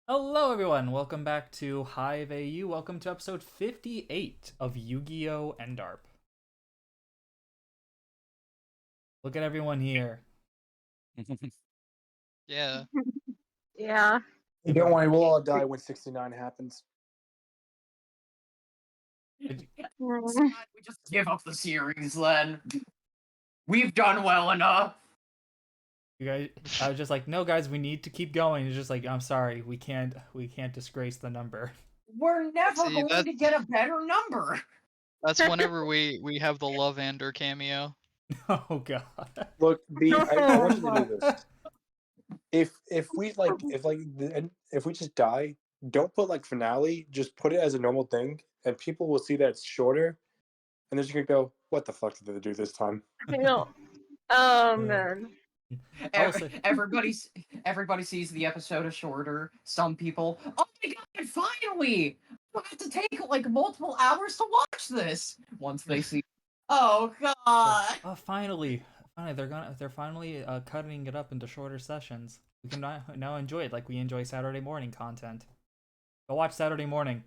Hello, everyone. Welcome back to Hive AU. Welcome to episode 58 of Yu-Gi-Oh! N-DARP. Look at everyone here. Yeah. Yeah. Hey, don't worry, we'll all die when 69 happens. Mm. We just give up the series then. We've done well enough. You guys, I was just like, no, guys, we need to keep going. It's just like, I'm sorry, we can't disgrace the number. We're never See, going that- to get a better number. That's whenever we have the Love Ander cameo. Oh god. Look, B, I want you to do this. If we just die, don't put like finale. Just put it as a normal thing, and people will see that it's shorter, and they're just gonna go, "What the fuck did they do this time?" I know. Oh man. I will say- Everybody sees the episode as shorter. Some people, oh my god, finally! I have to take like multiple hours to watch this. Once they see, oh god. Oh, finally, they're finally cutting it up into shorter sessions. We can now enjoy it like we enjoy Saturday morning content. Go watch Saturday morning.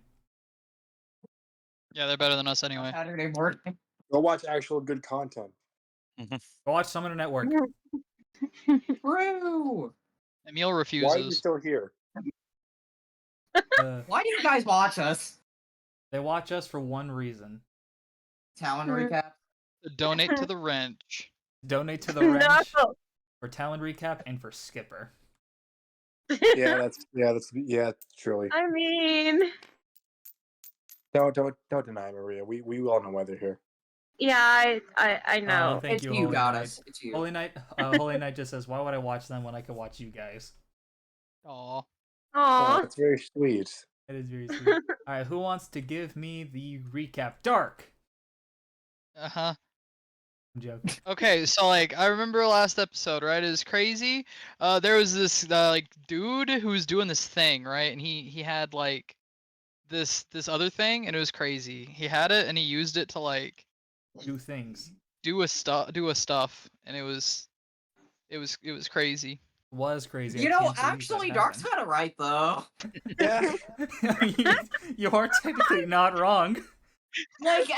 Yeah, they're better than us anyway. Saturday morning. Go watch actual good content. Go watch Summoner Network. True. Emil Why are you refuses. still here? Why do you guys watch us? They watch us for one reason. Talon recap. Donate to the wrench. Donate to the wrench No. for Talon recap and for Skipper. Yeah, truly. I mean, Don't deny Maria. We all know why they're here. yeah, I know. Thank It's you, you, Holy goddess. Knight. It's you. Holy Knight just says, "Why would I watch them when I could watch you guys?" Aw. Oh, Aw. that's very sweet. It is very sweet. All right, who wants to give me the recap? Dark. Uh-huh. I'm joking. Okay, so like I remember last episode, right? It was crazy. There was this like dude who was doing this thing, right? And he had like this other thing, and it was crazy. He had it and he used it to like Do things. do a stuff, and it was crazy. Was crazy. You I know, can't believe that actually, Dark's happened. kind of right though. Yeah. You are technically not wrong. Like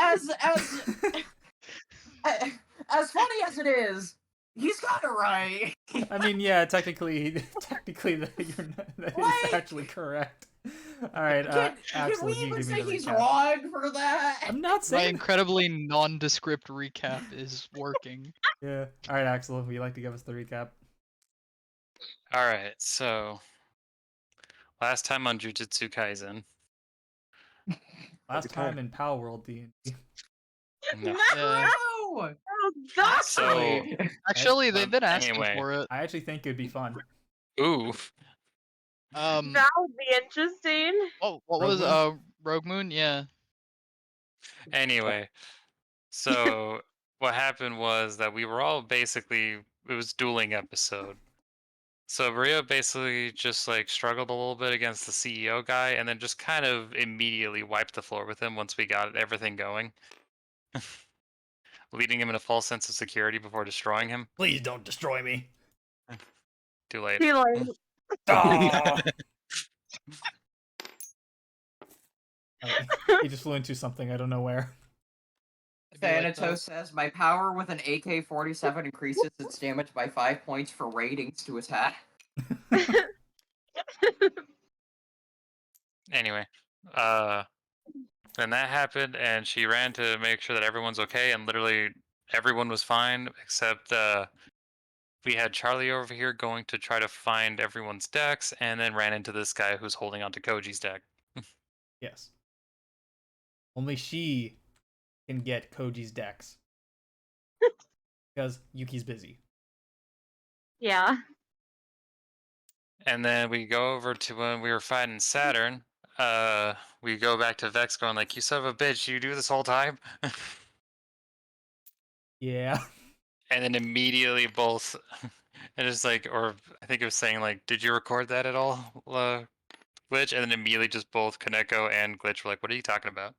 as funny as it is, he's kind of right. I mean, yeah, technically, that is Like- actually correct. All right, Can Axel, we you even give me say the he's recap. wrong for that? I'm not My saying. incredibly nondescript recap is working. Yeah. All right, Axel, would you like to give us the recap? Alright, so last time on Jujutsu Kaisen. Last Every time. time in Power World D&D. No. Yeah. No! Oh god. So Actually, they've been asking anyway. for it. I actually think it'd be fun. Ooh. That would be interesting. What Rogue was Moon? Rogue Moon? Yeah. Anyway. So what happened was that we were all basically, it was dueling episode. So Maria basically just like struggled a little bit against the CEO guy and then just kind of immediately wiped the floor with him once we got everything going. Leading him in a false sense of security before destroying him. Please don't destroy me. Too late. Too late. Oh! He just flew into something, I don't know where. Thanatos says, my power with an AK-47 increases its damage by 5 points for ratings to attack. Anyway, then that happened, and she ran to make sure that everyone's okay, and literally everyone was fine, except we had Charlie over here going to try to find everyone's decks, and then ran into this guy who's holding onto Koji's deck. Yes. Only she can get Koji's decks. Because Yuki's busy. Yeah. And then we go over to when we were fighting Saturn. We go back to Vex going like, you son of a bitch, you do this whole time? Yeah. And then immediately both, and it's like, or I think it was saying like, did you record that at all, Glitch? And then immediately just both Kaneko and Glitch were like, what are you talking about?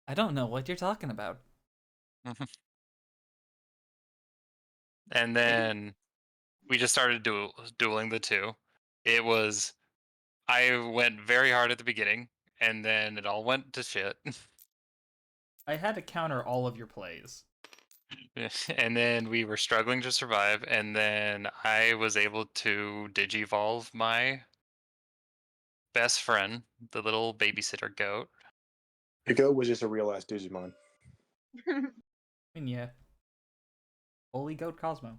I don't know what you're talking about. And then we just started dueling the two. It was I went very hard at the beginning, and then it all went to shit. I had to counter all of your plays. And then we were struggling to survive, and then I was able to digivolve my best friend, the little babysitter goat. Yugioh was just a real ass Digimon. I mean, yeah. Holy Goat Cosmo.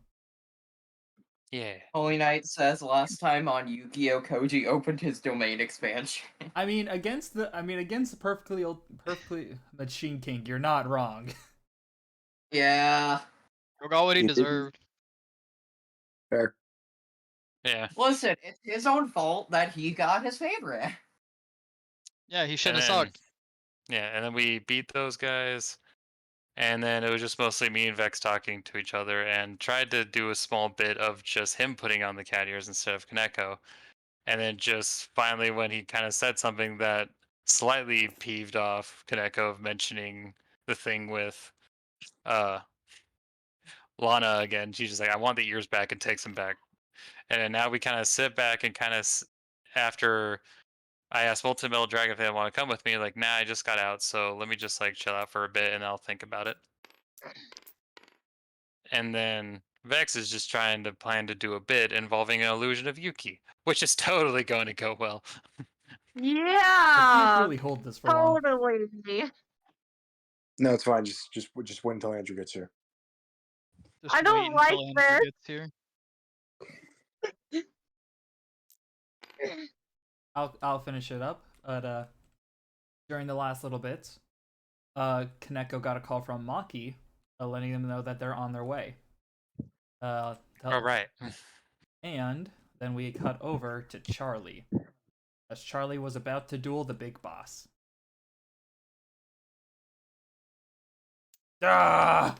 Yeah. Holy Knight says last time on Yu-Gi-Oh! Koji opened his domain expansion. I mean, against the perfectly Machine King, you're not wrong. Yeah. He got what he He didn't- deserved. Fair. Yeah. Listen, it's his own fault that he got his favorite. Yeah, he shouldn't have And then- sucked. Yeah, and then we beat those guys, and then it was just mostly me and Vex talking to each other, and tried to do a small bit of just him putting on the cat ears instead of Kaneko. And then just finally, when he kind of said something that slightly peeved off Kaneko of mentioning the thing with Lana again, she's just like, I want the ears back, and takes them back. And then now we kind of sit back and kind of, after I asked Molten Metal Dragon if they want to come with me, like, nah, I just got out, so let me just like chill out for a bit and I'll think about it. And then Vex is just trying to plan to do a bit involving an illusion of Yuki, which is totally going to go well. I can't Yeah. really hold this for long. Totally. No, it's fine. Just wait until Andrew gets here. Just I don't wait like until Andrew this. gets here. I'll finish it up. But during the last little bit, Kaneko got a call from Maki, letting them know that they're on their way. All right. And then we cut over to Charlie, as Charlie was about to duel the big boss. Ah!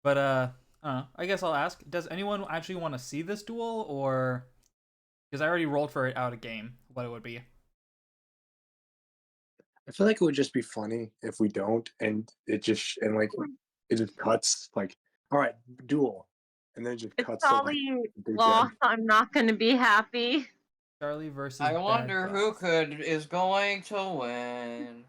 But I don't know. I guess I'll ask: does anyone actually want to see this duel, or because I already rolled for it out of game, what it would be? I feel like it would just be funny if we don't, and it just cuts like, all right, duel, and then it just It's cuts to like probably big lost. I'm not gonna be happy. Charlie versus. I Bad wonder who Boss. is going to win.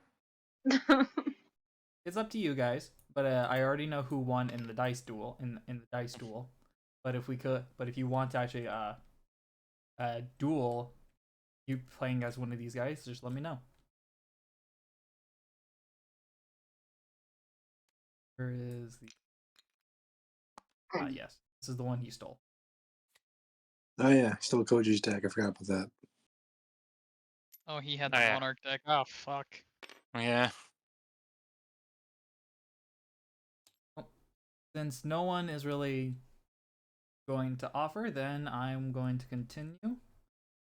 It's up to you guys, but I already know who won in the dice duel. In the dice duel, but if you want to actually duel, you playing as one of these guys, just let me know. Where is the? Yes, this is the one you stole. Oh yeah, still Koji's deck. I forgot about that. Oh, he had Oh, the yeah. Monarch deck. Oh, fuck. Yeah. Since no one is really going to offer, then I'm going to continue.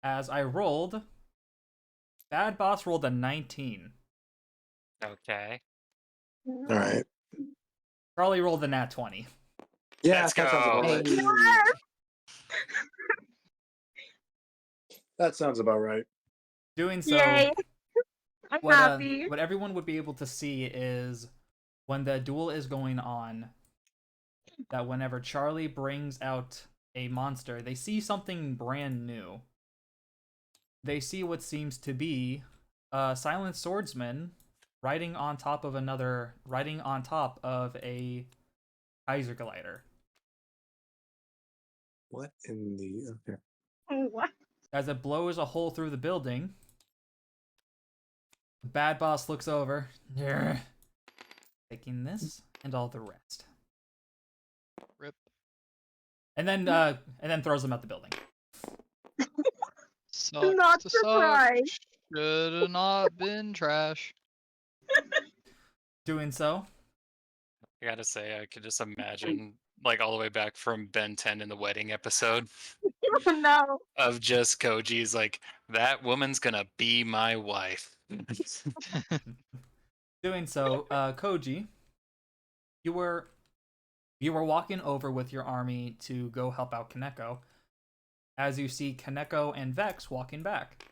As I rolled, Bad Boss rolled a 19. Okay. All right. Charlie rolled a nat 20. Yeah, Let's that sounds about go. right. Yes! That sounds about right. Doing so, Yay! I'm happy. what everyone would be able to see is when the duel is going on, that whenever Charlie brings out a monster, they see something brand new. They see what seems to be a silent swordsman riding on top of a Kaiser glider. What in the okay? What? As it blows a hole through the building, the Bad Boss looks over, taking this and all the rest, Rip. and then throws them out the building. Sucks Not to suck. surprised. Should have not been trash. Doing so, I gotta say, I could just imagine, like, all the way back from Ben 10 in the wedding episode, Oh no. of just Koji's like, that woman's gonna be my wife. doing so, Koji, you were walking over with your army to go help out Kaneko, as you see Kaneko and Vex walking back.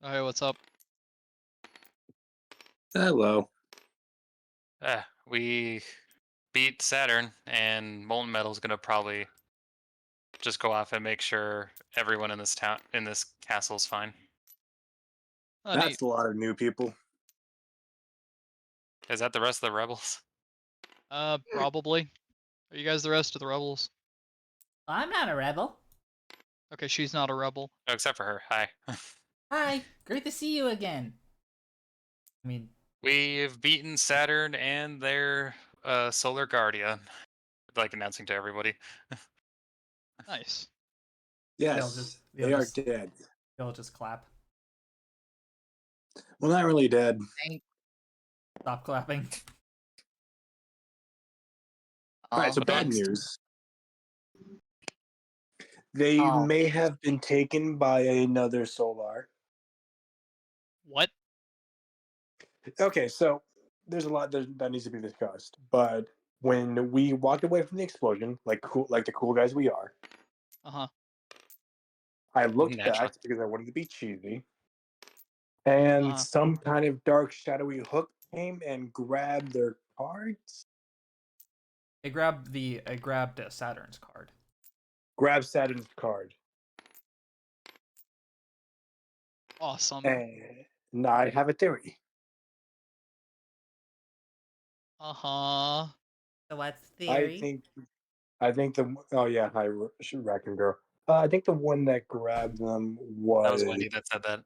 Alright, what's up? Hello. We beat Saturn, and Molten Metal's gonna probably just go off and make sure everyone in this town, in this castle's fine. Oh, neat. That's a lot of new people. Is that the rest of the rebels? Probably. Are you guys the rest of the rebels? I'm not a rebel. Okay, she's not a rebel. Oh, except for her. Hi. Hi, great to see you again. I mean, We've beaten Saturn and their solar guardian. Like announcing to everybody. Nice. Yes, they'll they are just- dead. they'll just clap. Well, not really dead. Stop clapping. All right, so Um, bad news. They Oh. may have been taken by another solar. What? Okay, so there's a lot that needs to be discussed. But when we walked away from the explosion, like the cool guys we are, Uh-huh. I looked Naturally. back because I wanted to be cheesy, and Uh-huh. some kind of dark, shadowy hook came and grabbed their cards. I grabbed Saturn's card. Grabbed Saturn's card. Awesome. And now I have a theory. Uh-huh. So what's the theory? I think the oh yeah, hi Raccoon Girl. I think the one that grabbed them was, That was Wendy that said that.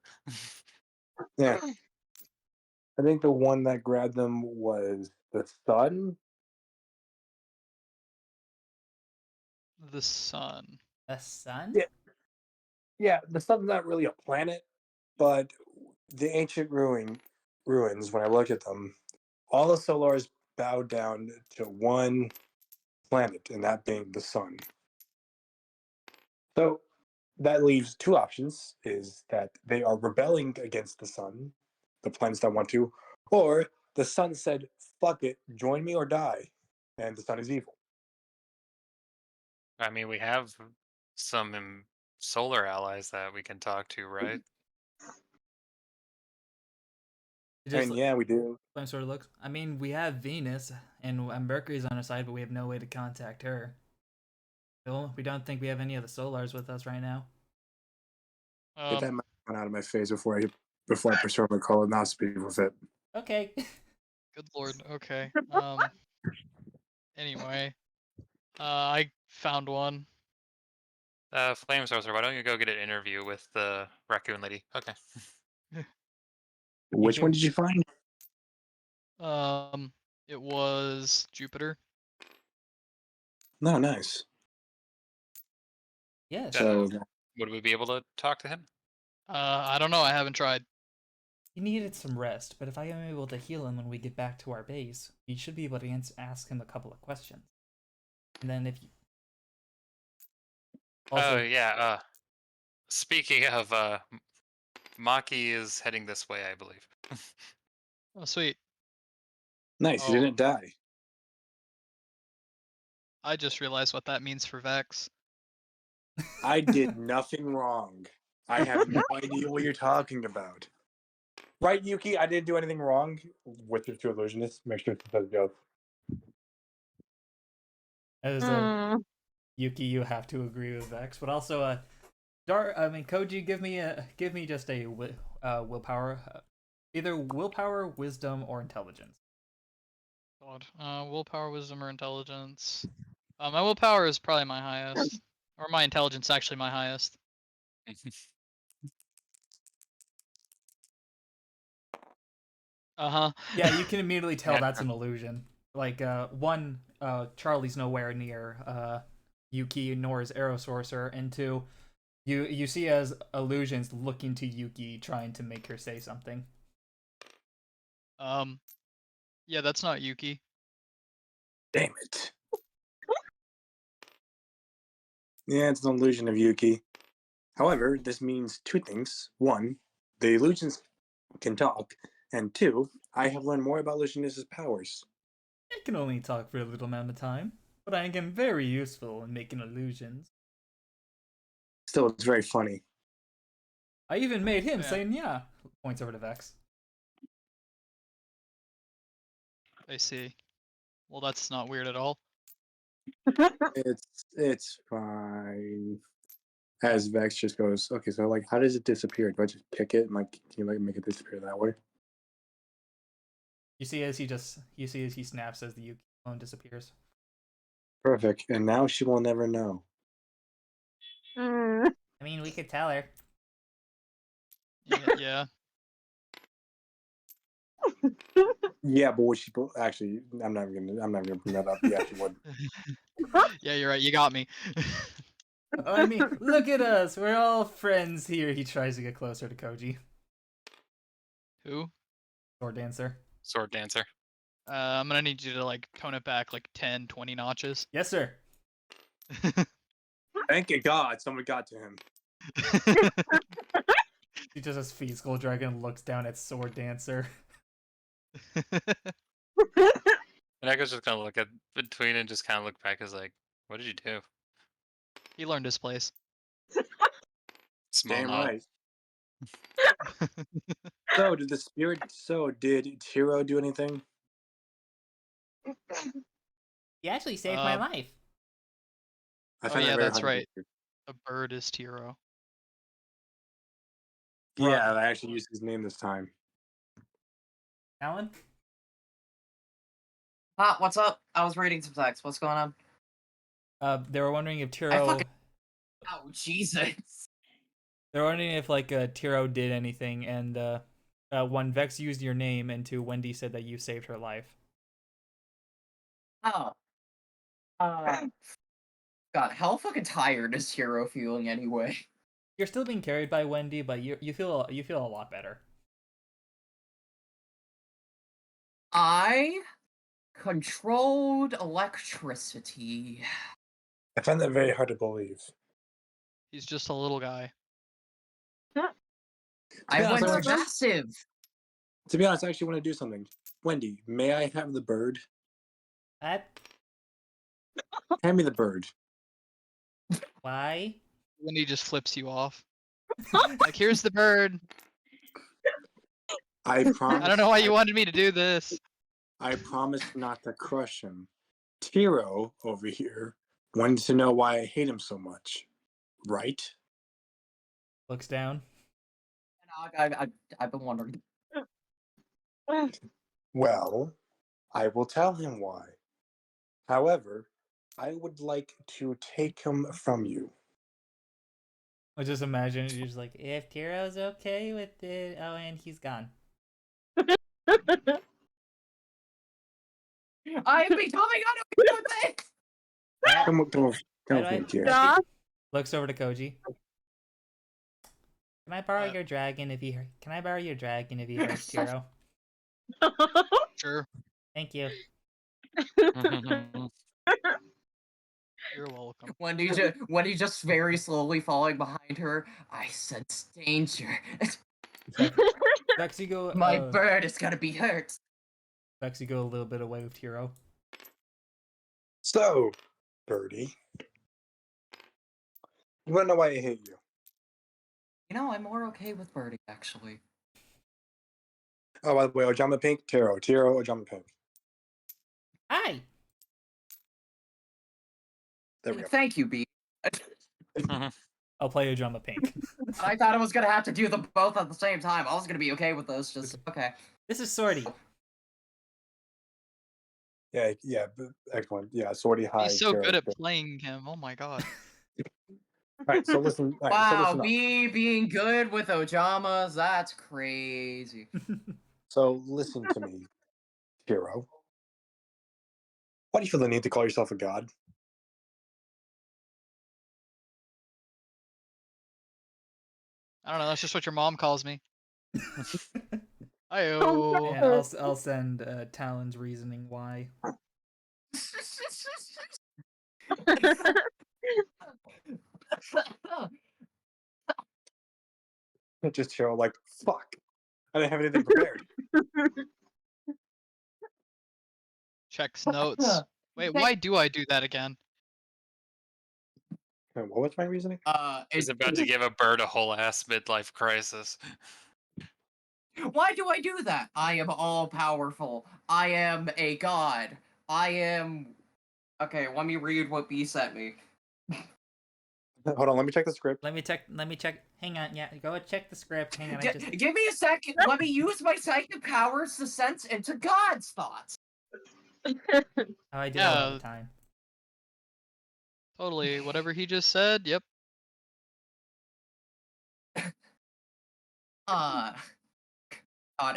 yeah. I think the one that grabbed them was the sun. The sun. The sun? Yeah. Yeah, the sun's not really a planet, but the ancient ruins. When I look at them, all the solars bow down to one planet, and that being the sun. So that leaves two options: is that they are rebelling against the sun, the planets that want to, or the sun said, "Fuck it, join me or die," and the sun is evil. I mean, we have some solar allies that we can talk to, right? It I just mean, yeah, we do. sort of looks. I mean, we have Venus and Mercury's on our side, but we have no way to contact her. So we don't think we have any of the solars with us right now. Get that out of my face before I perform a colonoscopy with it. Okay. Good lord. Okay. Anyway. I found one. Flame Sorcerer, why don't you go get an interview with the raccoon lady? Okay. Which one did you find? It was Jupiter. No, nice. Yes. So Would we be able to talk to him? I don't know. I haven't tried. He needed some rest, but if I am able to heal him when we get back to our base, we should be able to ask him a couple of questions. And then if you... Also, Oh yeah. Speaking of, Maki is heading this way, I believe. Oh, sweet. nice. Oh. You didn't die. I just realized what that means for Vex. I did nothing wrong. I have no idea what you're talking about. Right, Yuki? I didn't do anything wrong with your two illusionists. Make sure it says go. as a Yuki, you have to agree with Vex, but also Koji, give me just a willpower, either willpower, wisdom, or intelligence. God. Willpower, wisdom, or intelligence. My willpower is probably my highest, or my intelligence actually my highest. Uh-huh. Yeah, you can immediately tell Yeah. that's an illusion. Like, one, Charlie's nowhere near Yuki nor is Arrow Sorcerer, and two, you see as illusions looking to Yuki, trying to make her say something. Yeah, that's not Yuki. Damn it. Yeah, it's an illusion of Yuki. However, this means two things. One, the illusions can talk, and two, I have learned more about illusionist's powers. I can only talk for a little amount of time, but I am very useful in making illusions. Still, it's very funny. I even made him Yeah. saying yeah. Points over to Vex. I see. Well, that's not weird at all. It's fine. As Vex just goes, okay, so like, how does it disappear? Do I just pick it and like, can you like make it disappear that way? You see as he snaps as the Yugioh clone disappears. Perfect. And now she will never know. Mm. I mean, we could tell her. Yeah. Yeah, but would she actually? I'm not gonna bring that up. Yeah, she would. Yeah, you're right. You got me. I mean, look at us. We're all friends here. He tries to get closer to Koji. Who? Sword dancer. Sword dancer. I'm gonna need you to like tone it back like 10, 20 notches. Yes, sir. Thank God someone got to him. He just has feet. Skull Dragon looks down at Sword Dancer. And Echo's just gonna look at between and just kind of look back as like, what did you do? He learned his place. Small Damn nod. right. So did the spirit? So did Tiro do anything? He actually saved my Uh, life. I Oh, find yeah, that very that's hard to right. believe. A bird is Tiro. Yeah, I actually used his name this time. Alan? What's up? I was reading some text. What's going on? They were wondering if Tiro. Oh, Jesus. They're wondering if like Tiro did anything, and when Vex used your name, and two, Wendy said that you saved her life. Oh. God, how fucking tired is Hero feeling anyway? You're still being carried by Wendy, but you feel a lot better. I controlled electricity. I find that very hard to believe. He's just a little guy. I Yeah, went so- massive. To be honest, I actually want to do something. Wendy, may I have the bird? That Hand me the bird. why? When he just flips you off. Like, here's the bird. I promise. I don't know why you wanted me to do this. I promise not to crush him. Tiro over here wanted to know why I hate him so much, right? Looks down. I've been wondering. Well, I will tell him why. However, I would like to take him from you. I just imagine you're just like, if Tiro's okay with it, oh, and he's gone. I am becoming unaware of it! Come with How do I- me, dear. Stop. Looks over to Koji. Can I borrow your dragon if he? Can I borrow your dragon if he hurts Tiro? Sure. Thank you. You're welcome. Wendy just very slowly falling behind her. I sense danger. Vex, you go. My bird is gonna be hurt. Vex, you go a little bit away with Tiro. So, Birdie, you wanna know why I hate you? You know, I'm more okay with Birdie, actually. Oh, by the way, Ojama Pink, Tiro, Ojama Pink. Hi. There we go. Thank you, B. I'll play Ojama Pink. I thought I was gonna have to do them both at the same time. I was gonna be okay with those. Just okay. This is Swordy. Yeah, excellent. Yeah, Swordy High. He's so Tiro, good at Tiro. playing him. Oh my god. Alright, so listen. All right, so Wow, listen up. me being good with Ojamas, that's crazy. So listen to me, Tiro. Why do you feel the need to call yourself a god? I don't know. That's just what your mom calls me. Oh, Ayo. And I'll send Talon's reasoning why. Just Tiro, like, fuck. I didn't have anything prepared. Checks notes. Wait, why do I do that again? What was my reasoning? He's about to give a bird a whole ass midlife crisis. Why do I do that? I am all powerful. I am a god. I am Okay, let me read what B sent me. Hold on, let me check the script. Let me check. Hang on. Yeah, go check the script. Hang on. Give me a second. Let me use my psychic powers to sense into God's thoughts. Oh, I do that all the Yeah. time. Totally. Whatever he just said. Yep. God,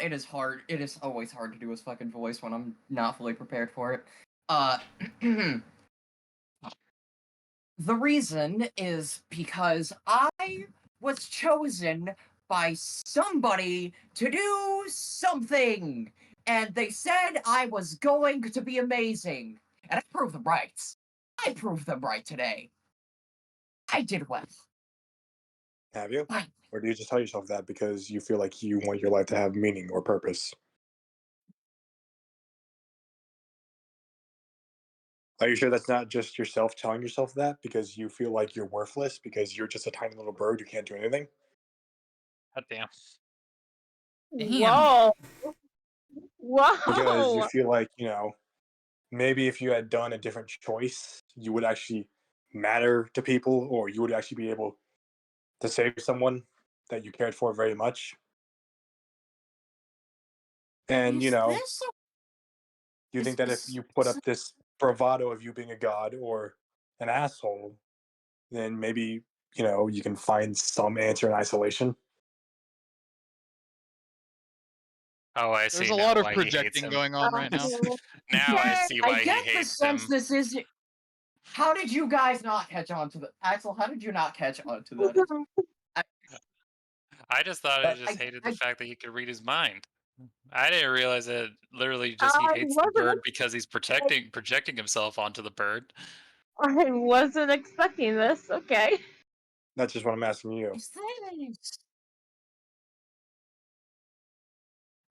it is hard. It is always hard to do his fucking voice when I'm not fully prepared for it. The reason is because I was chosen by somebody to do something, and they said I was going to be amazing, and I proved them right. I proved them right today. I did well. Have you? Finally. Or do you just tell yourself that because you feel like you want your life to have meaning or purpose? Are you sure that's not just yourself telling yourself that because you feel like you're worthless because you're just a tiny little bird who can't do anything? God damn. Damn. Whoa. Because you Whoa. feel like, maybe if you had done a different choice, you would actually matter to people or you would actually be able to save someone that you cared for very much. And, Is this you is think that if this you put up this bravado of you being a god or an asshole, then maybe, you can find some answer in isolation. Oh, I There's see a now lot of why he hates projecting him. going on right now. Now I Okay. see I why he get the hates sense him. this is. How did you guys not catch on to the Axel? How did you not catch on to that? I just thought I just I, hated the I, fact that he could read his mind. I didn't realize that literally just he I hates the wasn't bird because he's projecting himself onto the bird. I wasn't expecting this. Okay. That's just what I'm asking you. is this?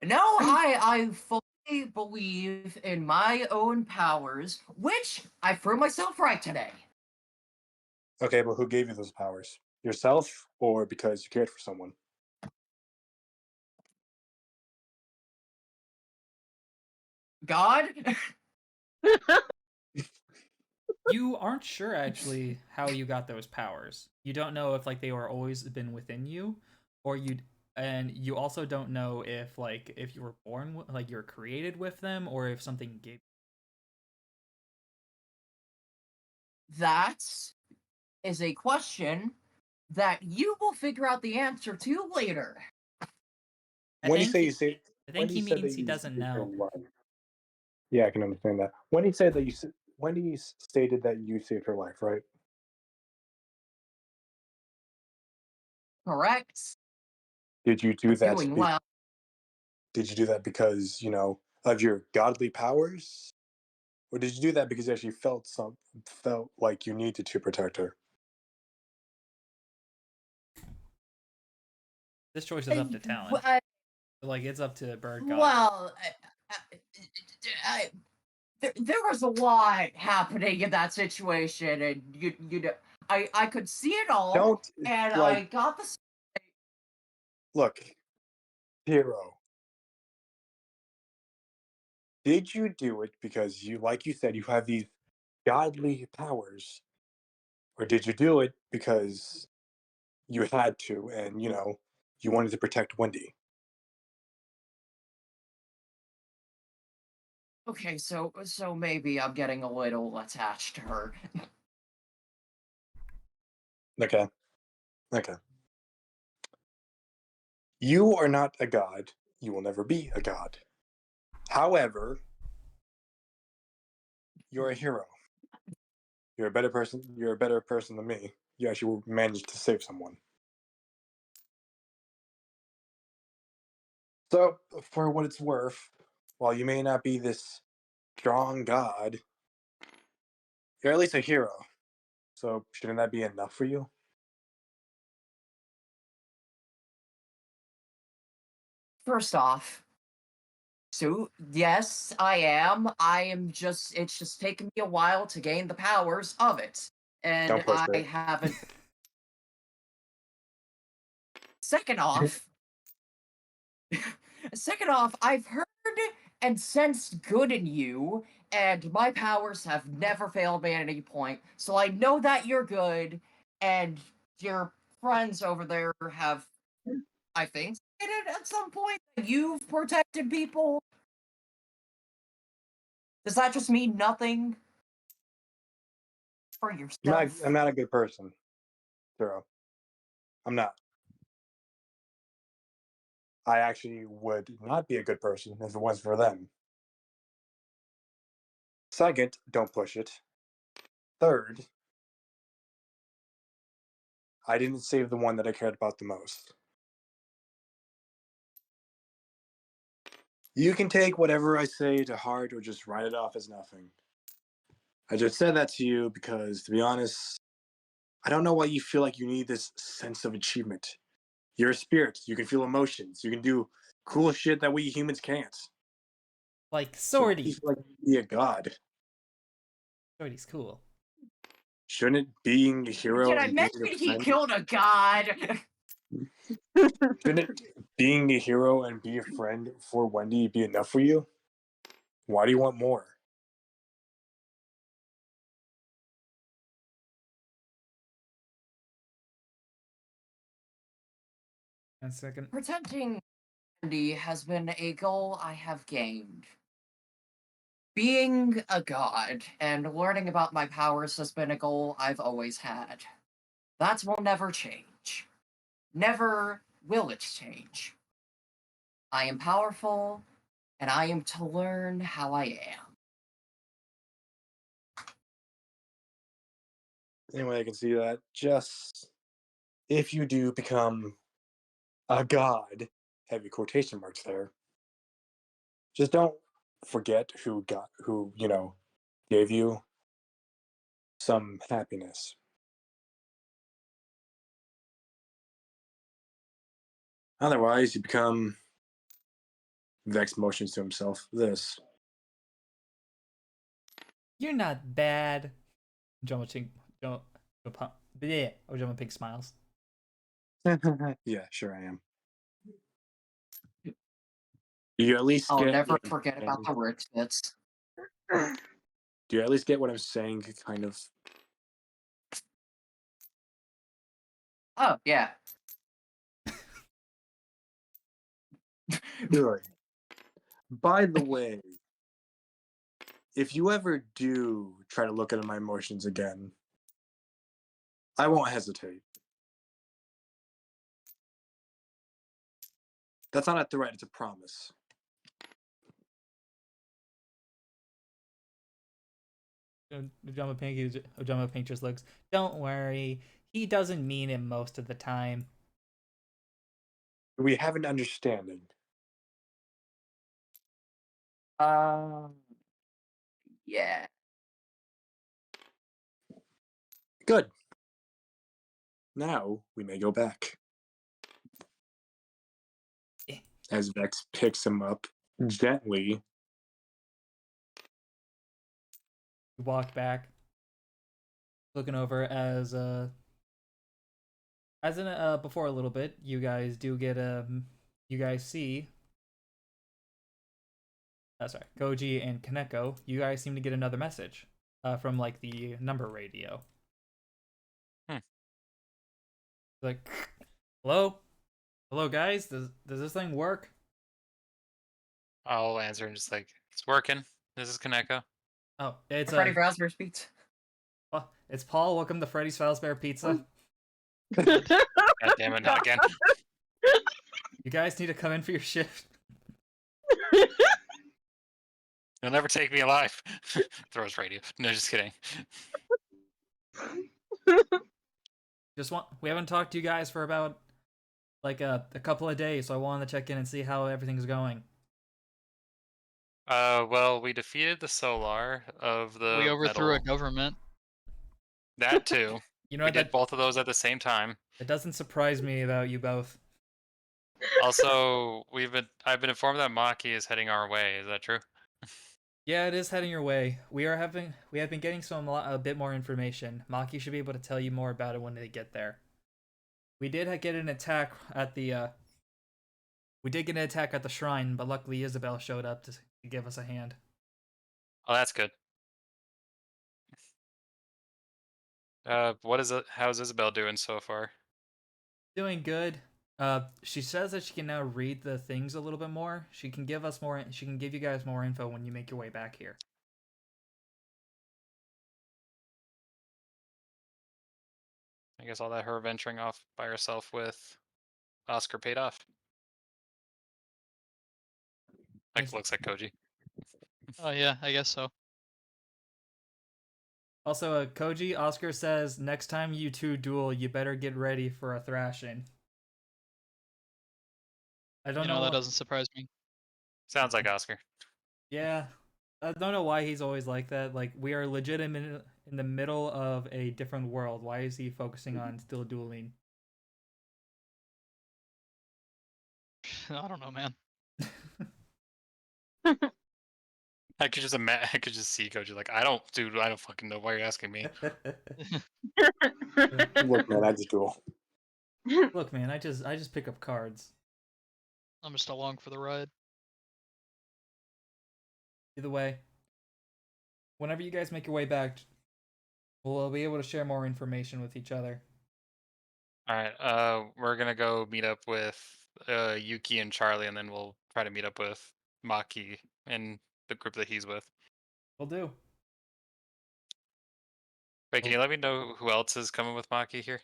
No, I fully believe in my own powers, which I proved myself right today. Okay, but who gave you those powers? Yourself or because you cared for someone? God? You aren't sure actually how you got those powers. You don't know if like they were always been within you, or and you also don't know if you were born like you're created with them, or if something gave. That is a question that you will figure out the answer to later. I When you think say you say, I when think do he you say that means he you doesn't saved her know. life? Yeah, I can understand that. When you say that when you stated that you saved her life, right? Correct? Did you do that? Doing well. Did you do that because of your godly powers, or did you do that because you actually felt like you needed to protect her? This choice is up to Talan. Like it's up to Bird God. Well, there was a lot happening in that situation, and I could see it all, Don't and like I got the. look, hero. Did you do it because like you said, you have these godly powers, or did you do it because you had to, and you wanted to protect Wendy? Okay, so maybe I'm getting a little attached to her. Okay, okay. You are not a god. You will never be a god. However, you're a hero. You're a better person. You're a better person than me. You actually managed to save someone. So, for what it's worth, while you may not be this strong god, you're at least a hero. So, shouldn't that be enough for you? First off, so yes, I am. It's just taken me a while to gain the powers of it, and Don't push I it. haven't. Second off, I've heard and sensed good in you, and my powers have never failed me at any point. So I know that you're good, and your friends over there have, I think, stated at some point that you've protected people. Does that just mean nothing for yourself? I'm not a good person, Zero. I'm not. I actually would not be a good person if it wasn't for them. Second, don't push it. Third, I didn't save the one that I cared about the most. You can take whatever I say to heart or just write it off as nothing. I just said that to you because, to be honest, I don't know why you feel like you need this sense of achievement. You're a spirit. You can feel emotions. You can do cool shit that we humans can't. Like So why do you Swordy. feel like you be a god? Swordy's cool. Shouldn't being a hero Did I and being mention a he friend, killed a god? shouldn't being a hero and be a friend for Wendy be enough for you? Why do you want more? And second, Protecting Andy has been a goal I have gained. Being a god and learning about my powers has been a goal I've always had. That will never change. Never will it change. I am powerful, and I am to learn how I am. Anyway, I can see that. Just if you do become a god, heavy quotation marks there, just don't forget who gave you some happiness. Otherwise, you become Vex motions to himself. This. you're not bad. Jumbo Pink smiles. Yeah, sure I am. You at least I'll get never what I'm forget about saying? the rich bits. Do you at least get what I'm saying? Kind of. Oh, yeah. Good. By the way, if you ever do try to look into my emotions again, I won't hesitate. That's not a threat, it's a promise. Jumbo Pink just looks. Don't worry, he doesn't mean it most of the time. We have an understanding. Yeah. Good. Now we may go back. Eh. As Vex picks him up gently. You walk back, looking over before a little bit. You guys do get you guys see. Oh, sorry, Koji and Kaneko. You guys seem to get another message, from like the number radio. Like, hello, hello guys. Does this thing work? I'll answer and just like, it's working. This is Kaneko. Oh, it's Freddy Fazbear's Pizza. it's Paul. Welcome to Freddy's Fazbear Pizza. God damn it, not again. You guys need to come in for your shift. You'll never take me alive. Throws radio. No, just kidding. We haven't talked to you guys for about like a couple of days, so I wanted to check in and see how everything's going. Well, we defeated the Solar of the We overthrew a metal. government. That too. You know We what, did both of those at the same time. it doesn't surprise me about you both. Also, I've been informed that Maki is heading our way. Is that true? Yeah, it is heading your way. We have been getting a bit more information. Maki should be able to tell you more about it when they get there. We did get an attack at the shrine, but luckily Isabel showed up to give us a hand. Oh, that's good. What is it? How's Isabel doing so far? Doing good. She says that she can now read the things a little bit more. She can give us more. She can give you guys more info when you make your way back here. I guess all that her venturing off by herself with Oscar paid off. Like, looks like Koji. Oh yeah, I guess so. Also, Koji, Oscar says next time you two duel, you better get ready for a thrashing. I don't You know, know. that doesn't surprise me. Sounds like Oscar. Yeah, I don't know why he's always like that. Like, we are legitimate in the middle of a different world. Why is he focusing on still dueling? I don't know, man. I could just see Koji like, dude, I don't fucking know why you're asking me. Look, man, I just duel. Look, man, I just pick up cards. I'm just along for the ride. Either way, whenever you guys make your way back, we'll be able to share more information with each other. All right, we're gonna go meet up with Yuki and Charlie, and then we'll try to meet up with Maki and the group that he's with. We'll do. Wait, can you let me know who else is coming with Maki here?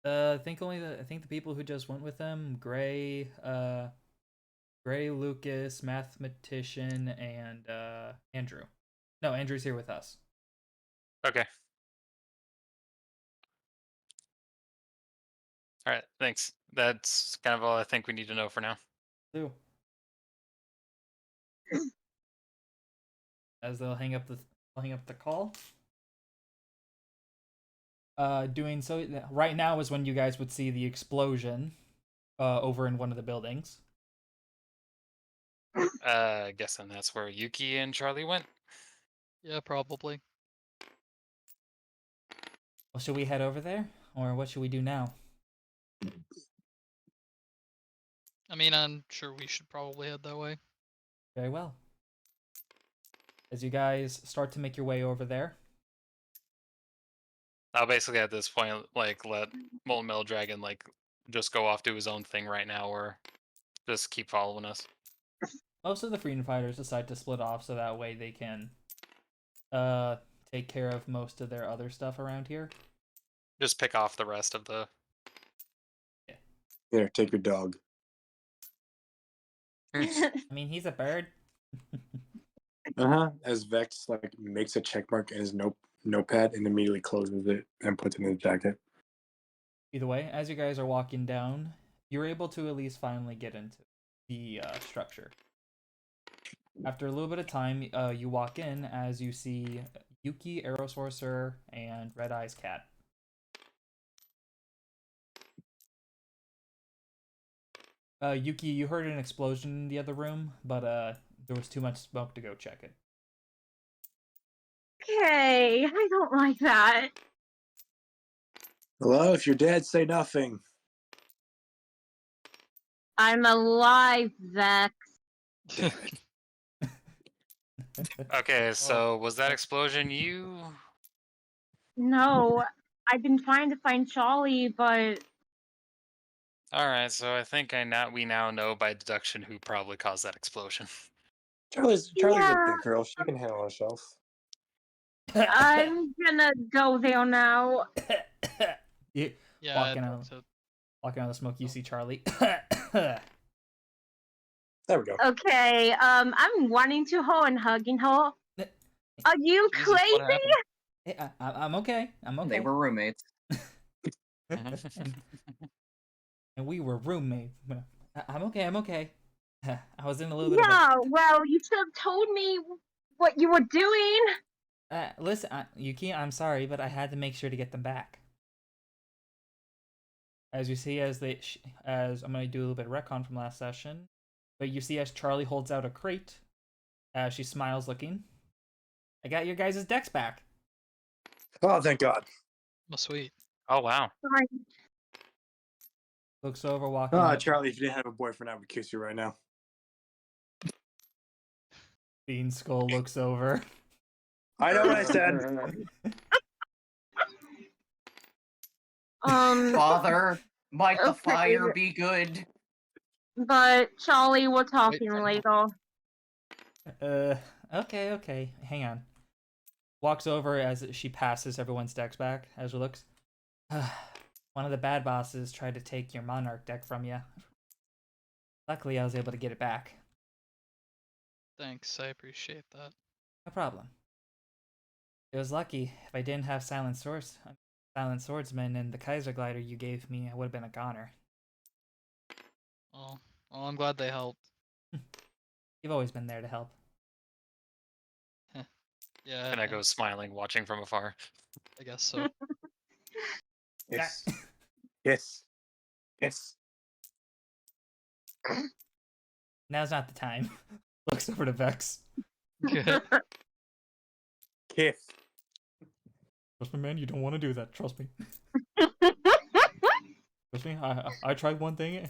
I think the people who just went with them, Gray, Lucas, mathematician, and Andrew. No, Andrew's here with us. Okay. All right, thanks. That's kind of all I think we need to know for now. Do. As they'll hang up the call. Doing so right now is when you guys would see the explosion over in one of the buildings. Guessing that's where Yuki and Charlie went. Yeah, probably. Well, should we head over there, or what should we do now? I mean, I'm sure we should probably head that way. Very well. As you guys start to make your way over there, I'll basically at this point like let Molten Metal Dragon like just go off do his own thing right now, or just keep following us. most of the freedom fighters decide to split off so that way they can take care of most of their other stuff around here. Just pick off the rest of the. Here, take your dog. I mean, he's a bird. As Vex like makes a check mark in his notepad and immediately closes it and puts it in his jacket. Either way, as you guys are walking down, you're able to at least finally get into the structure. After a little bit of time, you walk in as you see Yuki, Arrow Sorcerer, and Red Eyes Cat. Yuki, you heard an explosion in the other room, but there was too much smoke to go check it. Okay, I don't like that. Hello, if your dad say nothing. I'm alive, Vex. Okay, so was that explosion you? No, I've been trying to find Charlie, but All right, so I think we now know by deduction who probably caused that explosion. Charlie's Yeah. a big girl. She can handle herself. I'm gonna go there now. You, Yeah, walking I'd out, like to. walking out of the smoke, you see Charlie. There we go. Okay, I'm wanting to her and hugging her. Are you Jesus, what crazy? happened? Hey, I'm okay. I'm okay. They were roommates. And we were roommates. I'm okay. I'm okay. I was in a little bit Yeah, well, you should have told me what you were doing. of a... listen, Yuki, I'm sorry, but I had to make sure to get them back. As you see, as I'm going to do a little bit of retcon from last session, but you see as Charlie holds out a crate, as she smiles looking, I got your guys' decks back. Oh, thank God. Oh, sweet. Oh wow. Sorry. Looks over, walking Oh, up. Charlie, if you didn't have a boyfriend, I would kiss you right now. Bean Skull looks over. I know what I said. Father, might the Okay. fire be good? But Charlie, we're talking Wait, later. Okay. Hang on. Walks over as she passes everyone's decks back. Ezra looks. One of the bad bosses tried to take your Monarch deck from you. Luckily, I was able to get it back. Thanks, I appreciate that. No problem. It was lucky. If I didn't have Silent Swordsman and the Kaiser Glider you gave me, I would have been a goner. Well, I'm glad they helped. You've always been there to help. Yeah, And I go smiling, watching from afar. I guess so. Yes. Yes. Yes. Now's not the time. Looks over to Vex. Good. Kiss. Trust me, man, you don't want to do that. Trust me. Trust me, I tried one thing.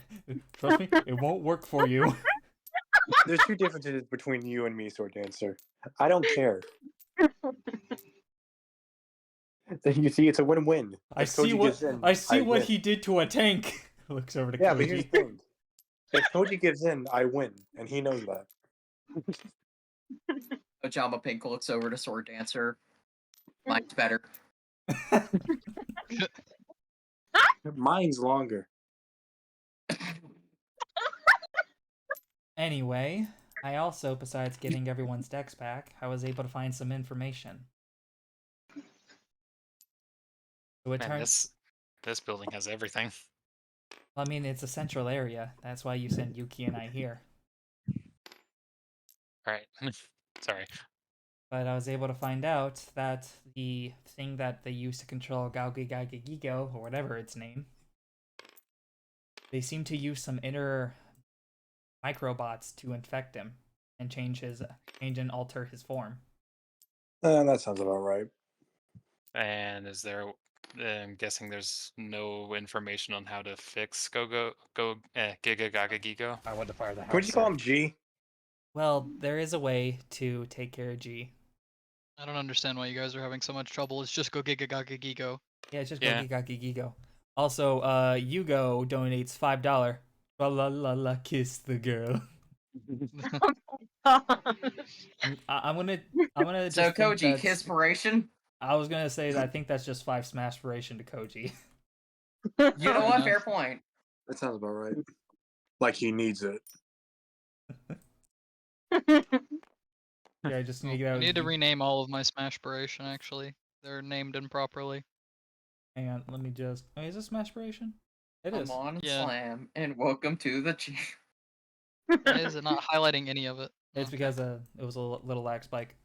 Trust me, it won't work for you. There's two differences between you and me, Sword Dancer. I don't care. You see, it's a win-win. I If see Koji what gives in, I see what win. he did to a tank. Looks over to Yeah, Koji. but here's the thing. If Koji gives in, I win, and he knows that. Pajama Pink looks over to Sword Dancer. Mine's better. Mine's longer. Anyway, I also, besides getting everyone's decks back, I was able to find some information. So it Man, turns. this building has everything. I mean, it's a central area. That's why you sent Yuki and I here. Alright. Sorry. But I was able to find out that the thing that they use to control Yugioh, or whatever its name, they seem to use some inner microbots to infect him and change and alter his form. That sounds about right. And is there? I'm guessing there's no information on how to fix Giga Gaga Gigo. I want to fire the house. Would you call him G? Well, there is a way to take care of G. I don't understand why you guys are having so much trouble. It's just go giga gaga gigo. Yeah, it's just Yeah. Gigo. Also, Yugo donates $5. La la la la, kiss the girl. I'm gonna just So think Koji, that's- Kisspiration? I was gonna say that I think that's just 5 Smashpiration to Koji. You know what? enough. Fair point. That sounds about right. Like he needs it. Yeah, I just need Well, to get out. I need to rename all of my Smashpiration, actually. They're named improperly. Hang on, let me just. Oh, is this Smashpiration? It Come is. on, Yeah. Slam, and welcome to the Why is it not highlighting any of it? It's Okay. because it was a little lag spike.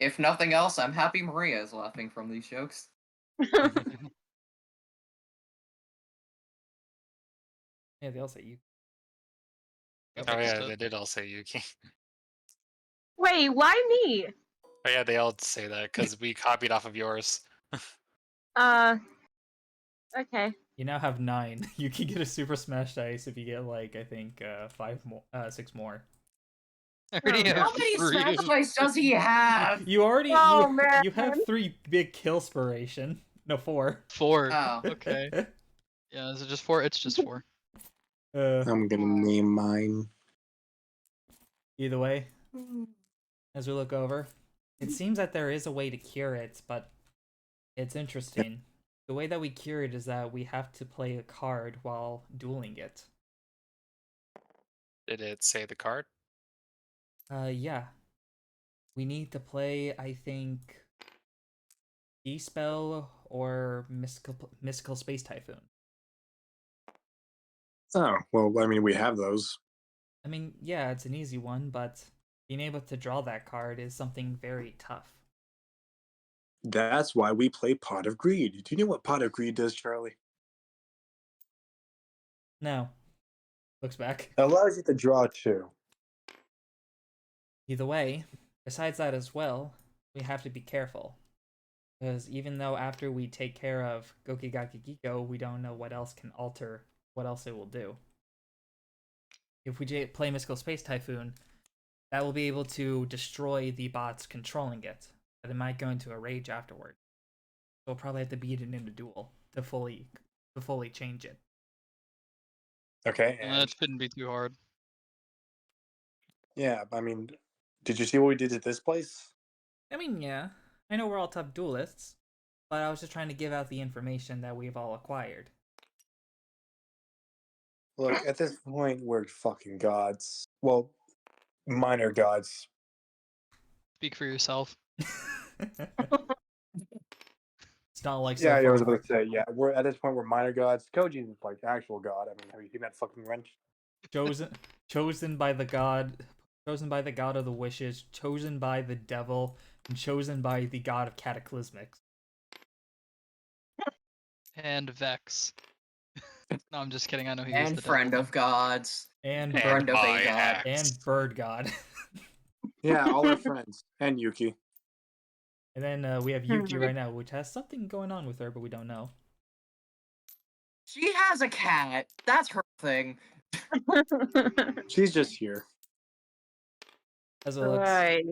If nothing else, I'm happy Maria is laughing from these jokes. Yeah, they all say you. I Oh fixed yeah, it. they did all say Yuki. Wait, why me? Oh yeah, they all say that because we copied off of yours. Okay. You now have 9. You can get a Super Smash Dice if you get like I think 6 more. I already How How have many three. Smash Dice does he have? You already Oh, you have man. 3 big Killspiration. No, 4. 4. Oh. Okay. Yeah, is it just 4? It's just 4. I'm gonna name mine. Either way, as we look over, it seems that there is a way to cure it, but it's interesting. The way that we cure it is that we have to play a card while dueling it. Did it say the card? Yeah. We need to play, I think, D-Spell or Mystical Space Typhoon. Oh, well, I mean, we have those. I mean, yeah, it's an easy one, but being able to draw that card is something very tough. That's why we play Pot of Greed. Do you know what Pot of Greed does, Charlie? No. Looks back. It allows you to draw 2. Either way, besides that as well, we have to be careful. Because even though after we take care of Gokigakigiko, we don't know what else can alter what else it will do. If we play Mystical Space Typhoon, that will be able to destroy the bots controlling it. But it might go into a rage afterward. So we'll probably have to beat it in a duel to fully change it. Okay, That and shouldn't be too hard. yeah, I mean, did you see what we did at this place? I mean, yeah, I know we're all top duelists, but I was just trying to give out the information that we've all acquired. Look, at this point, we're fucking gods. Well, minor gods. Speak for yourself. It's not like Yeah, so I was far. about to say, yeah, we're at this point we're minor gods. Koji's like actual god. I mean, have you seen that fucking wrench? chosen by the god of the wishes, chosen by the devil, and chosen by the god of cataclysmics. And Vex. No, I'm just kidding. I know he was And the friend devil. of gods. And Friend of my a god. axe. and bird god. Yeah, all our friends and Yuki. And then we have Yuki right now, which has something going on with her, but we don't know. She has a cat. That's her thing. She's just here. As it looks. Right.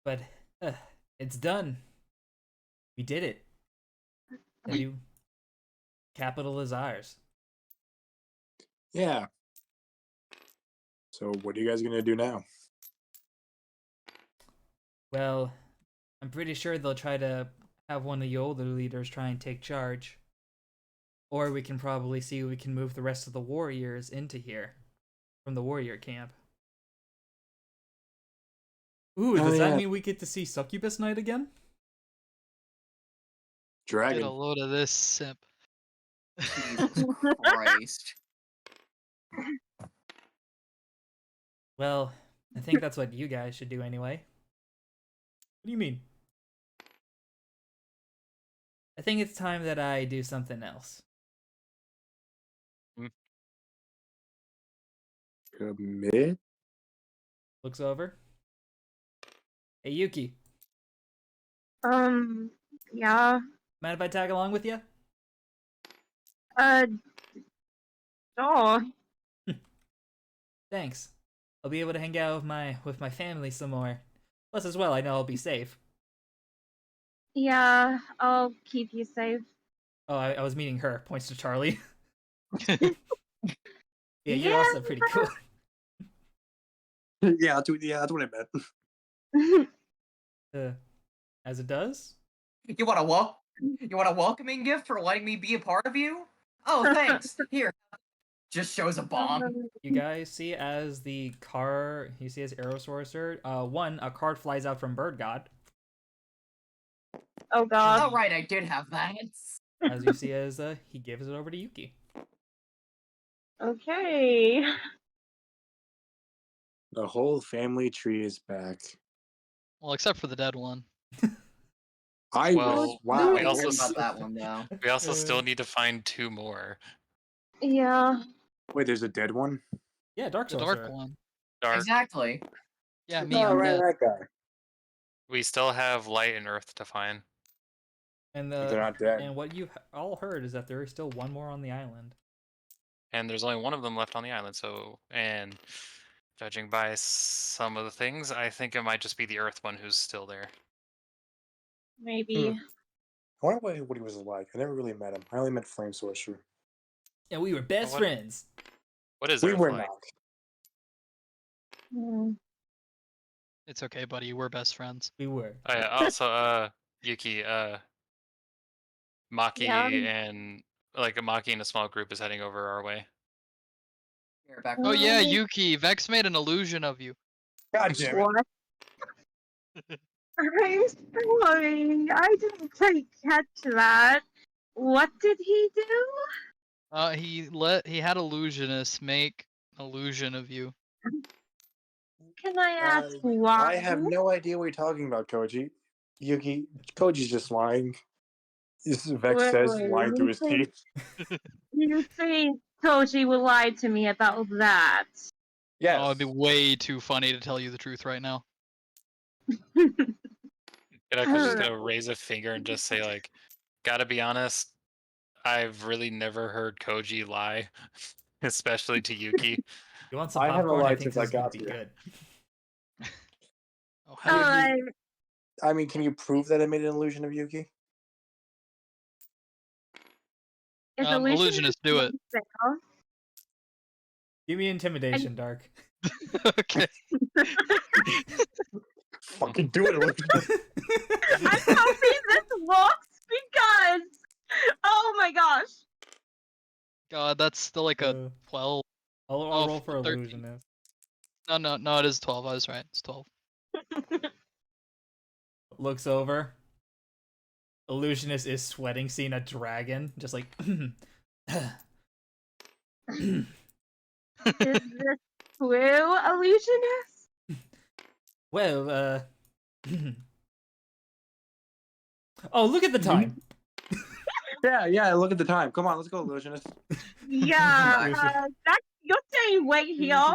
But it's done. We did it. The new capital is ours. Yeah. So what are you guys gonna do now? Well, I'm pretty sure they'll try to have one of the older leaders try and take charge. Or we can probably see if we can move the rest of the warriors into here. From the warrior camp. Ooh, does that mean we get to see Succubus Night again? Get Dragon. a load of this simp. Jesus Christ. Well, I think that's what you guys should do anyway. What do you mean? I think it's time that I do something else. Commit? Looks over. Hey, Yuki. Yeah. Mind if I tag along with you? Oh. Thanks. I'll be able to hang out with my family some more. Plus, as well, I know I'll be safe. Yeah, I'll keep you safe. Oh, I was meeting her. Points to Charlie. Yeah, you're also pretty cool. Yeah, that's what I meant. As it does. You want a welcoming gift for letting me be a part of you? Oh, thanks. Here. Just shows a bomb. You guys see as the car, you see as Aerosaurus, a card flies out from Bird God. Oh god. Oh, right, I did have that. As you see as he gives it over to Yuki. Okay. The whole family tree is back. Well, except for the dead one. Well, wow. we also about that one though. We also still need to find 2 more. Yeah. Wait, there's a dead one? Yeah, Dark The Sorcerer. dark one. Dark. Exactly. Yeah, me. Oh, I'm right, dead. that guy. We still have light and earth to find. And But they're not dead. and what you all heard is that there is still one more on the island. And there's only one of them left on the island, so and judging by some of the things, I think it might just be the earth one who's still there. Maybe. I wonder what he was like. I never really met him. I only met Flame Sorcerer. Yeah, we were best What? friends. What is We earth were like? not. Hmm. It's okay, buddy. We're best friends. We were. Oh, yeah, also, Yuki, Maki Yeah. and Maki in a small group is heading over our way. Here, back. Oh yeah, Um, Yuki. Vex made an illusion of you. God damn it. What? I'm sorry. I didn't quite catch that. What did he do? He had illusionists make illusion of you. Can I ask why? I have no idea what you're talking about, Koji. Yuki, Koji's just lying. Vex Wait, says wait, lying through his you teeth. You think Toji would lie to me about that? Yes. Oh, it'd be way too funny to tell you the truth right now. And I'm just gonna raise a finger and just say, like, gotta be honest, I've really never heard Koji lie, especially to Yuki. You want some I haven't popcorn? I lied think since I this is gonna got be here. good. Oh, I mean, hell yeah. Alright. I mean, can you prove that I made an illusion of Yuki? If Illusionist, do it. fail, Give me intimidation, Dark. Okay. Fucking do it, illusionist. I'm hoping this works because, oh my gosh. God, that's still like a Uh, 12. I'll Oh, roll for 13. illusionist. No, it is 12. I was right. It's 12. Looks over. Illusionist is sweating, seeing a dragon, just like. Is this true, illusionist? Well, oh, look at the time. Yeah, look at the time. Come on, let's go, illusionist. Yeah, Illusion- you're saying wait here.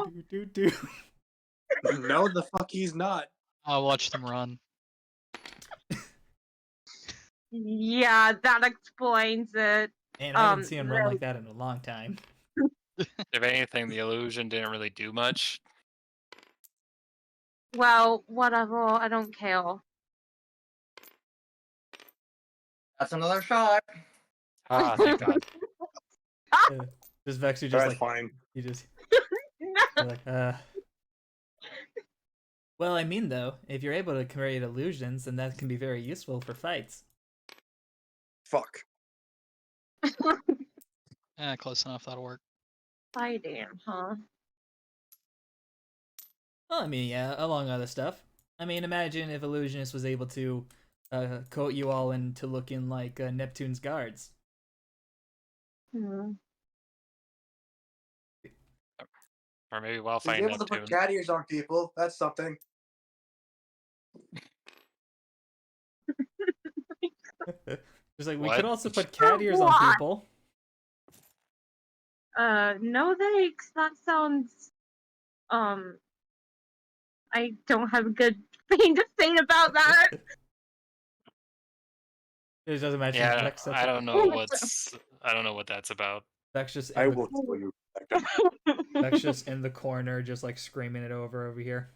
No, the fuck he's not. I watched them run. Yeah, that explains it. And I haven't seen him run really. like that in a long time. If anything, the illusion didn't really do much. Well, whatever, I don't care. That's another shot. Ah, thank God. Just Vex, you just That's like fine. you just No. you're like. Well, I mean though, if you're able to create illusions, then that can be very useful for fights. Fuck. Close enough. That'll work. Fighting, huh? Well, I mean, yeah, along other stuff. I mean, imagine if Illusionist was able to coat you all into looking like Neptune's guards. Hmm. Or maybe while He's fighting able to put Neptune. cat ears on people. That's something. Just like we What? could also put cat ears on What? people. No thanks. That sounds, I don't have a good thing to say about that. It doesn't mention Yeah, Vex. I don't know what that's about. Vex just I in will the tell you. Vex just in the corner, just like screaming it over here.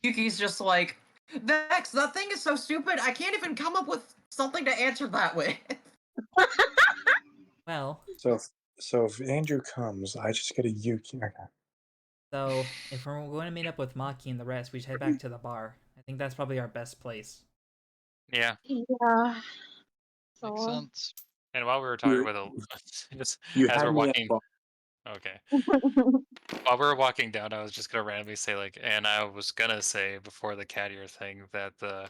Yuki's just like, Vex, that thing is so stupid, I can't even come up with something to answer that with. Well, So if Andrew comes, I just get a Yuki. Okay. so if we're going to meet up with Maki and the rest, we should head back to the bar. I think that's probably our best place. Yeah. Yeah. Makes So. sense. And while we were talking You- about just You as had we're me at walking, bar. okay. While we were walking down, I was just gonna randomly say and I was gonna say before the cat ear thing that the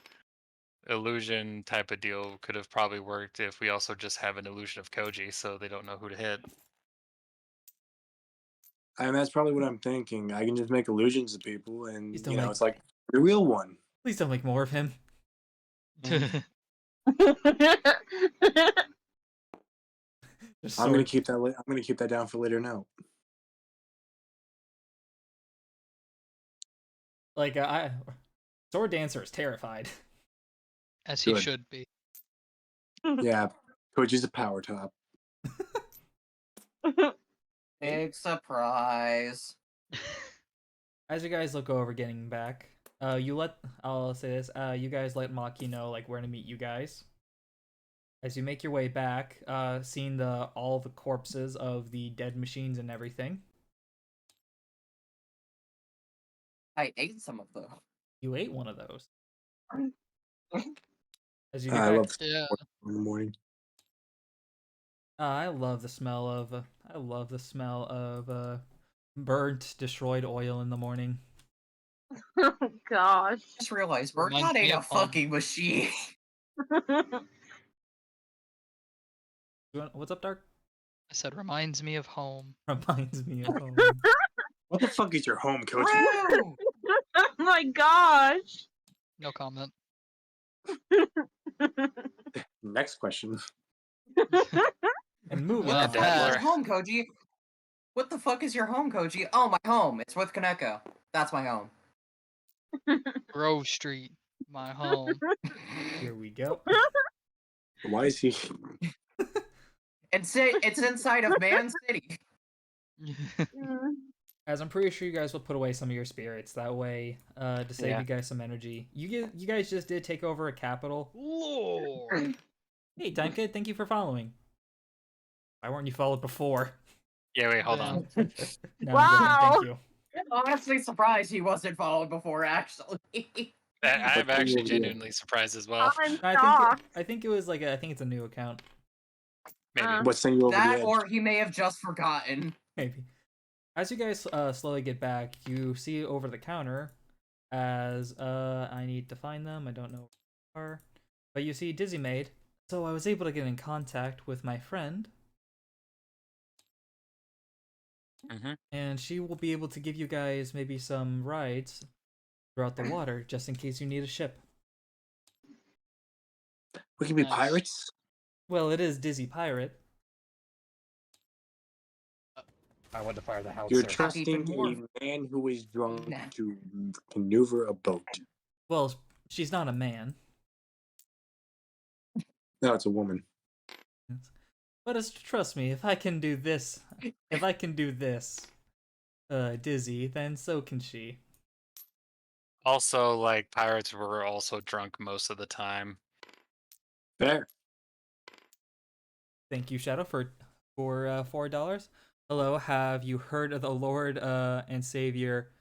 illusion type of deal could have probably worked if we also just have an illusion of Koji, so they don't know who to hit. And that's probably what I'm thinking. I can just make illusions of people, and Please don't make- it's like the real one. Please don't make more of him. Just I'm gonna sword- keep that. I'm gonna keep that down for later. Note. Like Sword Dancer is terrified. As he Good. should be. Yeah, Koji's a power top. Big surprise. As you guys look over getting back, I'll say this, you guys let Maki know like where to meet you guys. As you make your way back, seeing all the corpses of the dead machines and everything. I ate some of them. You ate one of those. As you I get back, love Yeah. in the morning. I love the smell of burnt, destroyed oil in the morning. Oh gosh. Just realized we're Reminds not me a of home. fucking machine. What's up, Dark? I said reminds me of home. Reminds me of home. What the fuck is your home, Koji? True. Oh my gosh. No comment. Next question. And moving Yeah, on. Dad. Your home, Koji. What the fuck is your home, Koji? Oh, my home. It's with Kaneko. That's my home. Grove Street, my home. Here we go. Why is he? It's inside of Man City. Mm. As I'm pretty sure you guys will put away some of your spirits that way, to save Yeah. you guys some energy. You guys just did take over a capital. Lord. Hey, Timekid, thank you for following. Why weren't you followed before? Yeah, wait, hold on. No, I'm joking. Wow. Thank you. Honestly surprised he wasn't followed before, actually. I'm actually genuinely surprised as well. I'm I shocked. think it was like I think it's a new account. Maybe. What's sending you over the That, edge? or he may have just forgotten. Maybe. As you guys slowly get back, you see over the counter as I need to find them. I don't know where they are. But you see Dizzy Maid. So I was able to get in contact with my friend, Mm-hmm. and she will be able to give you guys maybe some rides throughout the water just in case you need a ship. We can be Nice. pirates. Well, it is Dizzy Pirate. I want to fire the house. You're sir. trusting even more. a man who is drunk Nah. to maneuver a boat. Well, she's not a man. No, it's a woman. But trust me, if I can do this, Dizzy, then so can she. Also, like, pirates were also drunk most of the time. Fair. Thank you, Shadow, for $4. Hello, have you heard of the Lord and Savior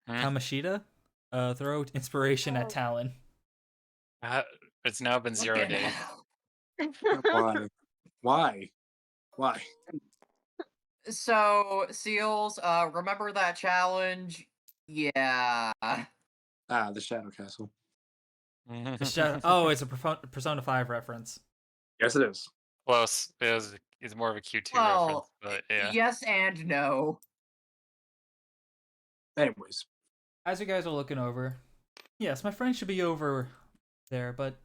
Hmm? Kamashita? Throw inspiration at Talan. It's now been 0 Fucking days. hell. Why? Why? So, Seals, remember that challenge? Yeah. The Shadow Castle. The Shadow. Oh, it's a Persona 5 reference. Yes, it is. Close. It's more of a Q2 reference, Well, but yeah. yes and no. Anyways, As you guys are looking over, yes, my friend should be over there, but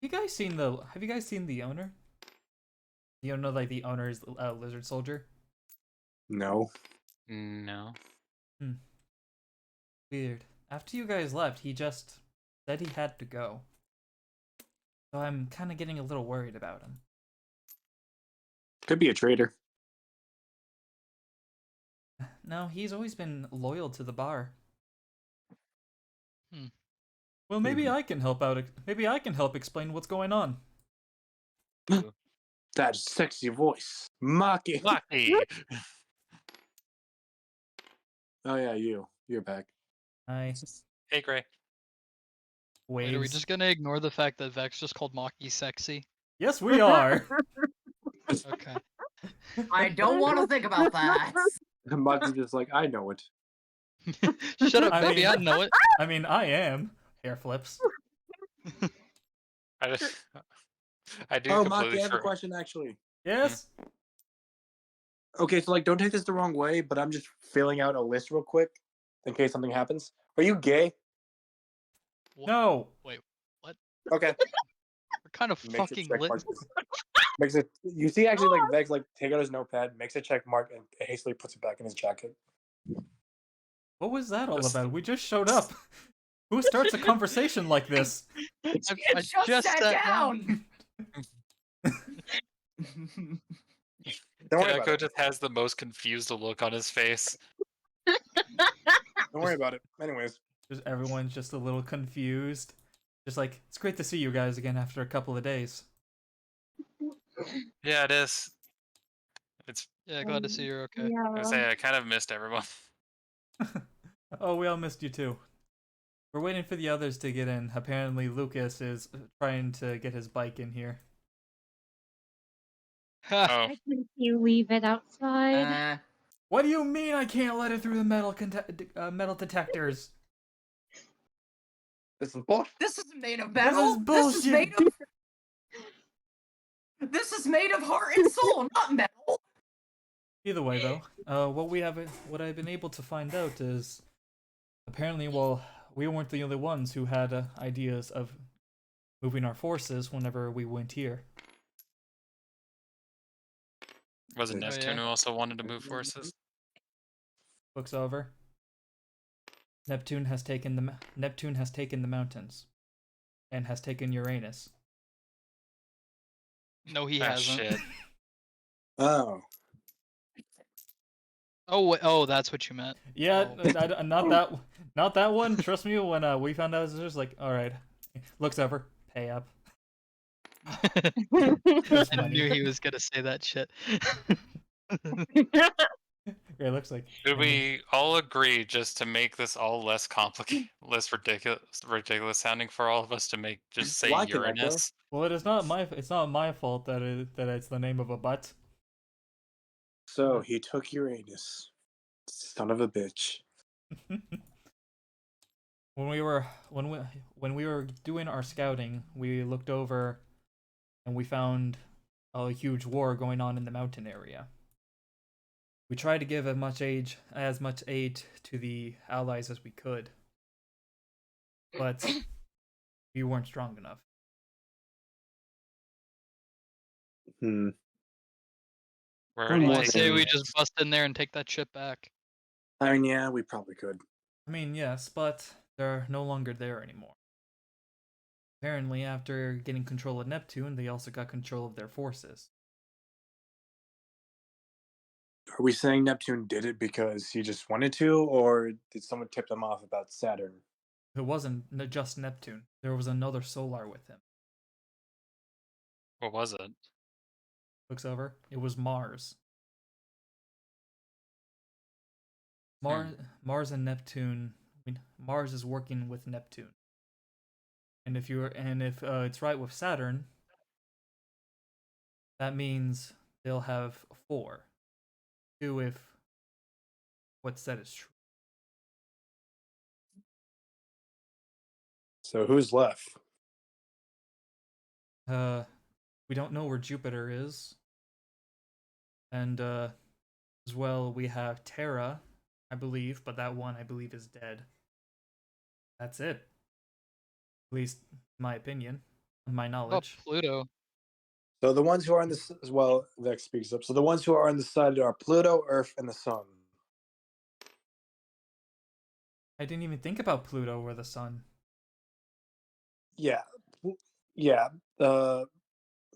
have you guys seen the owner? You know, like the owner's lizard soldier? no. No. Weird. After you guys left, he just said he had to go. So I'm kind of getting a little worried about him. Could be a traitor. No, he's always been loyal to the bar. Hmm. Well, maybe I can help out. Maybe I can help explain what's going on. That sexy voice. Mocking. Lucky! Oh yeah, you're back. I Hey, Gray. Wait, are we waves. just gonna ignore the fact that Vex just called Maki sexy? Yes, we are. Okay. I don't want to think about that. Mocking's just like, I know it. Shut up, I baby. mean- I know it. I mean, I am. Hair flips. I just. I do Oh, completely Maki, I have a for- question actually. Yes. Okay, so like, don't take this the wrong way, but I'm just filling out a list real quick in case something happens. Are you gay? No. Okay. We're kind of Makes a fucking check lit. mark. Makes it. You see, actually, like Vex, like take out his notepad, makes a check mark, and hastily puts it back in his jacket. What was that all This- about? We just showed up. Who starts a conversation like this? I just sat down. Don't worry about Kaneko it. just has the most confused look on his face. Don't worry about it. Anyways, Just everyone's just a little confused. Just like, it's great to see you guys again after a couple of days. Yeah, it is. It's. Yeah, glad to see you're okay. I would say I kind of missed everyone. Oh, we all missed you too. We're waiting for the others to get in. Apparently, Lucas is trying to get his bike in here. Oh, I think you leave it outside. What do you mean I can't let it through the metal detectors? this is bull. This isn't made of This metal. is bullshit. This is made of heart and soul, not metal. Either way, though, what I've been able to find out is apparently, well, we weren't the only ones who had ideas of moving our forces whenever we went here. was it Oh, Neptune yeah. who also wanted to move forces? Looks over. Neptune has taken the mountains, and has taken Uranus. No, he Ah, hasn't. shit. Oh. Oh, that's what you meant. Yeah, Oh. not that one. Trust me, when we found out, it was just like, all right, looks over, pay up. It's I funny. knew he was gonna say that shit. It looks like. Should we all agree, just to make this all less complicated, less ridiculous sounding for all of us, to make just say Why Kaneko? Uranus? Well, it's not my fault that it's the name of a butt. So he took Uranus. Son of a bitch. when we were doing our scouting, we looked over and we found a huge war going on in the mountain area. We tried to give as much aid to the allies as we could, but we weren't strong enough. Hmm. We're I'm already more I say we taking. just bust in there and take that ship back. I mean, yeah, we probably could. I mean, yes, but they're no longer there anymore. Apparently, after getting control of Neptune, they also got control of their forces. Are we saying Neptune did it because he just wanted to, or did someone tip them off about Saturn? It wasn't just Neptune. There was another solar with him. What was it? Looks over. It was Mars. Mars and Neptune. I mean, Mars is working with Neptune. And if it's right with Saturn, that means they'll have 4. 2 if what's said is true. So who's left? We don't know where Jupiter is. And as well, we have Terra, I believe, but that one I believe is dead. That's it. At least, my opinion, my What about knowledge. Pluto? So the ones who are on this as well, Vex speaks up. So the ones who are on the side are Pluto, Earth, and the Sun. I didn't even think about Pluto or the Sun. Yeah, yeah.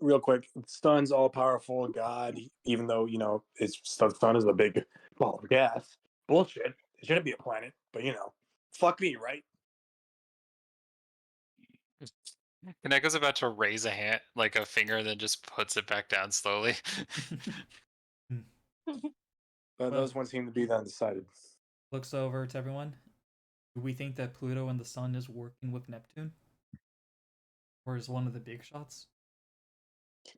Real quick, the Sun's all powerful God, even though it's the Sun is a big ball of gas. Bullshit. It shouldn't be a planet, but fuck me, right? Kaneko's about to raise a hand, like a finger, then just puts it back down slowly. But Well- those ones seem to be undecided. Looks over to everyone. Do we think that Pluto and the Sun is working with Neptune? Or is one of the big shots?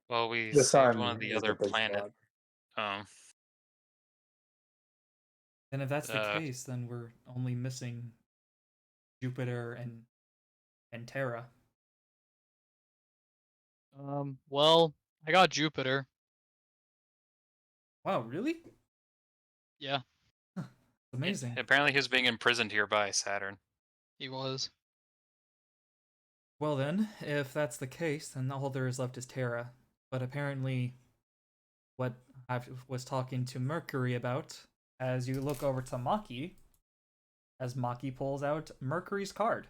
Well, we The saved Sun one of the is other big planet. shot. And if that's the Uh, case, then we're only missing Jupiter and Terra. Well, I got Jupiter. Wow, really? Yeah, Amazing. Apparently, he was being imprisoned here by Saturn. he was. Well then, if that's the case, then all there is left is Terra. But apparently, what I was talking to Mercury about, as you look over to Maki, as Maki pulls out Mercury's card.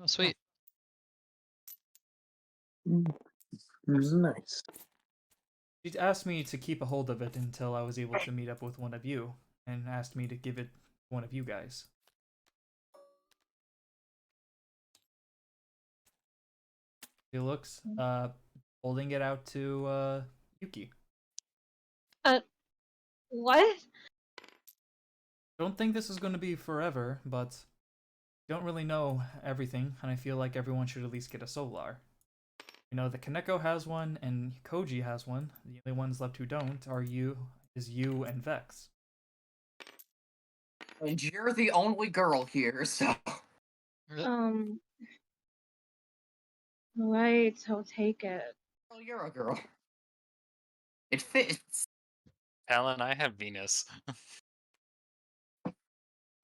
Oh, sweet. Nice. She asked me to keep a hold of it until I was able to meet up with one of you, and asked me to give it to one of you guys. He looks, holding it out to, Yuki. What? Don't think this is going to be forever, but don't really know everything, and I feel like everyone should at least get a solar. The Kaneko has one, and Koji has one. The only ones left who don't are you and Vex. And you're the only girl here, so. Right, I'll take it. Well, you're a girl. It fits. Talan, I have Venus.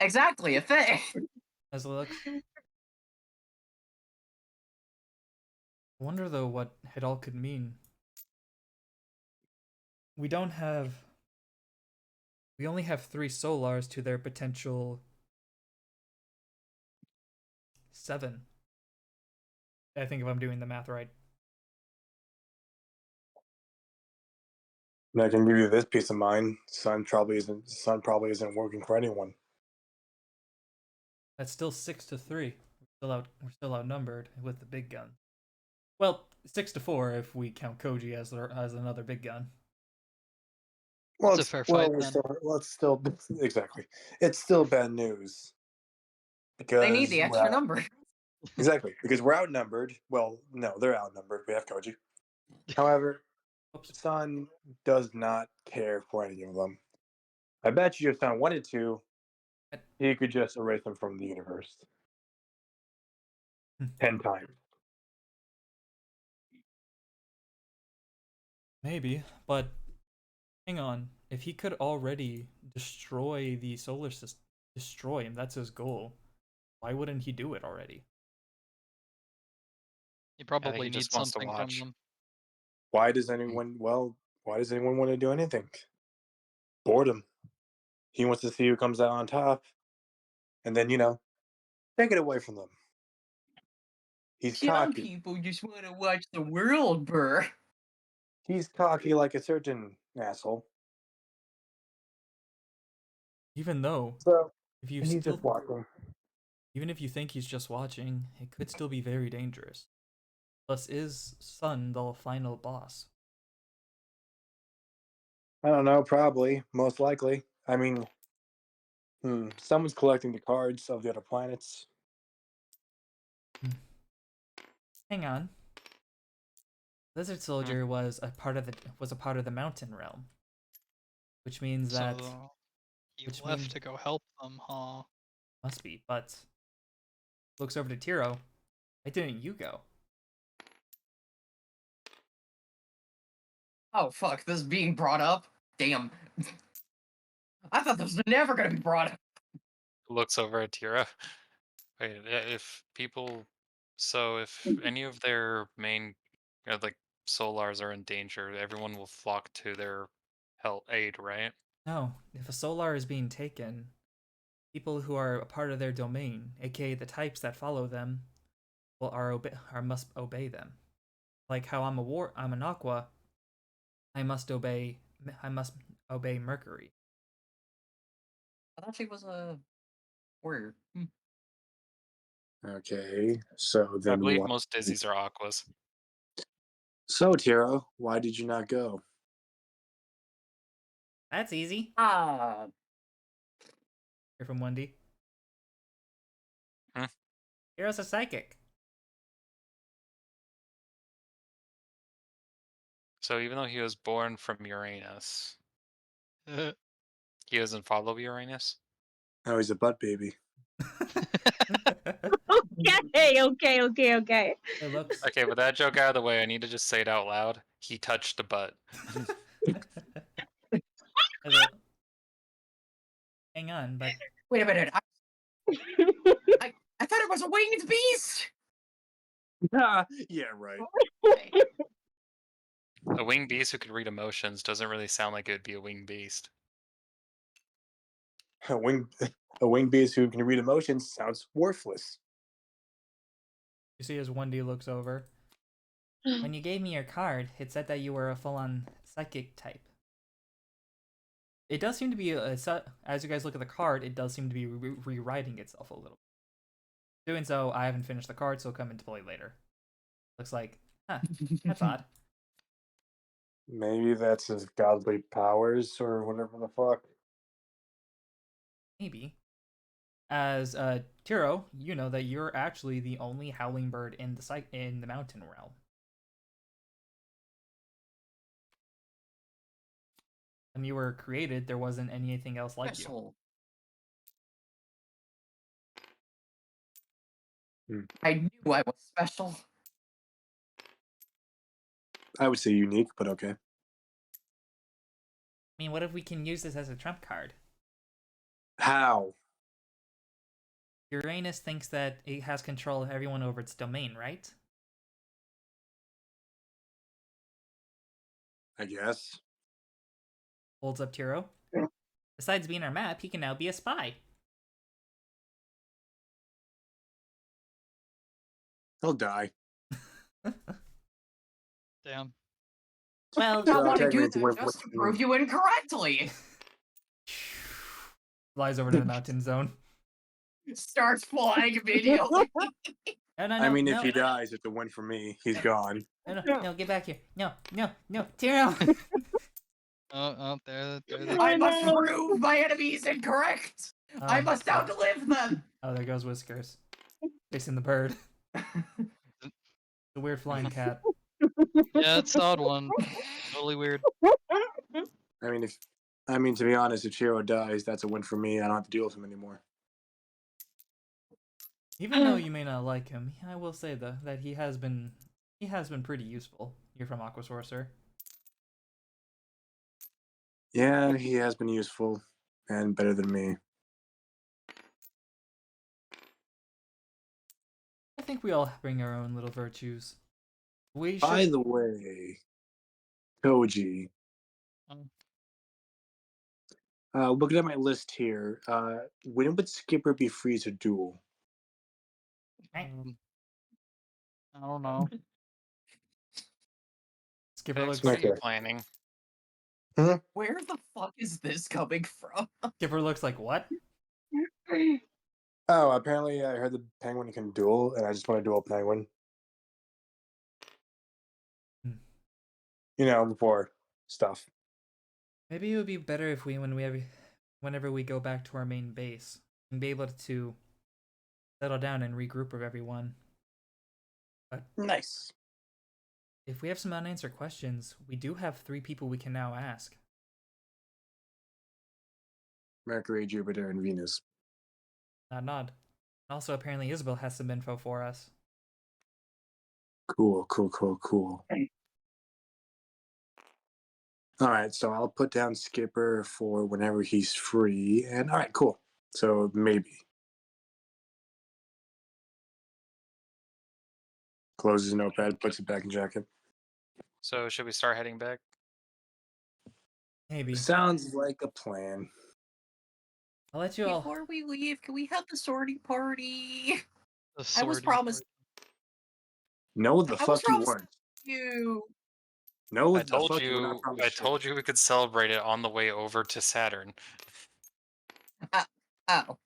Exactly, it fits. As it looks. I wonder though what it all could mean. We only have 3 solars to their potential 7. I think if I'm doing the math right. And I can give you this peace of mind. Sun probably isn't working for anyone. That's still 6-3. We're still outnumbered with the big gun. Well, 6-4 if we count Koji as another big gun. Well, It's a fair fight then. it's still exactly. It's still bad news because They need the extra we're number. exactly because we're outnumbered. Well, no, they're outnumbered. We have Koji. However, Oops. Sun does not care for any of them. I bet you if Sun wanted to, he could just erase them from the universe 10 times. Maybe, but hang on. If he could already destroy the solar system, destroy him, that's his goal. Why wouldn't he do it already? You probably he need just wants to something from watch. them. Why does anyone want to do anything? Boredom. He wants to see who comes out on top, and then take it away from them. He's Young cocky. people just want to watch the world burn. He's cocky like a certain asshole. Even though, So if you he's still, just watching. even if you think he's just watching, it could still be very dangerous. Plus, is Sun the final boss? I don't know. Probably, most likely. I mean, someone's collecting the cards of the other planets. Hang on. Lizard Soldier was a part of the mountain realm, which means that So he which left means to go help them, huh? must be. But looks over to Tiro. Why didn't you go? Oh fuck, this is being brought up? Damn. I thought this was never gonna be brought up. Looks over at Tira. Wait, if any of their main, like solars are in danger, everyone will flock to their help aid, right? No, if a solar is being taken, people who are a part of their domain, aka the types that follow them, must obey them. Like how I'm an aqua, I must obey Mercury. I thought she was a warrior. Okay, so I then believe what? most dizzies are aquas. So Tiro, why did you not go? That's easy. Ah, Hear from Wendy. Hmm? Hero's a psychic. So even though he was born from Uranus, he doesn't follow Uranus. Oh, he's a butt baby. Okay. It looks. Okay, with that joke out of the way, I need to just say it out loud. He touched the butt. Hang on, but wait a minute. I thought it was a winged beast. Yeah, right. A winged beast who could read emotions doesn't really sound like it would be a winged beast. A wing beast who can read emotions sounds worthless. you see as Wendy looks over. When you gave me your card, it said that you were a full-on psychic type. It does seem to be as you guys look at the card, it does seem to be rewriting itself a little. Doing so, I haven't finished the card, so it'll come into play later. Looks like, that's odd. Maybe that's his godly powers or whatever the fuck. Maybe. As Tiro, you know that you're actually the only howling bird in the mountain realm. When you were created, there wasn't anything else like you. Special. Hmm. I knew I was special. I would say unique, but okay. I mean, what if we can use this as a trump card? How? Uranus thinks that it has control of everyone over its domain, right? I guess. Holds up Tiro. Yeah. Besides being our map, he can now be a spy. He'll die. Damn. Well, I want to technically do it's a that win just to for me. prove you incorrectly. flies over to the mountain zone. Starts flying immediately. No, no, I no, mean, no, if he dies, it's a win for me. He's gone. no, get back here. No, Tyrell. Oh, there I Oh, must no. prove my enemies incorrect. I Um, must outlive them. Oh, there goes Whiskers. Facing the bird. The weird flying cat. Yeah, it's an odd one. Totally weird. I mean, to be honest, if Chiro dies, that's a win for me. I don't have to deal with him anymore. Even though you may not like him, I will say though that he has been pretty useful. You're from Aqua Sorcerer. Yeah, he has been useful and better than me. I think we all bring our own little virtues. We should. By the way, Koji, looking at my list here, when would Skipper be free to duel? I don't know. Skipper looks. What are you Okay. planning? Where the fuck is this coming from? Skipper looks like what? Oh, apparently I heard the penguin can duel, and I just want to duel penguin. Hmm. You know, before stuff. Maybe it would be better if whenever we go back to our main base, and be able to settle down and regroup with everyone. But Nice. if we have some unanswered questions, we do have 3 people we can now ask. Mercury, Jupiter, and Venus. Nod. Also, apparently Isabel has some info for us. Cool. All right, so I'll put down Skipper for whenever he's free. And all right, cool. So maybe. Closes notepad, puts it back in jacket. So should we start heading back? Maybe. Sounds like a plan. I'll let you all. Before we leave, can we have the sorting party? The I was sorting promised No, the I was fuck you promised weren't. you. No, I the told fuck you were not you. promised I shit. told you we could celebrate it on the way over to Saturn. Oh.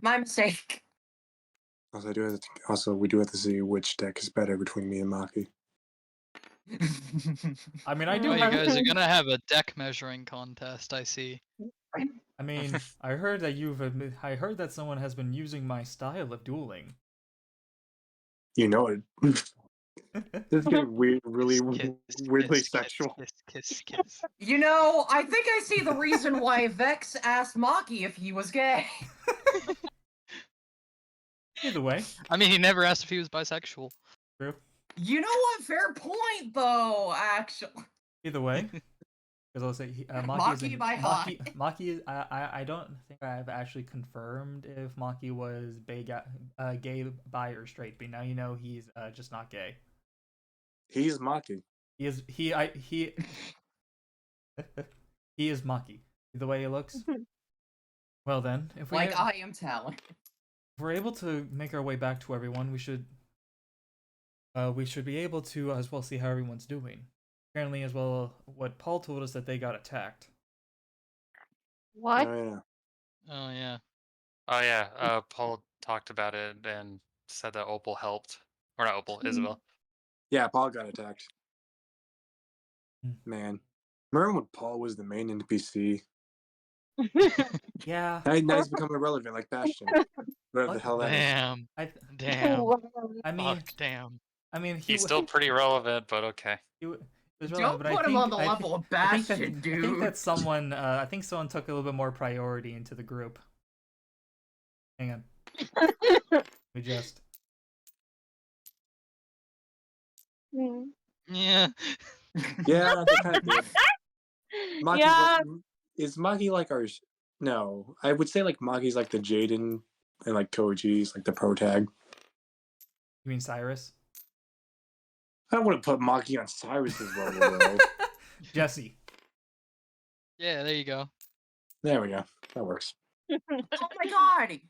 My mistake. Also, we do have to see which deck is better between me and Maki. I mean, I do. Oh, you guys are gonna have a deck measuring contest, I see. I mean, I heard that I heard that someone has been using my style of dueling. You know it. This is getting weird, really weirdly kiss, sexual. Kiss. You know, I think I see the reason why Vex asked Maki if he was gay. Either way, I mean, he never asked if he was bisexual. true. You know what? Fair point, though, actually. Either way, because I'll say Maki Maki by high. Maki. I don't think I've actually confirmed if Maki was gay, bi, or straight. But now you know he's just not gay. He's Maki. He is he is Maki. The way he looks. Well then, if we Like I am Talan. if we're able to make our way back to everyone, we should be able to as well see how everyone's doing. Apparently, as well, what Paul told us that they got attacked. What? Oh yeah. Oh yeah. Oh yeah. Paul talked about it and said that Opal helped, or not Opal, Isabel. Yeah, Paul got attacked. Hmm. Man, remember when Paul was the main NPC? Yeah. Now he's become irrelevant, like Bastion. Whatever the hell that is. Damn. I Damn. I mean Fuck. Damn. he He's still pretty relevant, but okay. was Don't relevant, but put him on the level of I think Bastion, I dude. think that someone took a little bit more priority into the group. Hang on. We just Yeah. Yeah, they kind of did. Maki's Yeah. is Maki like our? No, I would say like Maki's like the Jaden, and like Koji's like the pro tag. You mean Cyrus? I don't want to put Maki on Cyrus's level though. Jesse. Yeah, there you go. There we go. That works. Oh my god!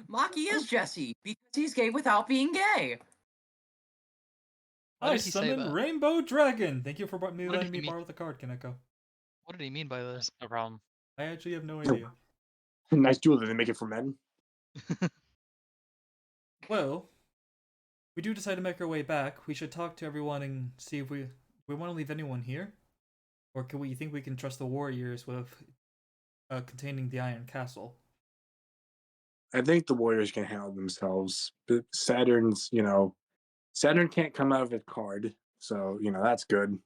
Maki is Jesse because he's gay without being gay. Why I did he say summon that? Rainbow Dragon. Thank you for What did letting he me mean? borrow the card, Kaneko. What did he mean by this? No problem. I actually have no idea. Nice duel. Did they make it for men? Well, we do decide to make our way back. We should talk to everyone and see if we want to leave anyone here, or can we think we can trust the warriors with containing the Iron Castle? I think the Warriors can handle themselves. But Saturn's, Saturn can't come out of his card, so that's good.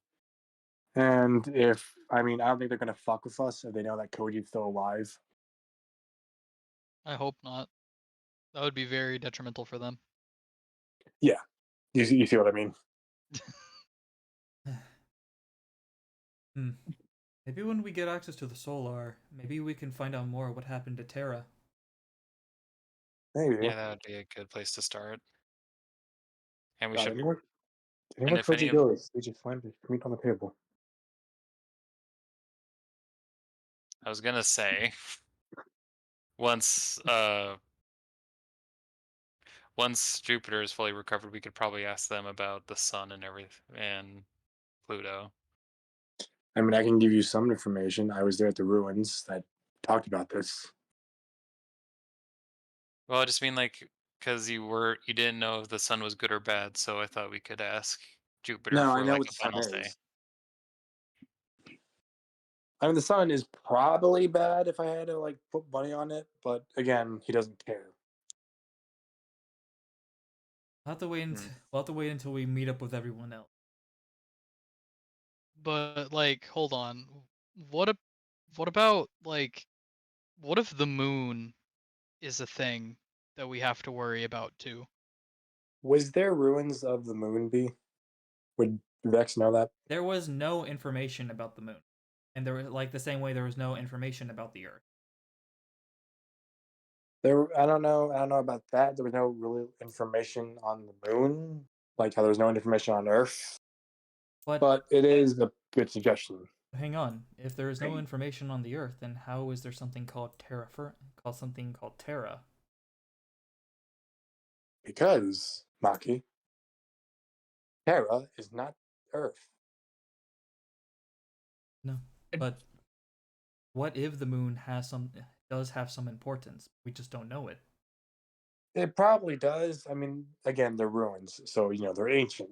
And I don't think they're gonna fuck with us if they know that Koji's still alive. I hope not. That would be very detrimental for them. Yeah, you see what I mean? Maybe when we get access to the Solar, maybe we can find out more what happened to Terra. Maybe. Yeah, that would be a good place to start. And we God, should. anywhere And if any Koji of goes, we just find it. Meet on the table. I was gonna say, once once Jupiter is fully recovered, we could probably ask them about the sun and everything and Pluto. I mean, I can give you some information. I was there at the ruins that talked about this. Well, I just mean like because you didn't know if the sun was good or bad, so I thought we could ask Jupiter No, I for know like what a the sun final say. is. I mean, the sun is probably bad if I had to put money on it, but again, he doesn't care. We'll have to wait until we meet up with everyone else. But like, hold on. What about like, what if the moon is a thing that we have to worry about too? Was there ruins of the moon be? Would Vex know that? There was no information about the moon, and there was the same way there was no information about the Earth. I don't know about that. There was no real information on the moon, like how there was no information on Earth. But it is a good suggestion. Hang on. If there is no information on the Earth, then how is there something called Terra? Because, Maki, Terra is not Earth. No, but what if the moon does have some importance? We just don't know it. It probably does. I mean, again, they're ruins, so they're ancient.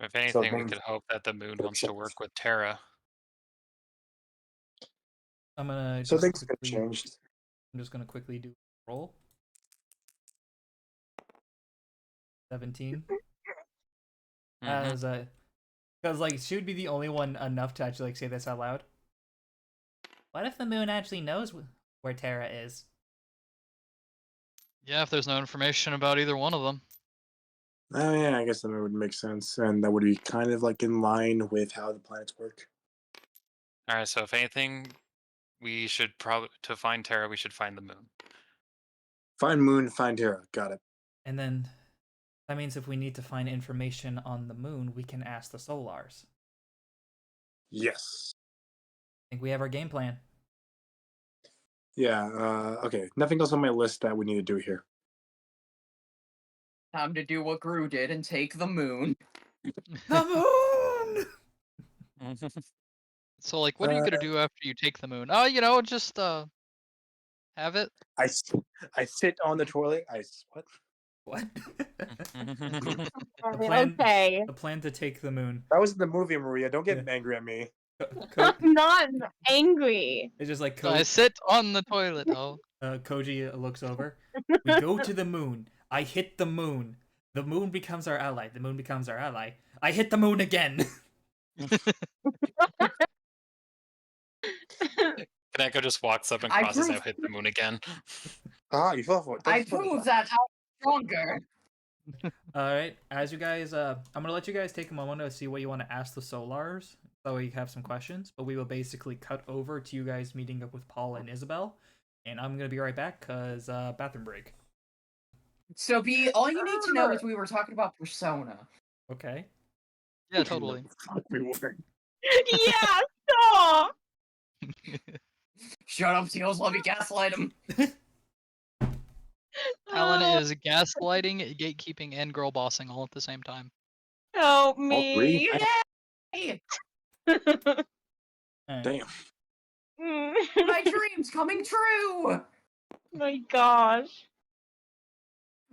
If anything, we could hope that the moon wants to work with Terra. I'm gonna. So things have changed. I'm just gonna quickly do a roll. 17. Mhm. Because she would be the only one enough to actually say this out loud. What if the moon actually knows where Terra is? Yeah, if there's no information about either one of them. Oh yeah, I guess that would make sense, and that would be kind of in line with how the planets work. All right, so if anything, we should to find Terra, we should find the moon. Find moon, find Terra. Got it. And then that means if we need to find information on the moon, we can ask the Solars. Yes. I think we have our game plan. Yeah, okay. Nothing else on my list that we need to do here. Time to do what Gru did and take the moon. The moon! So like, what are you gonna do after you take the moon? Oh, just have it. I sit on the toilet. What? What? Okay. The plan to take the moon. That was in the movie, Maria. Don't get angry at me. I'm not angry. It's just like So I sit on the toilet. Oh. Koji looks over. We go to the moon. I hit the moon. The moon becomes our ally. The moon becomes our ally. I hit the moon again. Kaneko just walks up and crosses out, hit the moon again. You fell for it. I prove that I'm stronger. Alright, as you guys, I'm gonna let you guys take a moment to see what you want to ask the Solars, so you have some questions, but we will basically cut over to you guys meeting up with Paul and Isabel, and I'm gonna be right back, because, bathroom break. So all you need to know is we were talking about Persona. Okay. Yeah, totally. Yeah, stop! Shut up, Seals. Let me gaslight him. Talan, Talan is gaslighting, gatekeeping, and girl bossing all at the same time. Help All three? me. Yay! Alright. Damn. My dream's coming true! My gosh.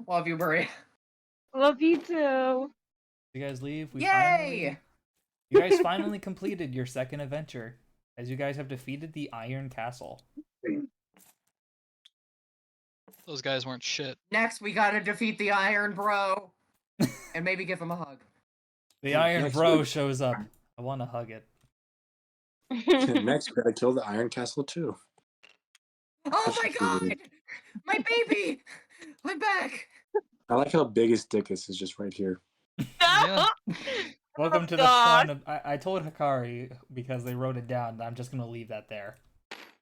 Love you, Maria. Love you too. You guys leave. Yay! You guys finally completed your second adventure, as you guys have defeated the Iron Castle. Those guys weren't shit. Next, we gotta defeat the Iron Bro. And maybe give him a hug. The Iron Next Bro week- shows up. I want to hug it. Next, we gotta kill the Iron Castle too. Oh my god! My baby! I'm back! I like how big his dick is just right here. Yeah. Welcome Oh, to the God. fun of. I told Hikari because they wrote it down that I'm just gonna leave that there.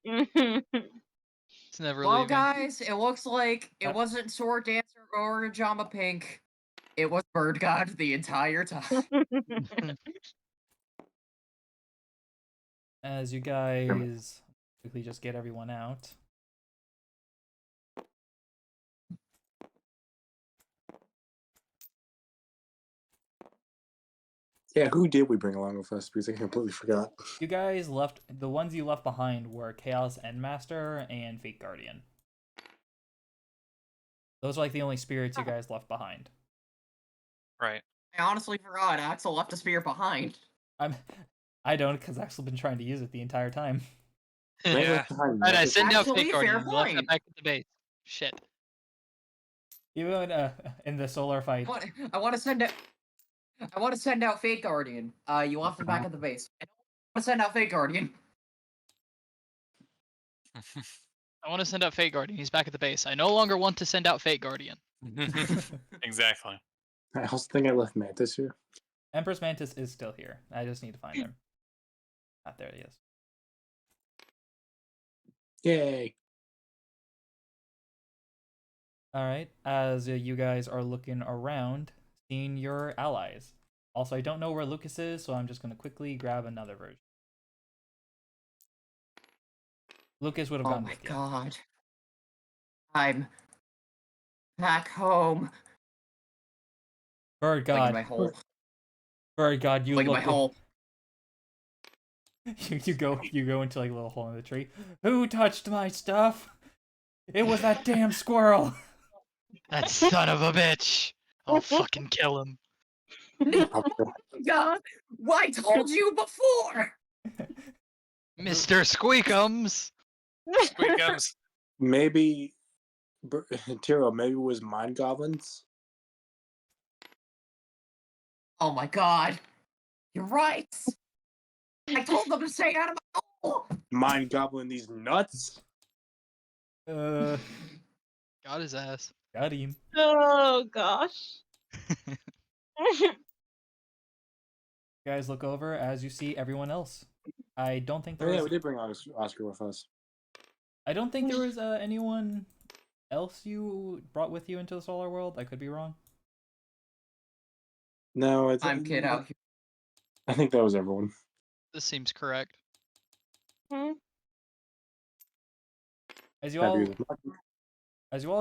It's never Well, leaving. guys, it looks like it wasn't Sword Dancer or Jama Pink. It was Bird God the entire time. As you guys quickly just get everyone out. Yeah, who did we bring along with us? Because I completely forgot. You guys left. The ones you left behind were Chaos Endmaster and Fate Guardian. Those are like the only spirits you guys left behind. Right. I honestly forgot Axel left a spear behind. I don't, because Axel's been trying to use it the entire time. Yeah. And I send out Actually, Fake fair Guardian. You left that point. back at the base. Shit. Even in the solar fight. I want to send out. I want to send out Fate Guardian. You left him back at the base. I want to send out Fate Guardian. I want to send out Fate Guardian. He's back at the base. I no longer want to send out Fate Guardian. Exactly. I also think I left Mantis here. Empress Mantis is still here. I just need to find him. Ah, there he is. Yay. Alright, as you guys are looking around, seeing your allies. Also, I don't know where Lucas is, so I'm just going to quickly grab another version. Lucas would have Oh gone my with you. god. I'm back home. Bird Look at God. my hole. Bird God, you Look at look my hole. you go into like a little hole in the tree. Who touched my stuff? It was that damn squirrel. That son of a bitch. I'll fucking kill him. Oh my god! Why I told you before? Mr. Squeakums. Squeakums. Maybe, Tiro, maybe it was Mind Goblins? Oh my god. You're right. I told them to stay out of my hole. Mind Goblin these nuts? Got his ass. Got him. Oh gosh. You guys look over as you see everyone else. I don't think Oh, there yeah, was. we did bring Oscar with us. I don't think there was anyone else you brought with you into the solar world. I could be wrong. No, it's I'm kid out here. I think that was everyone. This seems correct. As you Happy all with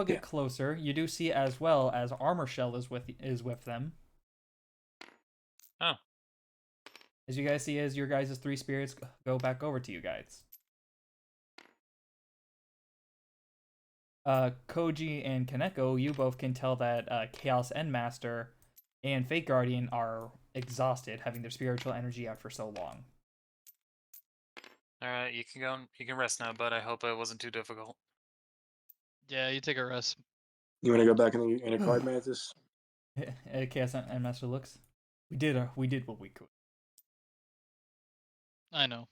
get Yeah. closer, you do see as well as Armor Shell is with them. Oh. As you guys see, as your guys' three spirits go back over to you guys. Koji and Kaneko, you both can tell that Chaos Endmaster and Fate Guardian are exhausted, having their spiritual energy out for so long. All right, you can go. You can rest now, bud. I hope it wasn't too difficult. Yeah, you take a rest. You want to go back in a card, Mantis? Chaos Endmaster looks. We did what we could. I know.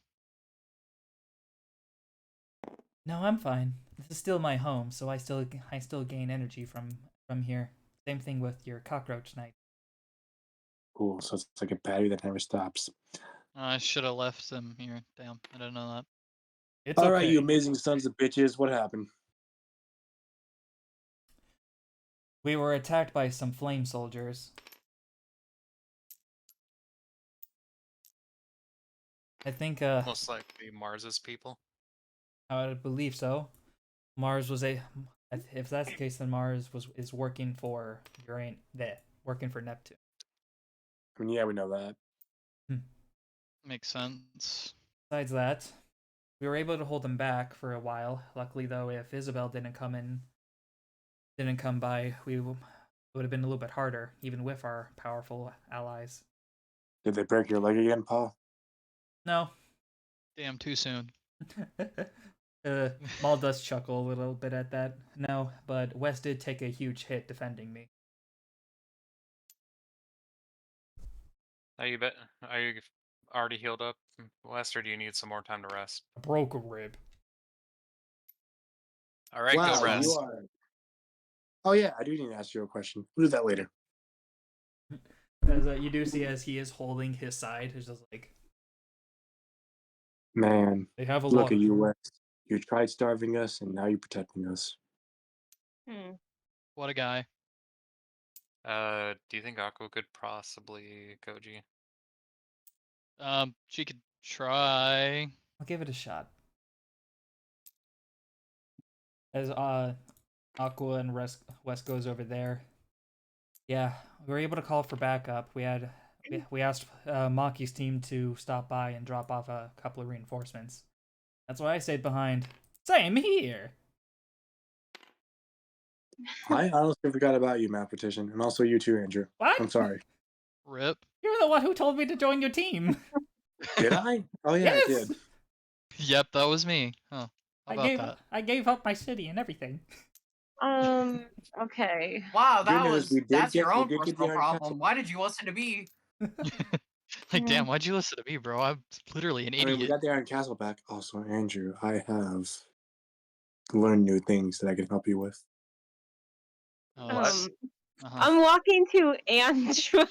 No, I'm fine. This is still my home, so I still gain energy from here. Same thing with your cockroach knight. Cool, so it's like a battery that never stops. I should have left them here. Damn, I didn't know that. It's All okay. right, you amazing sons of bitches. What happened? We were attacked by some flame soldiers. I think Most likely Mars's people. I would believe so. Mars If that's the case, then Mars is working for working for Neptune. I mean, yeah, we know that. Makes sense. Besides that, we were able to hold them back for a while. Luckily, though, if Isabel didn't come by, it would have been a little bit harder, even with our powerful allies. Did they break your leg again, Paul? No. Damn, too soon. Maul does chuckle a little bit at that. No, but Wes did take a huge hit defending me. Are you already healed up, Wes, or do you need some more time to rest? I broke a rib. All right, Wow, go rest. you are. Oh yeah, I do need to ask you a question. We'll do that later. As you do see, as he is holding his side, it's just like, Man, they have a look lot. at you, Wes. You tried starving us, and now you're protecting us. What a guy. Do you think Aqua could possibly Koji? She could try. I'll give it a shot. As Aqua and Wes goes over there. Yeah, we were able to call for backup. We asked Maki's team to stop by and drop off a couple of reinforcements. That's why I stayed behind. Same here. I honestly forgot about you, Matt Petition, and also you too, Andrew. What? I'm sorry. Rip. You're the one who told me to join your team. Did I? Oh yeah, Yes! I did. Yep, that was me. Huh. How about that? I gave up my city and everything. Okay. Wow, Good news, that's your own we did get the personal Iron problem. Castle. Why did you listen to me? Like, damn, why'd you listen to me, bro? I'm literally an I mean, we idiot. got the Iron Castle back. Also, Andrew, I have learned new things that I can help you with. Oh, What? uh-huh. I'm walking to Andrew.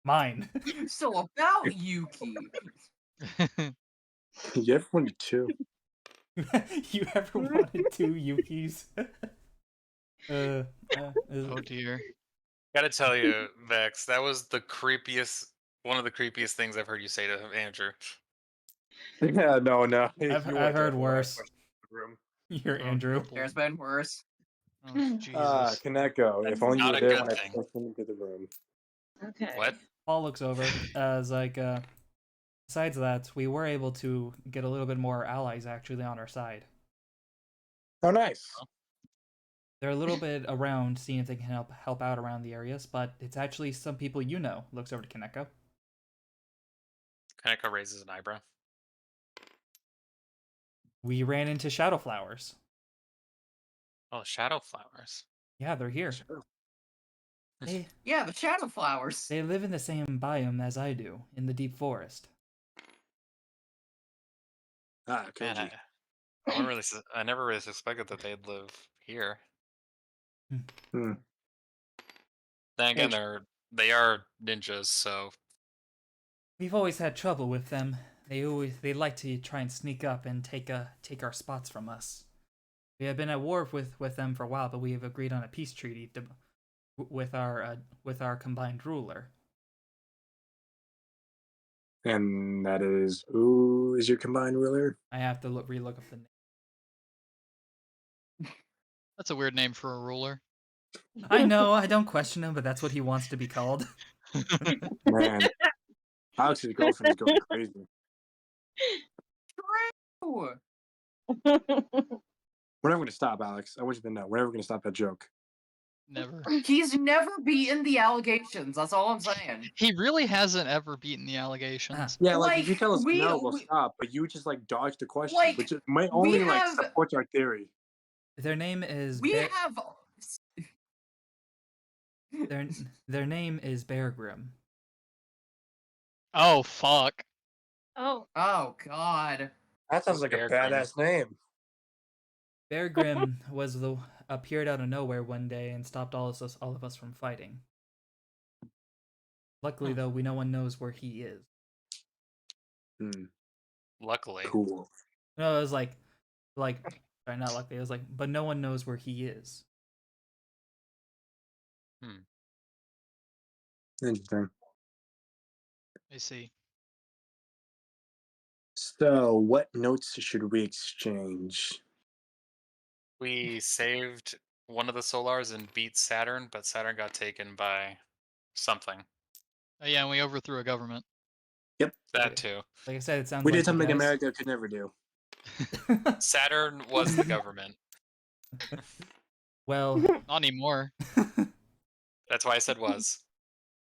Mine. So about Yuki. You ever wanted two? You ever wanted 2 Yukis? Oh dear. Gotta tell you, Vex, that was one of the creepiest things I've heard you say to Andrew. Yeah, no. I've You heard weren't there when I worse. pushed the room. You're Oh, Andrew. There's been worse. Oh, Jesus. Kaneko, if only you not were a there good when I thing. pushed him into the room. Okay. What? Paul looks over as like besides that, we were able to get a little bit more allies actually on our side. Oh, nice. They're a little bit around, seeing if they can help out around the areas, but it's actually some people you know. Looks over to Kaneko. Kaneko raises an eyebrow. We ran into Shadow Flowers. Oh, shadow flowers. Yeah, they're here. Sure. Yeah, the shadow flowers. They live in the same biome as I do, in the deep forest. Man, Koji. I never really suspected that they'd live here. Hmm. Then again, they are ninjas, so We've always had trouble with them. They like to try and sneak up and take our spots from us. We have been at war with them for a while, but we have agreed on a peace treaty with our combined ruler. And that is, who is your combined ruler? I have to relook up the name. That's a weird name for a ruler. I know, I don't question him, but that's what he wants to be called. Man, Alex's girlfriend is going crazy. True. We're never going to stop, Alex. I want you to know. We're never going to stop that joke. Never. He's never beaten the allegations. That's all I'm saying. He really hasn't ever beaten the allegations. Yeah, Like, if you tell us we- no, we'll we- stop. But you just dodge the question, Like, which might we only have- support our theory. Their name is We have. their name is Bear Grim. Oh, fuck. Oh. Oh God. That sounds like a Bear Grim. badass name. Bear Grim appeared out of nowhere one day and stopped all of us from fighting. Luckily, though, no one knows where he is. Hmm. luckily. Cool. No, it was like, sorry, not luckily. It was like, but no one knows where he is. Interesting. I see. So, what notes should we exchange? We saved one of the Solars and beat Saturn, but Saturn got taken by something. Oh, yeah, and we overthrew a government. That too. Like I said, it sounds We like did something you guys... America could never do. Saturn was the government. Well, Not anymore. That's why I said was.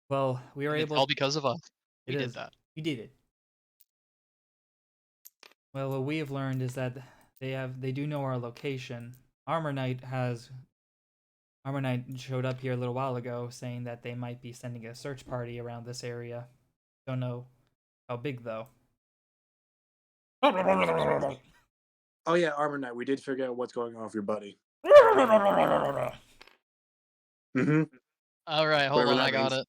well, we were And it's able. all because of us. It We is. did that. You did it. Well, what we have learned is that they do know our location. Armor Knight showed up here a little while ago, saying that they might be sending a search party around this area. Don't know how big though. Oh yeah, Armor Knight. We did figure out what's going on with your buddy. Mm-hmm. All right, hold Whatever on, that I got means.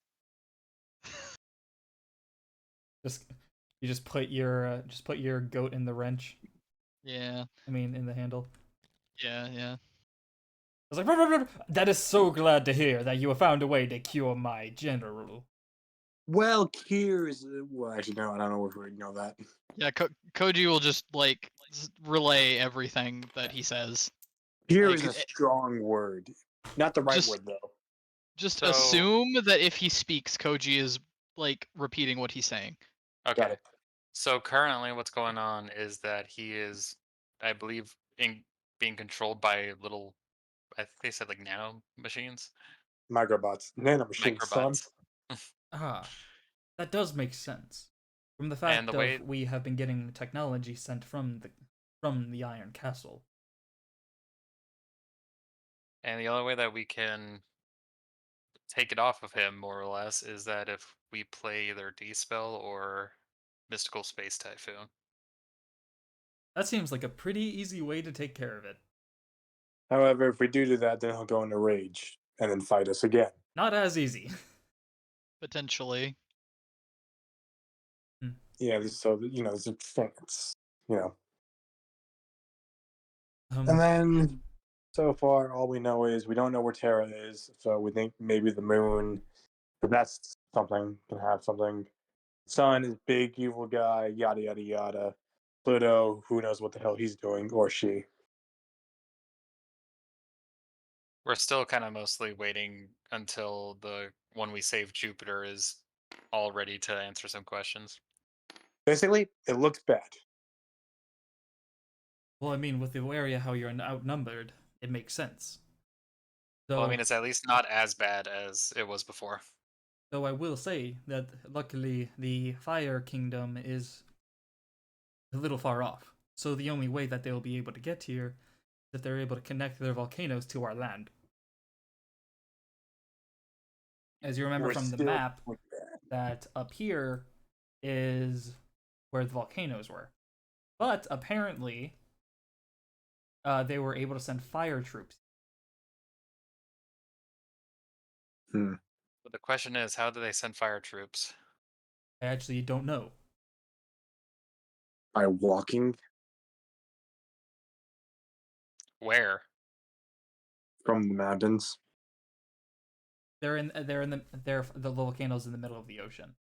it. You just put your goat in the wrench. Yeah, I mean, in the handle. yeah. I was like, that is so glad to hear that you have found a way to cure my general. Well, Kiers. Well, actually, no. I don't know if we know that. Yeah, Koji will just, like, relay everything that he says. Kier Like, is a strong word. Not the right Just- word though. Just So- assume that if he speaks, Koji is, like, repeating what he's saying. Okay. Got it. So currently, what's going on is that he is, I believe, being controlled by little. I think they said like nano machines, Microbots, nanomachines, son. microbots. Ah, that does make sense. From the fact And the of way- we have been getting technology sent from the Iron Castle. And the only way that we can take it off of him, more or less, is that if we play either D-Spell or Mystical Space Typhoon. That seems like a pretty easy way to take care of it. However, if we do that, then he'll go into rage and then fight us again. Not as easy. Potentially. Yeah, so there's a chance. And Um, then so far, all we know is we don't know where Terra is, so we think maybe the moon. But that's something can have something. Sun is big evil guy, yada yada yada. Pluto, who knows what the hell he's doing or she. We're still kind of mostly waiting until the one we saved, Jupiter, is all ready to answer some questions. Basically, it looks bad. well, I mean, with the area how you're outnumbered, it makes sense. So, Well, I mean, it's at least not as bad as it was before. though I will say that luckily the Fire Kingdom is a little far off. So the only way that they'll be able to get here is that they're able to connect their volcanoes to our land. As you remember We're from the still map, looking bad. that up here is where the volcanoes were. But apparently, they were able to send fire troops. But the question is, how do they send fire troops? I actually don't know. By walking Where? from the mountains. They're the volcanoes in the middle of the ocean.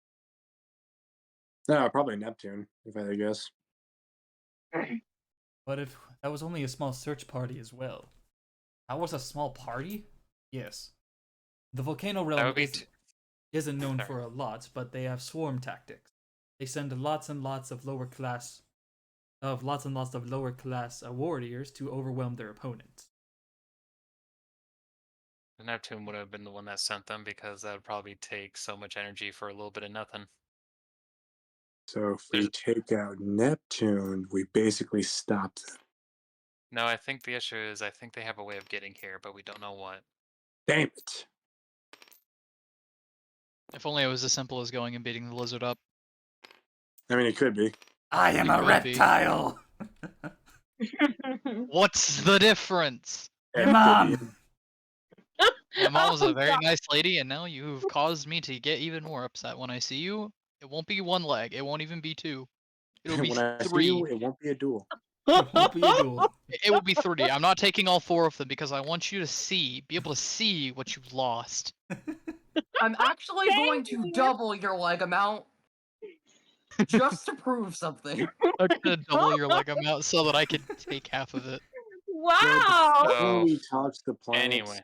No, probably Neptune, if I had to guess. But if that was only a small search party as well. That was a small party? Yes. The volcano That realm would be isn't known Sorry. for a lot, but they have swarm tactics. They send lots and lots of lower class warriors to overwhelm their opponents. Neptune would have been the one that sent them, because that would probably take so much energy for a little bit of nothing. So if we take out Neptune, we basically stop them. No, I think the issue is I think they have a way of getting here, but we don't know what. Damn it. If only it was as simple as going and beating the lizard up. I mean, it could be. I am It a could be. reptile! What's the difference? Your It could mom! be. My mom was Oh, a very God. nice lady, and now you've caused me to get even more upset. When I see you, it won't be one leg. It won't even be two. It'll be When I see three. you, it won't be a duel. It won't be a duel. It will be 3. I'm not taking all 4 of them because I want you to be able to see what you've lost. I'm actually going to Thank you. double your leg amount just to prove something. I'm gonna double your leg amount so that I can take half of it. Wow. So- Before we touch the planets, Anyway.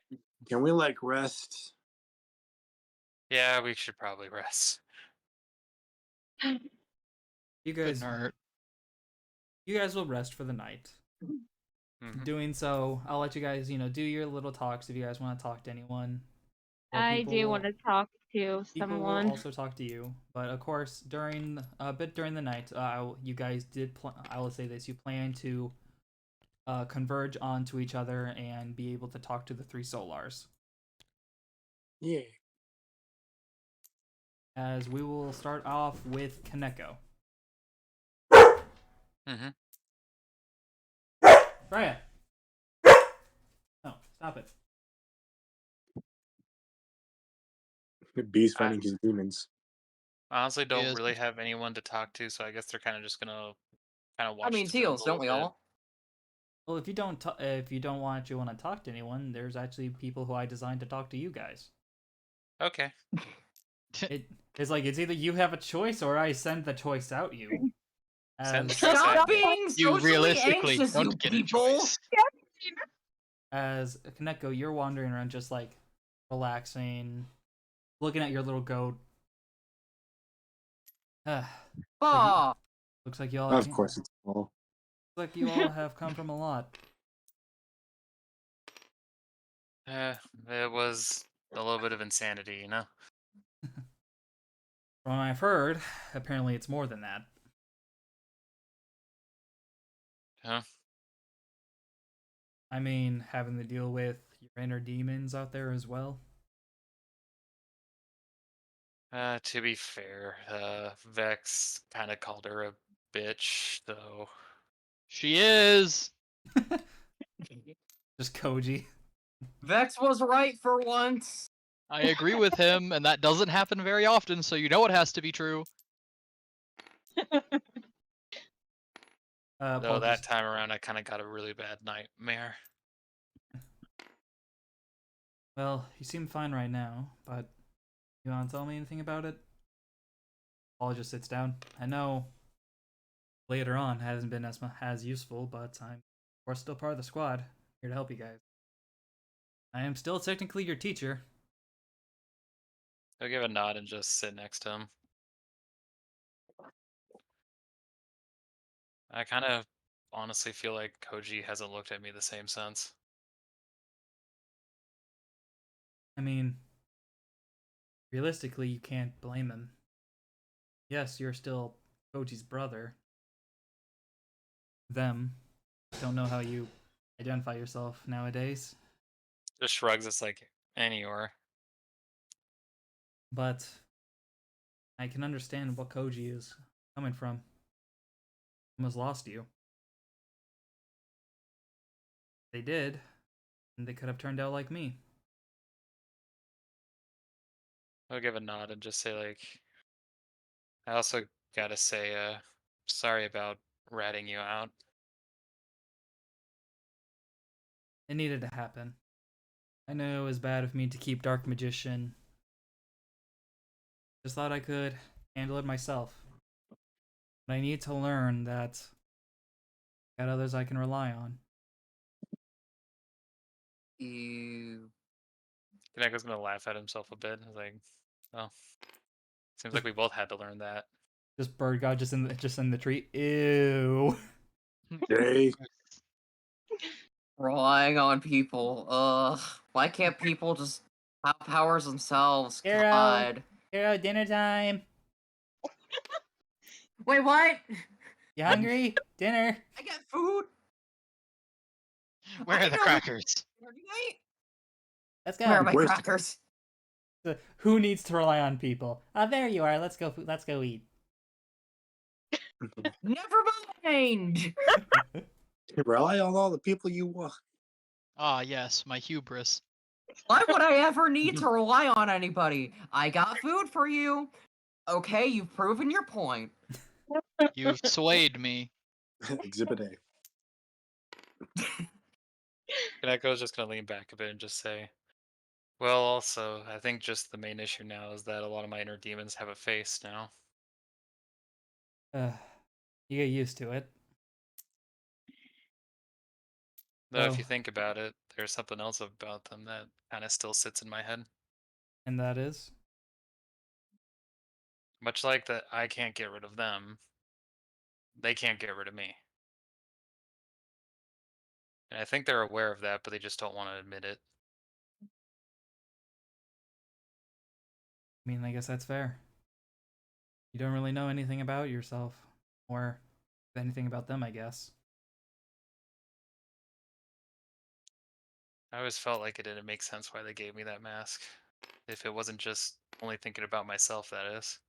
can we like rest? Yeah, we should probably rest. You guys, Couldn't hurt. you guys will rest for the night. Mhm. Doing so, I'll let you guys, do your little talks if you guys want to talk to anyone. Or I people do will- want to talk to People someone. will also talk to you, but of course, during the night, you guys did. I will say this: you plan to converge onto each other and be able to talk to the three Solars. Yeah. As we will start off with Kaneko. Mhm. Freya. No, stop it. Beast fighting his demons. I honestly don't Yes. really have anyone to talk to, so I guess they're kind of just gonna kind of watch. I mean, the field Teals, a don't we little bit. all? Well, if you don't want to talk to anyone, there's actually people who I designed to talk to you guys. Okay. It's like it's either you have a choice or I send the choice out you. Send the As choice out. Stop me. being You socially realistically anxious, you don't get a people! choice. as Kaneko, you're wandering around just like relaxing, looking at your little goat. Ah, Looks like you all. Of course, it's all. Looks like you all have come from a lot. It was a little bit of insanity, you know. From what I've heard, apparently it's more than that. Huh? I mean, having to deal with your inner demons out there as well. To be fair, Vex kind of called her a bitch, so She is. Just Koji. Vex was right for once. I agree with him, and that doesn't happen very often, so you know it has to be true. though that time around I kind of got a really bad nightmare. Well, you seem fine right now, but you want to tell me anything about it? Paul just sits down. I know later on hasn't been as useful, but we're still part of the squad. Here to help you guys. I am still technically your teacher. I'll give a nod and just sit next to him. I kind of honestly feel like Koji hasn't looked at me the same since. I mean, realistically, you can't blame him. Yes, you're still Koji's brother. Them. Don't know how you identify yourself nowadays. Just shrugs. It's like anywhere. But I can understand what Koji is coming from. Almost lost you. They did, and they could have turned out like me. I'll give a nod and just say like, I also gotta say, sorry about ratting you out. It needed to happen. I know it was bad of me to keep Dark Magician. Just thought I could handle it myself. But I need to learn that I got others I can rely on. You. Kaneko's gonna laugh at himself a bit. He's like, oh, seems like we both had to learn that. Just bird god just in the tree. Ew. Hey, Relying on people. Ugh. Why can't people just have powers themselves? Hero. God. Hero, dinner time. Wait, what? You hungry? Dinner. I get food? Where I are the know- crackers? Let's Where are go. my Where's- crackers? Who needs to rely on people? Ah, there you are. Let's go. Let's go eat. Never mind! rely on all the people you want. Ah, yes, my hubris. Why would I ever need to rely on anybody? I got food for you. Okay, you've proven your point. You've swayed me. Exhibit A. Kaneko's just gonna lean back a bit and just say, well, also, I think just the main issue now is that a lot of my inner demons have a face now. You get used to it. Though if Well- you think about it, there's something else about them that kind of still sits in my head. And that is? Much like that, I can't get rid of them. They can't get rid of me. And I think they're aware of that, but they just don't want to admit it. I mean, I guess that's fair. You don't really know anything about yourself, or anything about them, I guess. I always felt like it didn't make sense why they gave me that mask. If it wasn't just only thinking about myself, that is.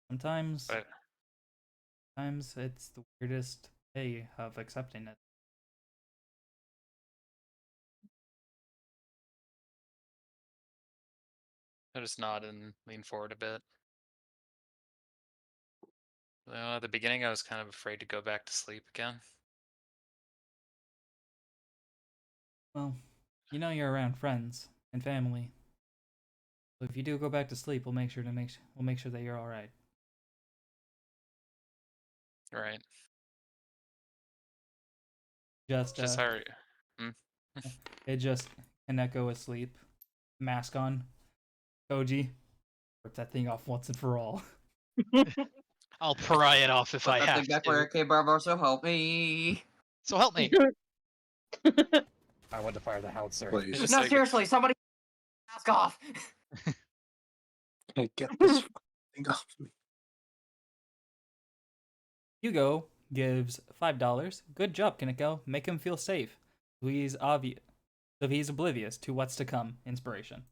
Sometimes, But sometimes it's the weirdest way of accepting it. I just nod and lean forward a bit. At the beginning, I was kind of afraid to go back to sleep again. Well, you know you're around friends and family. So if you do go back to sleep, we'll make sure that you're all right. Right. Just Just sorry. it just Kaneko asleep, mask on. Koji, rip that thing off once and for all. I'll pry it off if Put I that have thing back to. where it came, Barbar, so help me. So help me. I want to fire the howitzer. Please. Just No, like- seriously, somebody mask off. Hey, get this thing off me. Hugo gives $5. Good job, Kaneko. Make him feel safe. So he's oblivious to what's to come. Inspiration.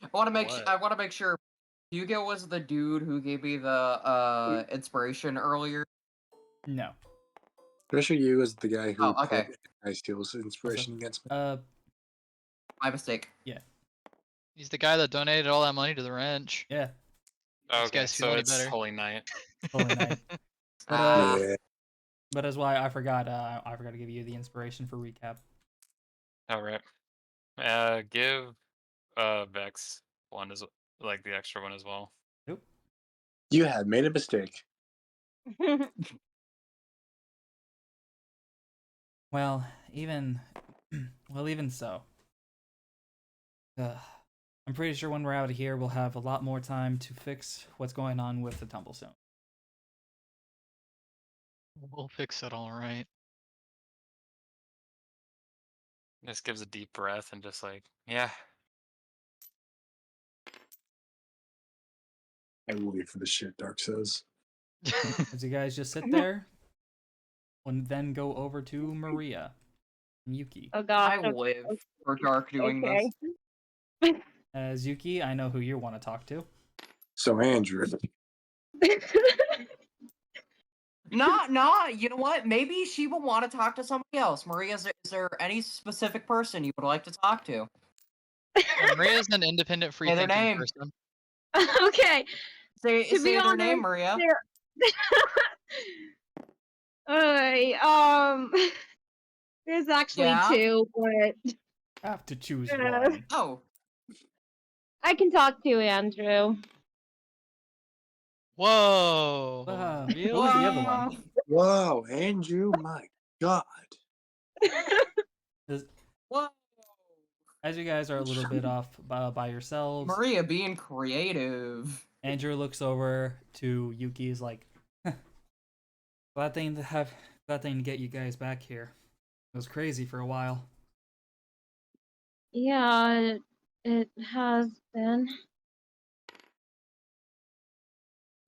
I want to make What? I want to make sure Yugioh was the dude who gave me the inspiration earlier. No. Pretty sure you was the guy who Oh, okay. put Ice Steel's inspiration against me. My mistake. He's the guy that donated all that money to the wrench. Yeah. These Okay, guys feel so any it's better. Holy Night. Holy Night. But Yeah. but as why I forgot to give you the inspiration for recap. All right. Give Vex one as like the extra one as well. Nope. You had made a mistake. Well, even so. I'm pretty sure when we're out of here, we'll have a lot more time to fix what's going on with the Tumblestone. We'll fix it all right. Just gives a deep breath and just like, yeah. I will wait for the shit Dark says. As you guys just sit there, and then go over to Maria and Yuki. Oh gosh. I live for Dark doing this. As Yuki, I know who you want to talk to. So Andrew, No, you know what? Maybe she will want to talk to somebody else. Maria, is there any specific person you would like to talk to? Maria's an independent, free Say their thinking name. person. Okay. Say To be their name, honest, Maria. There's actually Yeah? two, but Have to choose Yeah. one. Oh, I can talk to Andrew. Whoa. Wow. Really? What was the other one? whoa, Andrew, my God. whoa. As you guys are a little bit off by yourselves, Maria being creative. Andrew looks over to Yuki. Is like, glad thing to get you guys back here. It was crazy for a while. Yeah, it has been.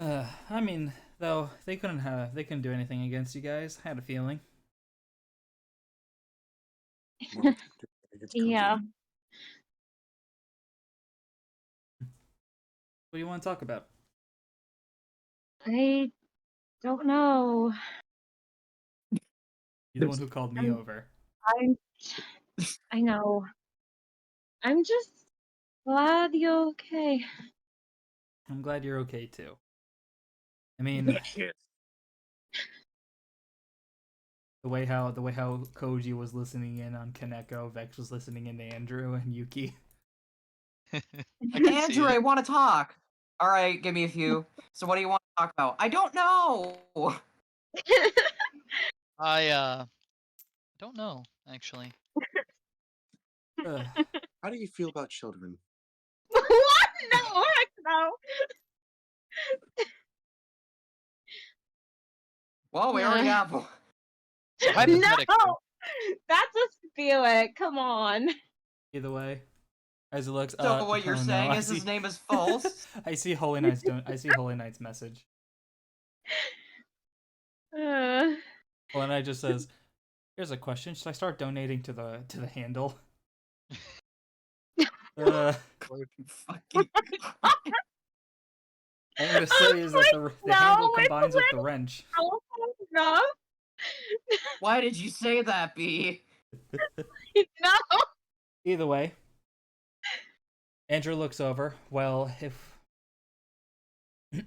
I mean, though they couldn't do anything against you guys. I had a feeling. Yeah. What do you want to talk about? I don't know. You're the one who called me I'm- over. I know. I'm just glad you're okay. I'm glad you're okay too. I mean, the way how Koji was listening in on Kaneko, Vex was listening in to Andrew and Yuki. I can see Andrew, I it. want to talk. All right, give me a few. So what do you want to talk about? I don't know. I don't know actually. Ugh. How do you feel about children? What? No, heck no. Well, we already Yeah. have one. So hypothetically, No, that's a steal it. Come on. Either way, as it looks, So what you're oh no, saying I is his see- name is false? I see Holy Knight's I see Holy Knight's message. Uh, Holy Knight just says, "Here's a question: should I start donating to the handle?" Fucking. All I'm gonna say is that the no, handle it's combines with the wrench. powerful enough. Why did you say that, B? No. Either way, Andrew looks over. Well, if I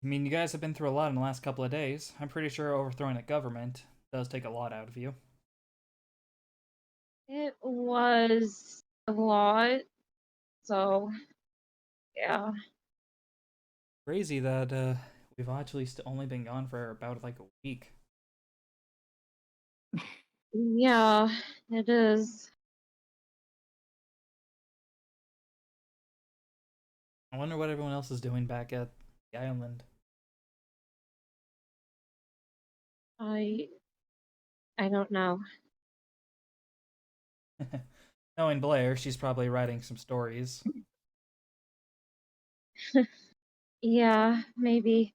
mean, you guys have been through a lot in the last couple of days. I'm pretty sure overthrowing a government does take a lot out of you. It was a lot. So, yeah. Crazy that we've actually only been gone for about like a week. Yeah, it is. I wonder what everyone else is doing back at the island. I don't know. Knowing Blair, she's probably writing some stories. Yeah, maybe.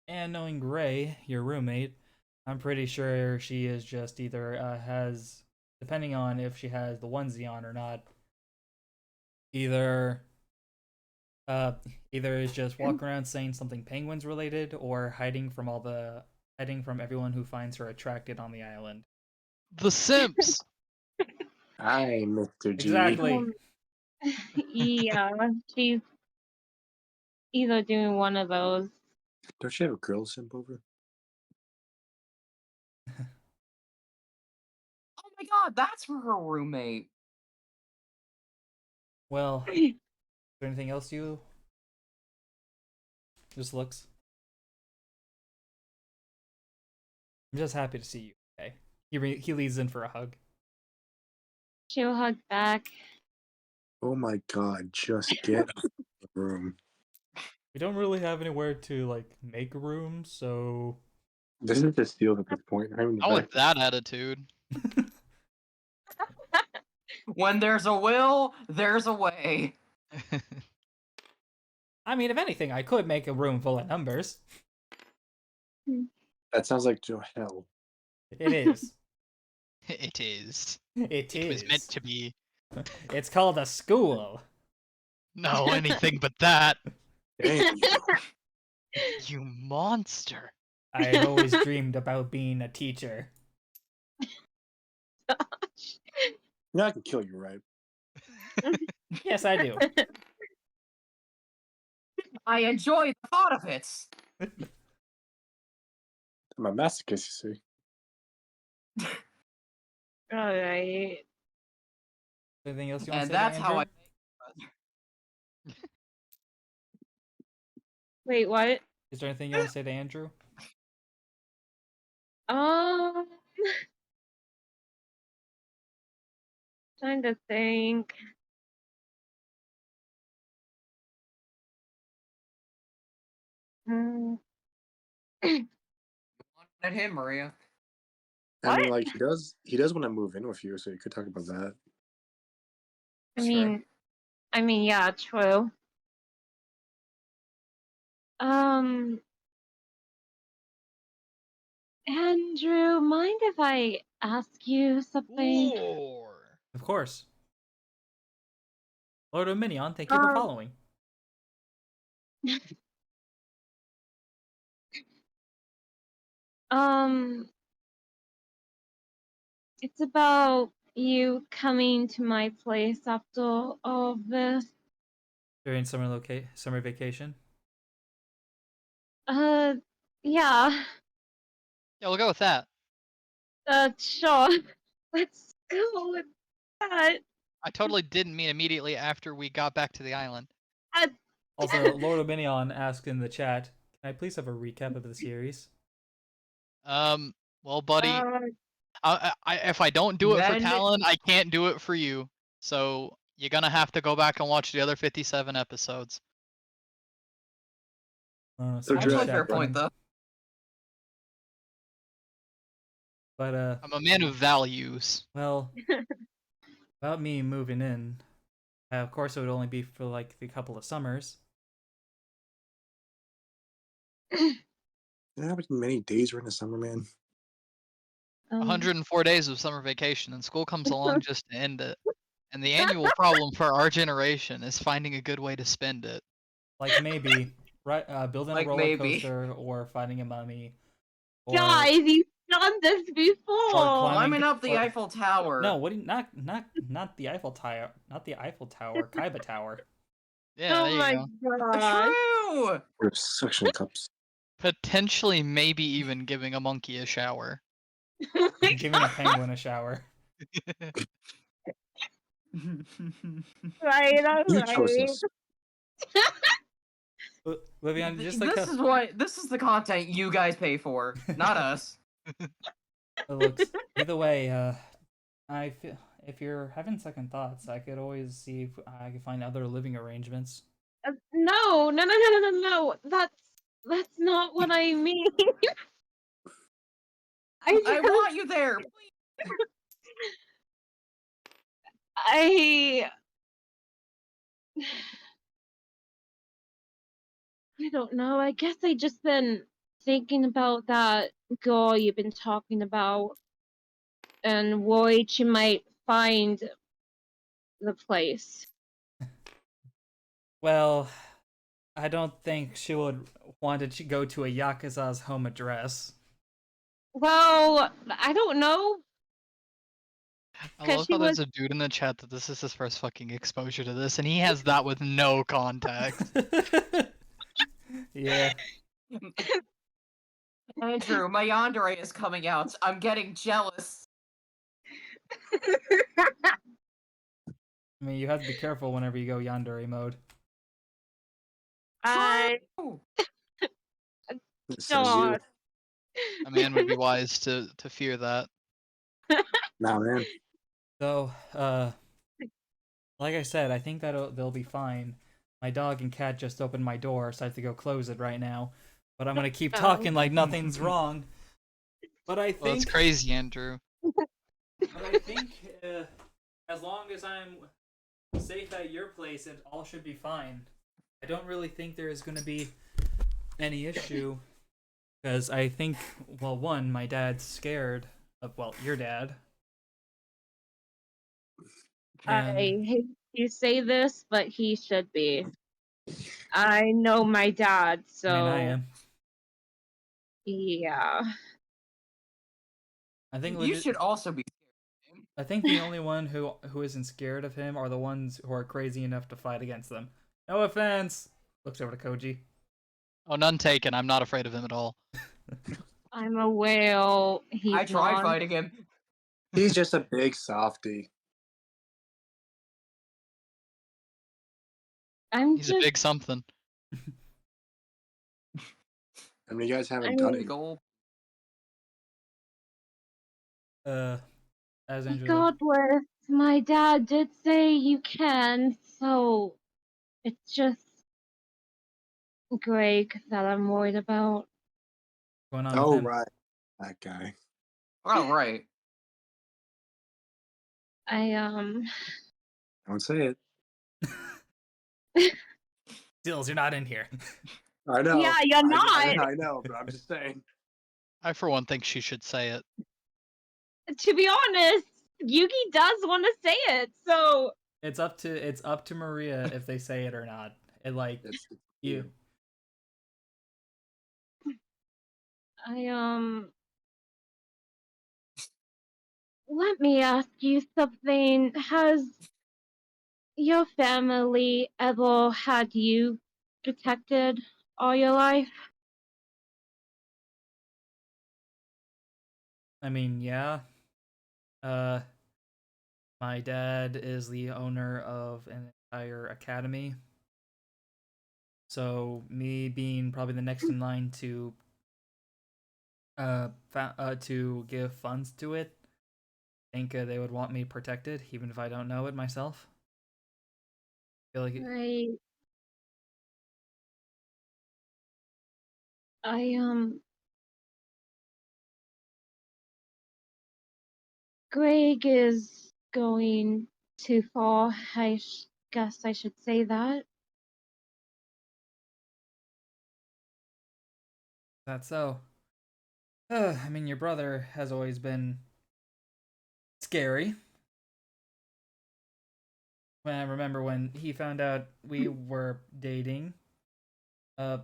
And knowing Gray, your roommate, I'm pretty sure she is just either has, depending on if she has the onesie on or not, either either is just walking around saying something penguins related or hiding from everyone who finds her attracted on the island. the Simps. Hi, Mr. G. Exactly. Yeah, she's either doing one of those. Don't you have a girl simp over? Oh my god, that's her roommate. Well, is there anything else you just looks? I'm just happy to see you. Okay. He leads in for a hug. She'll hug back. Oh my god, just get out of the room. We don't really have anywhere to like make a room, so This is just steals at this point. I'm in the Not with back. that attitude. When there's a will, there's a way. I mean, if anything, I could make a room full of numbers. That sounds like hell. It is. It is. It It was meant is. to be. It's called a school. No, anything but that. Damn. You monster. I've always dreamed about being a teacher. Now I can kill you, right? Yes, I do. I enjoy the thought of it. I'm a masochist, you see. Alright. Anything else you want And to say, that's to how Andrew? Wait, what? Is there anything you want to say to Andrew? Um, trying to think. Mm, At him, Maria. I mean, What? like he does want to move in with you, so you could talk about that. Sure. I mean, yeah, true. Um, Andrew, mind if I ask you something? War. Of course. Lord of Minion, thank you for Um, following. Um, it's about you coming to my place after all of this. During summer vacation. Yeah. Yeah, we'll go with that. Sure. Let's go with that. I totally didn't mean immediately after we got back to the island. Uh, Also, Lord of Minion asked in the chat, Can I please have a recap of the series? Well, buddy, if I don't do it for Then- Talan, I can't do it for you. So you're gonna have to go back and watch the other 57 episodes. So Actually, Jack, fair point though. But I'm a man of values. well, about me moving in, of course it would only be for like a couple of summers. You know how many days are in the summer, man? 104 days of summer vacation, and school comes along just to end it. And the annual problem for our generation is finding a good way to spend it. Like maybe building Like a roller maybe. coaster or finding a mummy. Or, Guys, you've done this before. Climbing up the or- Eiffel Tower. No, what? Do you, not the Eiffel Tower, not the Eiffel Tower, Kaiba Tower. Yeah, Oh there my you go. god. True. Or suction cups. Potentially, maybe even giving a monkey a shower. Giving a penguin a shower. Right, You chose alright. this. Vivian, just like This is the content you guys pay for, not us. it looks. Either way, I feel if you're having second thoughts, I could always see if I could find other living arrangements. No. That's not what I mean. I want you there. I don't know. I guess I just been thinking about that girl you've been talking about and worried she might find the place. Well, I don't think she would want to go to a Yakuza's home address. Well, I don't know. I 'Cause love she how there's was- a dude in the chat that this is his first fucking exposure to this, and he has that with no context. Yeah. Andrew, my yandere is coming out. I'm getting jealous. I mean, you have to be careful whenever you go yandere mode. I True. Says you. don't. A man would be wise to fear that. Nah, man. So, like I said, I think that they'll be fine. My dog and cat just opened my door, so I have to go close it right now. But I'm gonna keep Oh. talking like nothing's wrong. But I Well, it's think, crazy, Andrew. as long as I'm safe at your place, it all should be fine. I don't really think there is gonna be any issue. Because I think, well, one, my dad's scared of, well, your dad. And I hate to say this, but he should be. I know my dad, so I mean, I am. yeah. I think You should also be. I think the only one who isn't scared of him are the ones who are crazy enough to fight against them. No offense. Looks over to Koji. Oh, none taken. I'm not afraid of him at all. I'm a whale. He's I tried not. fighting him. He's just a big softie. I'm He's just a big something. I mean, you guys haven't I done mean- it. Goal. As Angela. regardless. My dad did say you can, so it's just Greg that I'm worried about. Going on with Oh, him. right. That guy. All right. Don't say it. Stills, you're not in here. I know. Yeah, you're not. I know, but I'm just saying. I, for one, think she should say it. To be honest, Yugi does want to say it, so It's up to Maria if they say it or not. It like It's you. let me ask you something. Has your family ever had you protected all your life? I mean, yeah. My dad is the owner of an entire academy. So me being probably the next in line to give funds to it, I think they would want me protected, even if I don't know it myself. I feel like Right. Greg is going too far. Guess I should say that. that's so. I mean, your brother has always been scary. When I remember when he found out we were dating, uh,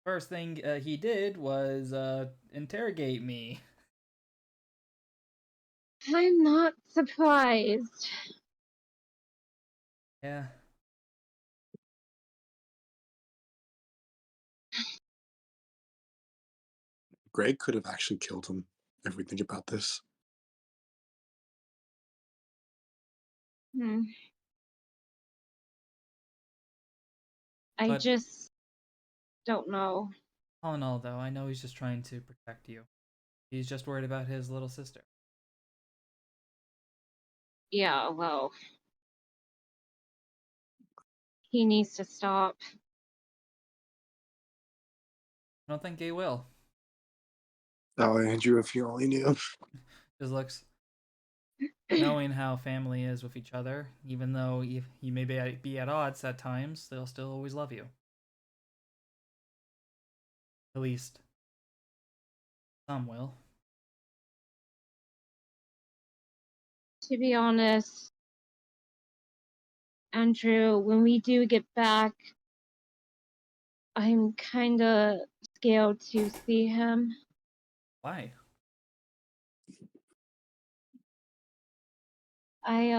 first thing he did was interrogate me. I'm not surprised. Yeah. Greg could have actually killed him if we think about this. Hmm. I But just don't know. all in all, though, I know he's just trying to protect you. He's just worried about his little sister. Yeah, well, he needs to stop. I don't think he will. Oh, Andrew, if you only knew. Just looks, knowing how family is with each other, even though you may be at odds at times, they'll still always love you. At least some will. To be honest, Andrew, when we do get back, I'm kinda scared to see him. Why? I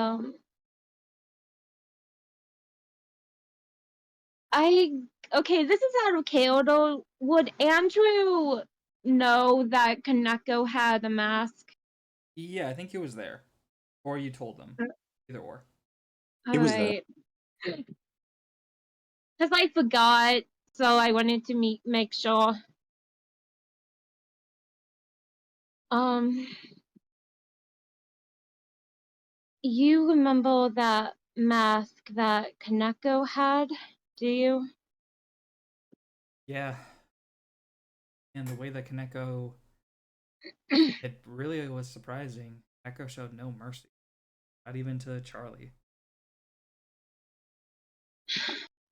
okay, this is out of Kyoto. Would Andrew know that Kaneko had a mask? Yeah, I think he was there. Or you told him. Either or. He was there. Alright. Because I forgot, so I wanted to make sure. You remember that mask that Kaneko had, do you? Yeah. And the way that Kaneko, it really was surprising. Kaneko showed no mercy. Not even to Charlie.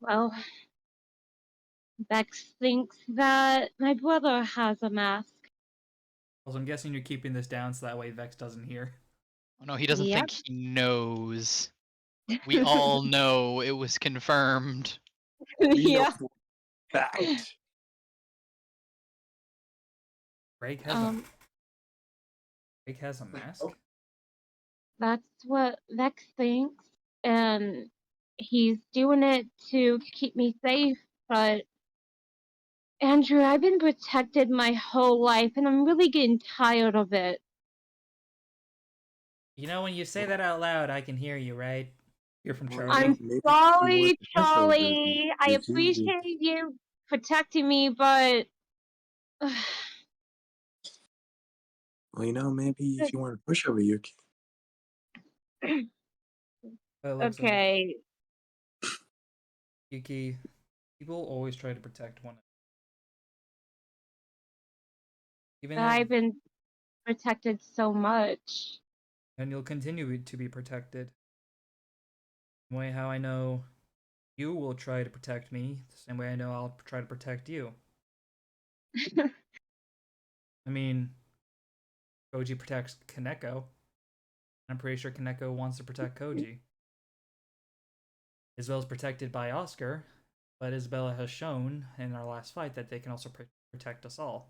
Well, Bex thinks that my brother has a mask. Also, I'm guessing you're keeping this down so that way Vex doesn't hear. Oh no, he doesn't Yep. think he knows. We all know it was confirmed. We know Yeah. for a fact. Greg has a Greg has a mask? That's what Vex thinks, and he's doing it to keep me safe, but Andrew, I've been protected my whole life, and I'm really getting tired of it. You know, when you say that out loud, I can hear you, right? You're from Well, Charlie. I'm maybe he sorry, wants to push over Charlie. I Yuki. appreciate you protecting me, but Well, maybe if you want to push over Yuki. But it looks like okay. Yuki, people always try to protect one another. Even if, I've been protected so much. and you'll continue to be protected. The way how I know you will try to protect me, the same way I know I'll try to protect you. I mean, Koji protects Kaneko. I'm pretty sure Kaneko wants to protect Koji. Isabel's protected by Oscar, but Isabella has shown in our last fight that they can also protect us all.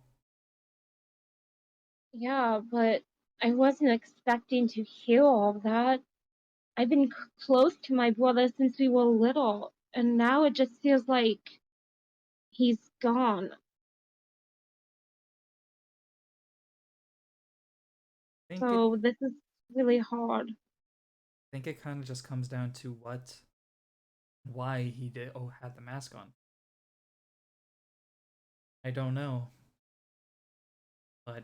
Yeah, but I wasn't expecting to hear all that. I've been close to my brother since we were little, and now it just feels like he's gone. So this is really hard. I think it kind of just comes down to why he had the mask on. I don't know. But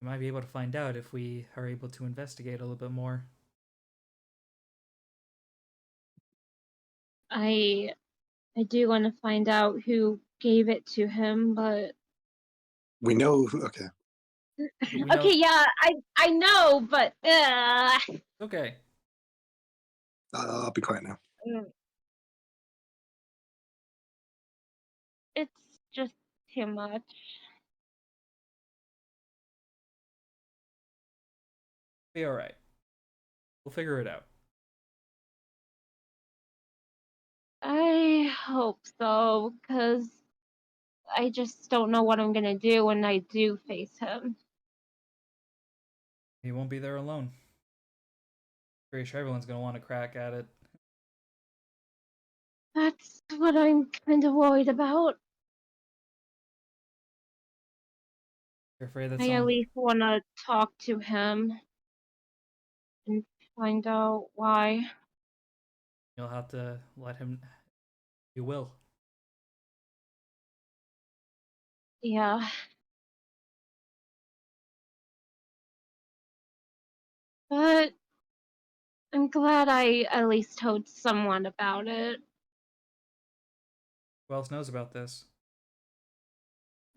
we might be able to find out if we are able to investigate a little bit more. I do want to find out who gave it to him, but We know. Okay. We know. okay, yeah, I know, but Okay. I'll be quiet now. it's just too much. Be alright. We'll figure it out. I hope so, because I just don't know what I'm gonna do when I do face him. He won't be there alone. Pretty sure everyone's gonna want to crack at it. That's what I'm kind of worried about. You're afraid that I at someone... least want to talk to him and find out why. You'll have to let him... You will. Yeah. But I'm glad I at least told someone about it. Who else knows about this?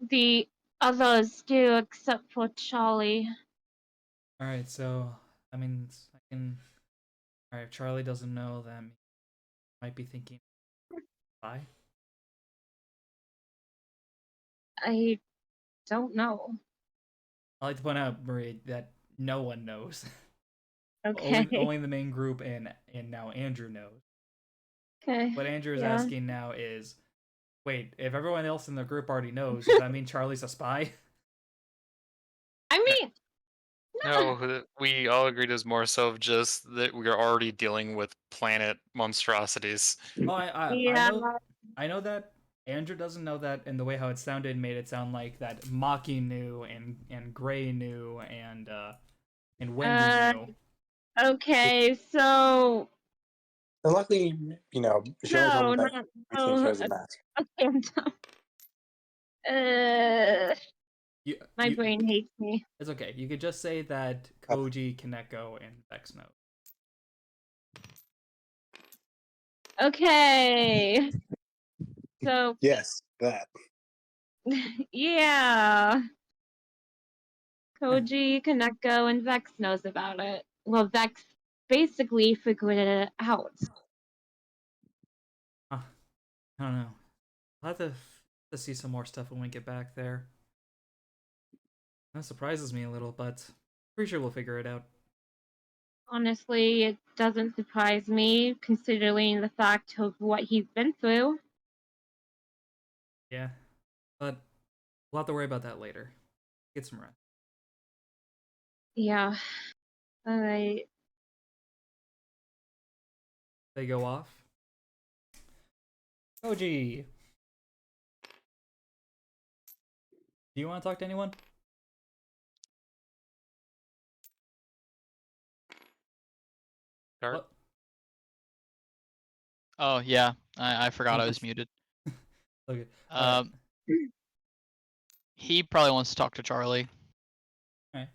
The others do, except for Charlie. Alright, so... I mean, I can... Alright, if Charlie doesn't know, then might be thinking... Bye? I don't know. I like to point out, Marie, that no one knows. Okay. only the main group and now Andrew knows. Okay. What Andrew is Yeah. asking now is, wait, if everyone else in the group already knows, does that mean Charlie's a spy? I mean, No, we all agreed it was more so of just that we are already dealing with planet monstrosities. Oh, I yeah. know that Andrew doesn't know that, and the way how it sounded made it sound like that Maki knew and Gray knew and Wendy knew. Okay, so And luckily, Cheryl's no, on the not between no. shows and mask. Okay, I'm done. My You, brain hates me. it's okay. You could just say that Koji, Kaneko, and Vex know. Okay. So Yes, that. yeah. Koji, Kaneko, and Vex knows about it. Well, Vex basically figured it out. I don't know. I'll have to see some more stuff when we get back there. That surprises me a little, but pretty sure we'll figure it out. Honestly, it doesn't surprise me, considering the fact of what he's been through. Yeah, but we'll have to worry about that later. Get some rest. Yeah. Alright. They go off. Koji! Do you want to talk to anyone? Dark? What? Oh yeah, I forgot I was muted. Okay. He probably wants to talk to Charlie. Alright.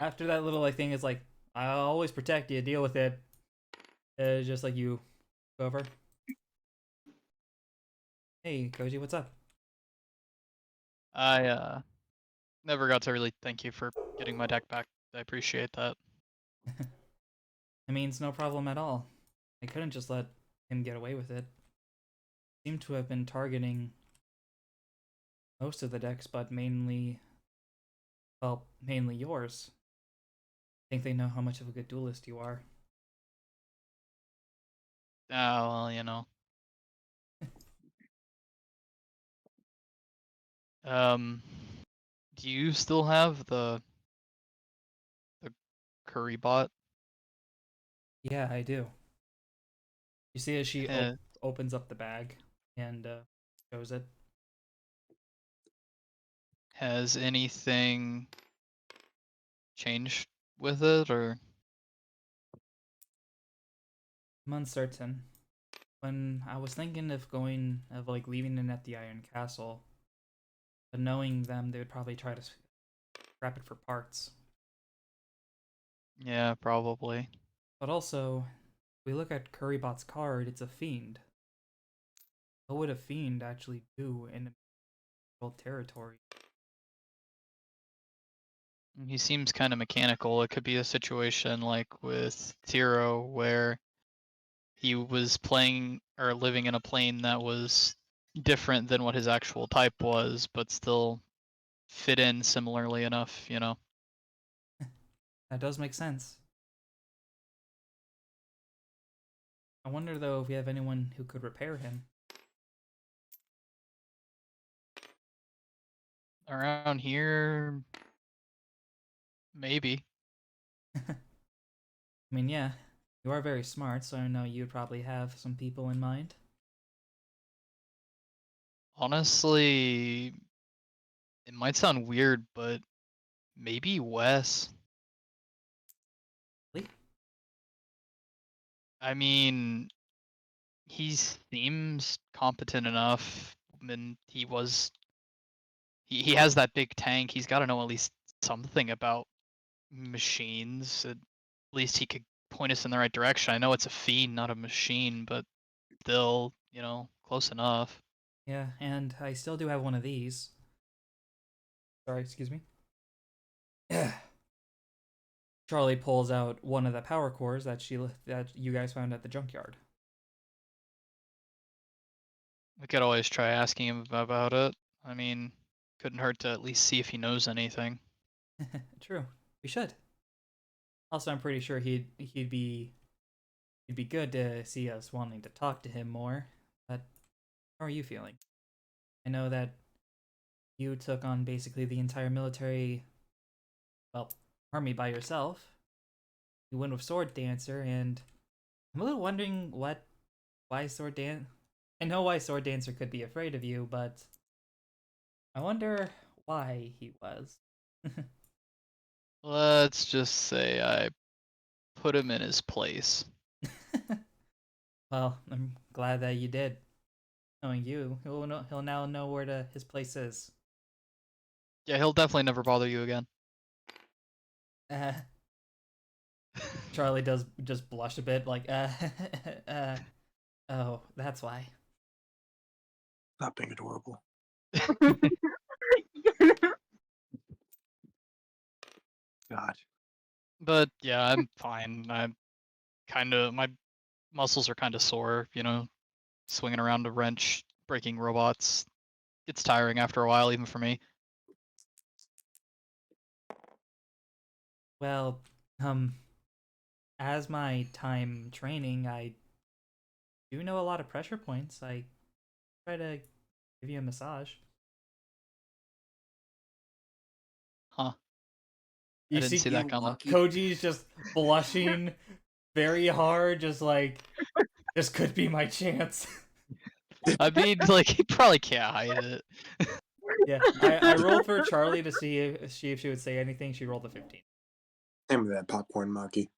After that little thing, it's like, I'll always protect you, deal with it. Just like you go over. Hey, Koji, what's up? I never got to really thank you for getting my deck back. I appreciate that. I mean, it's no problem at all. I couldn't just let him get away with it. Seemed to have been targeting most of the decks, but mainly yours. I think they know how much of a good duelist you are. Oh, well, you know. Do you still have the curry bot? Yeah, I do. You see as she Eh. opens up the bag and shows it. Has anything changed with it, or? I'm uncertain. When I was thinking of leaving it at the Iron Castle, But knowing them, they would probably try to scrap it for parts. Yeah, probably. But also, if we look at Currybot's card, it's a fiend. What would a fiend actually do in world territory? He seems kind of mechanical. It could be a situation like with Tiro where he was playing or living in a plane that was different than what his actual type was, but still fit in similarly enough, you know? That does make sense. I wonder though if we have anyone who could repair him. Around here, maybe. I mean, yeah, you are very smart, so I know you'd probably have some people in mind. Honestly, it might sound weird, but maybe Wes. Really? I mean, he seems competent enough, and he has that big tank. He's got to know at least something about machines. At least he could point us in the right direction. I know it's a fiend, not a machine, but still, you know, close enough. Yeah, and I still do have one of these. Sorry, excuse me. Charlie pulls out one of the power cores that you guys found at the junkyard. We could always try asking him about it. I mean, couldn't hurt to at least see if he knows anything. True, we should. Also, I'm pretty sure he'd be good to see us wanting to talk to him more. But how are you feeling? I know that you took on basically the entire military, well, army by yourself. You went with Sword Dancer, and I'm a little wondering why Sword Dan. I know why Sword Dancer could be afraid of you, but I wonder why he was. Let's just say I put him in his place. Well, I'm glad that you did. Knowing you, he'll now know where his place is. Yeah, he'll definitely never bother you again. Charlie does just blush a bit, like, oh, that's why. Stop being adorable. God. But yeah, I'm fine. My muscles are kind of sore, you know, swinging around a wrench, breaking robots. It's tiring after a while, even for me. Well, as my time training, I do know a lot of pressure points. I try to give you a massage. Huh. You I didn't see that coming. lucky. Koji's just blushing very hard, just like, this could be my chance. I mean, like, he probably can't hide it. Yeah, I rolled for Charlie to see if she would say anything. She rolled a 15. Hand me that popcorn monkey.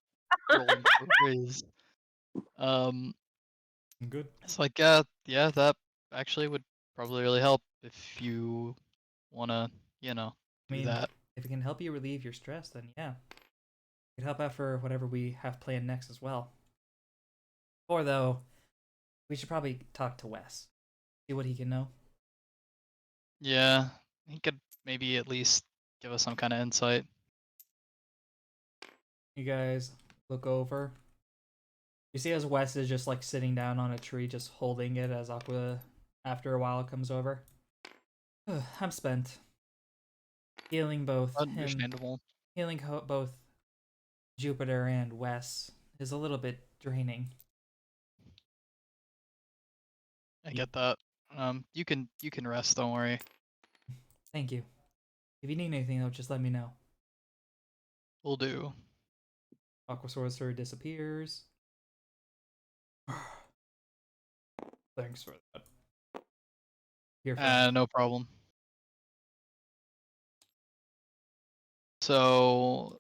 Rolling over I'm good. It's like, yeah, that actually would probably really help if you wanna, you know, I do mean, that. if it can help you relieve your stress, then yeah. It could help out for whatever we have planned next as well. Or though, we should probably talk to Wes. See what he can know. Yeah, he could maybe at least give us some kind of insight. You guys look over. You see as Wes is just like sitting down on a tree, just holding it as Aqua, after a while, comes over. I'm spent. Healing both him, Understandable. both Jupiter and Wes is a little bit draining. I get that. You can rest. Don't worry. Thank you. If you need anything, though, just let me know. We'll do. Aqua Sorcerer disappears. Thanks for that. Here, friend. No problem. So,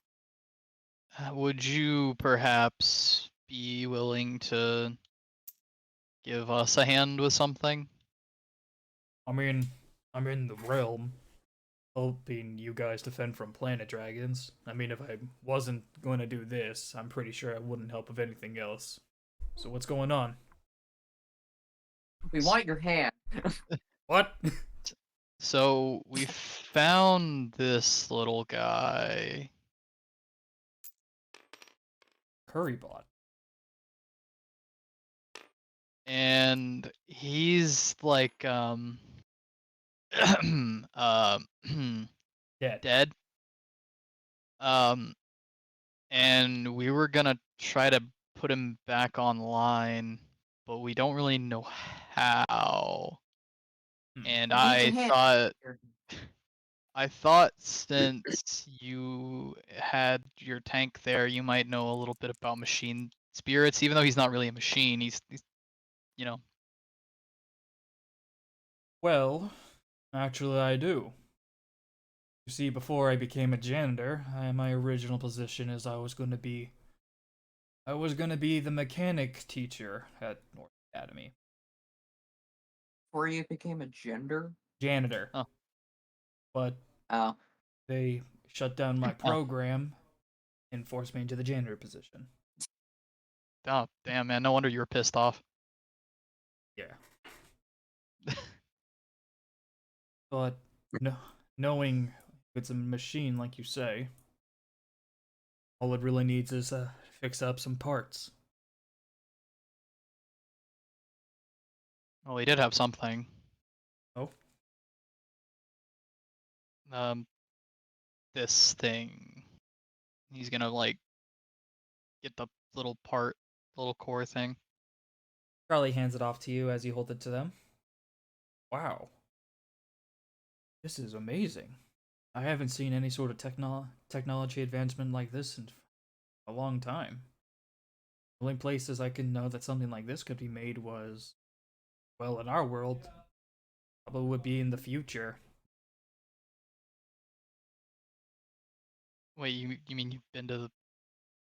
would you perhaps be willing to give us a hand with something? I mean, I'm in the realm. helping you guys defend from planet dragons. I mean, if I wasn't going to do this, I'm pretty sure I wouldn't help with anything else. So what's going on? We want your hand. What? So we found this little guy. Currybot. And he's like Dead. dead. And we were gonna try to put him back online, but we don't really know how. And Who needs a hand? I thought since you had your tank there, you might know a little bit about machine spirits, even though he's not really a machine. He's you know. Well, actually, I do. You see, before I became a janitor, my original position is I was going to be the mechanic teacher at North Academy. Before you became a gender? Janitor. Oh. But Oh. they shut down my program and forced me into the janitor position. Oh, damn, man. No wonder you were pissed off. Yeah. But knowing it's a machine, like you say, all it really needs is fix up some parts. Well, he did have something. Oh? This thing. He's gonna, like, get the little part, little core thing. Charlie hands it off to you as you hold it to them. Wow. This is amazing. I haven't seen any sort of technology advancement like this in a long time. The only places I can know that something like this could be made was, well, in our world, probably would be in the future. Wait, you mean you've been to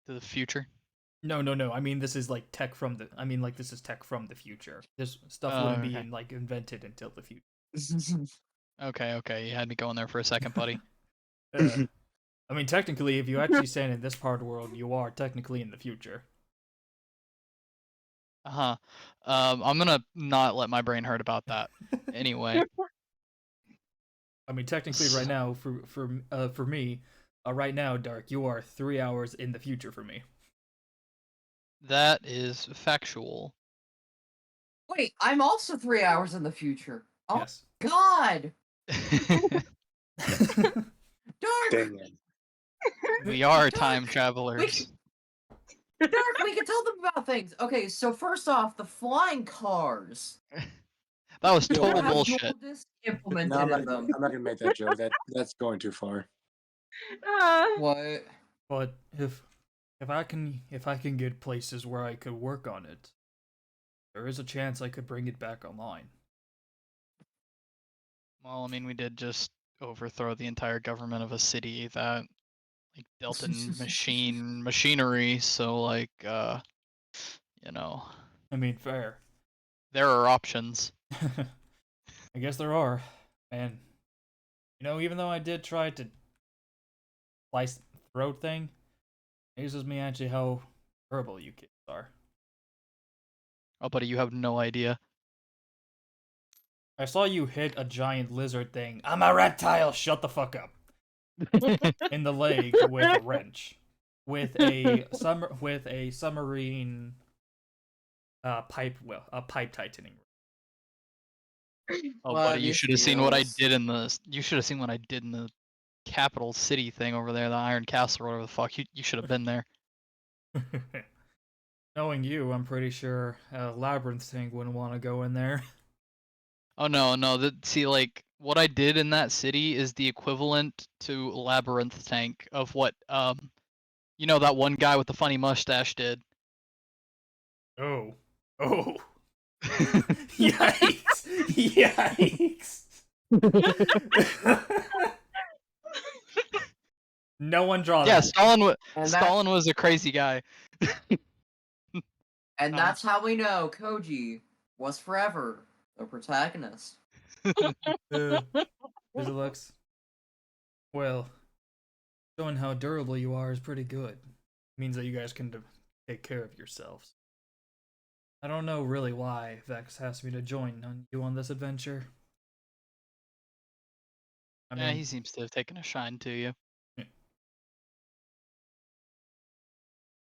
the future? No. I mean, this is like tech from the. I mean, like this is tech from the future. This stuff Oh, wouldn't be okay. like invented until the future. Okay. You had me going there for a second, buddy. I mean, technically, if you actually stand in this part of the world, you are technically in the future. Uh-huh. I'm gonna not let my brain hurt about that. Anyway. I mean, technically, right now, for me, right now, Dark, you are 3 hours in the future for me. That is factual. Wait, I'm also 3 hours in the future. Oh Yes. God! Dark! Dang it. We are Dark! time travelers. Dark, we can tell them about things. Okay, so first off, the flying cars. That was Yo, total Have bullshit. dual disc implemented No, in them. I'm not gonna make that joke. That's going too far. What? But if I can get places where I could work on it, there is a chance I could bring it back online. Well, I mean, we did just overthrow the entire government of a city that, like, dealt in machinery, so, like, you know, I mean, fair. there are options. I guess there are. And, you know, even though I did try to slice the throat thing, it uses me actually how horrible you kids are. Oh, buddy, you have no idea. I saw you hit a giant lizard thing. I'm a reptile, shut the fuck up. In the leg with a wrench. With a submarine pipe tightening. Oh, Well, buddy, you these should have seen what I deals. did in the. You should have seen what I did in the capital city thing over there, the Iron Castle, or whatever the fuck. You should have been there. Knowing you, I'm pretty sure a labyrinth thing wouldn't want to go in there. Oh no. See, like, what I did in that city is the equivalent to Labyrinth Tank of what you know, that one guy with the funny mustache did. Oh. Yikes! No one draw Yeah, that. Stalin was a crazy guy. And that's how we know Koji was forever the protagonist. Here's Alex. Well, showing how durable you are is pretty good. Means that you guys can take care of yourselves. I don't know really why Vex asked me to join you on this adventure. I Yeah, mean, he seems to have taken a shine to you.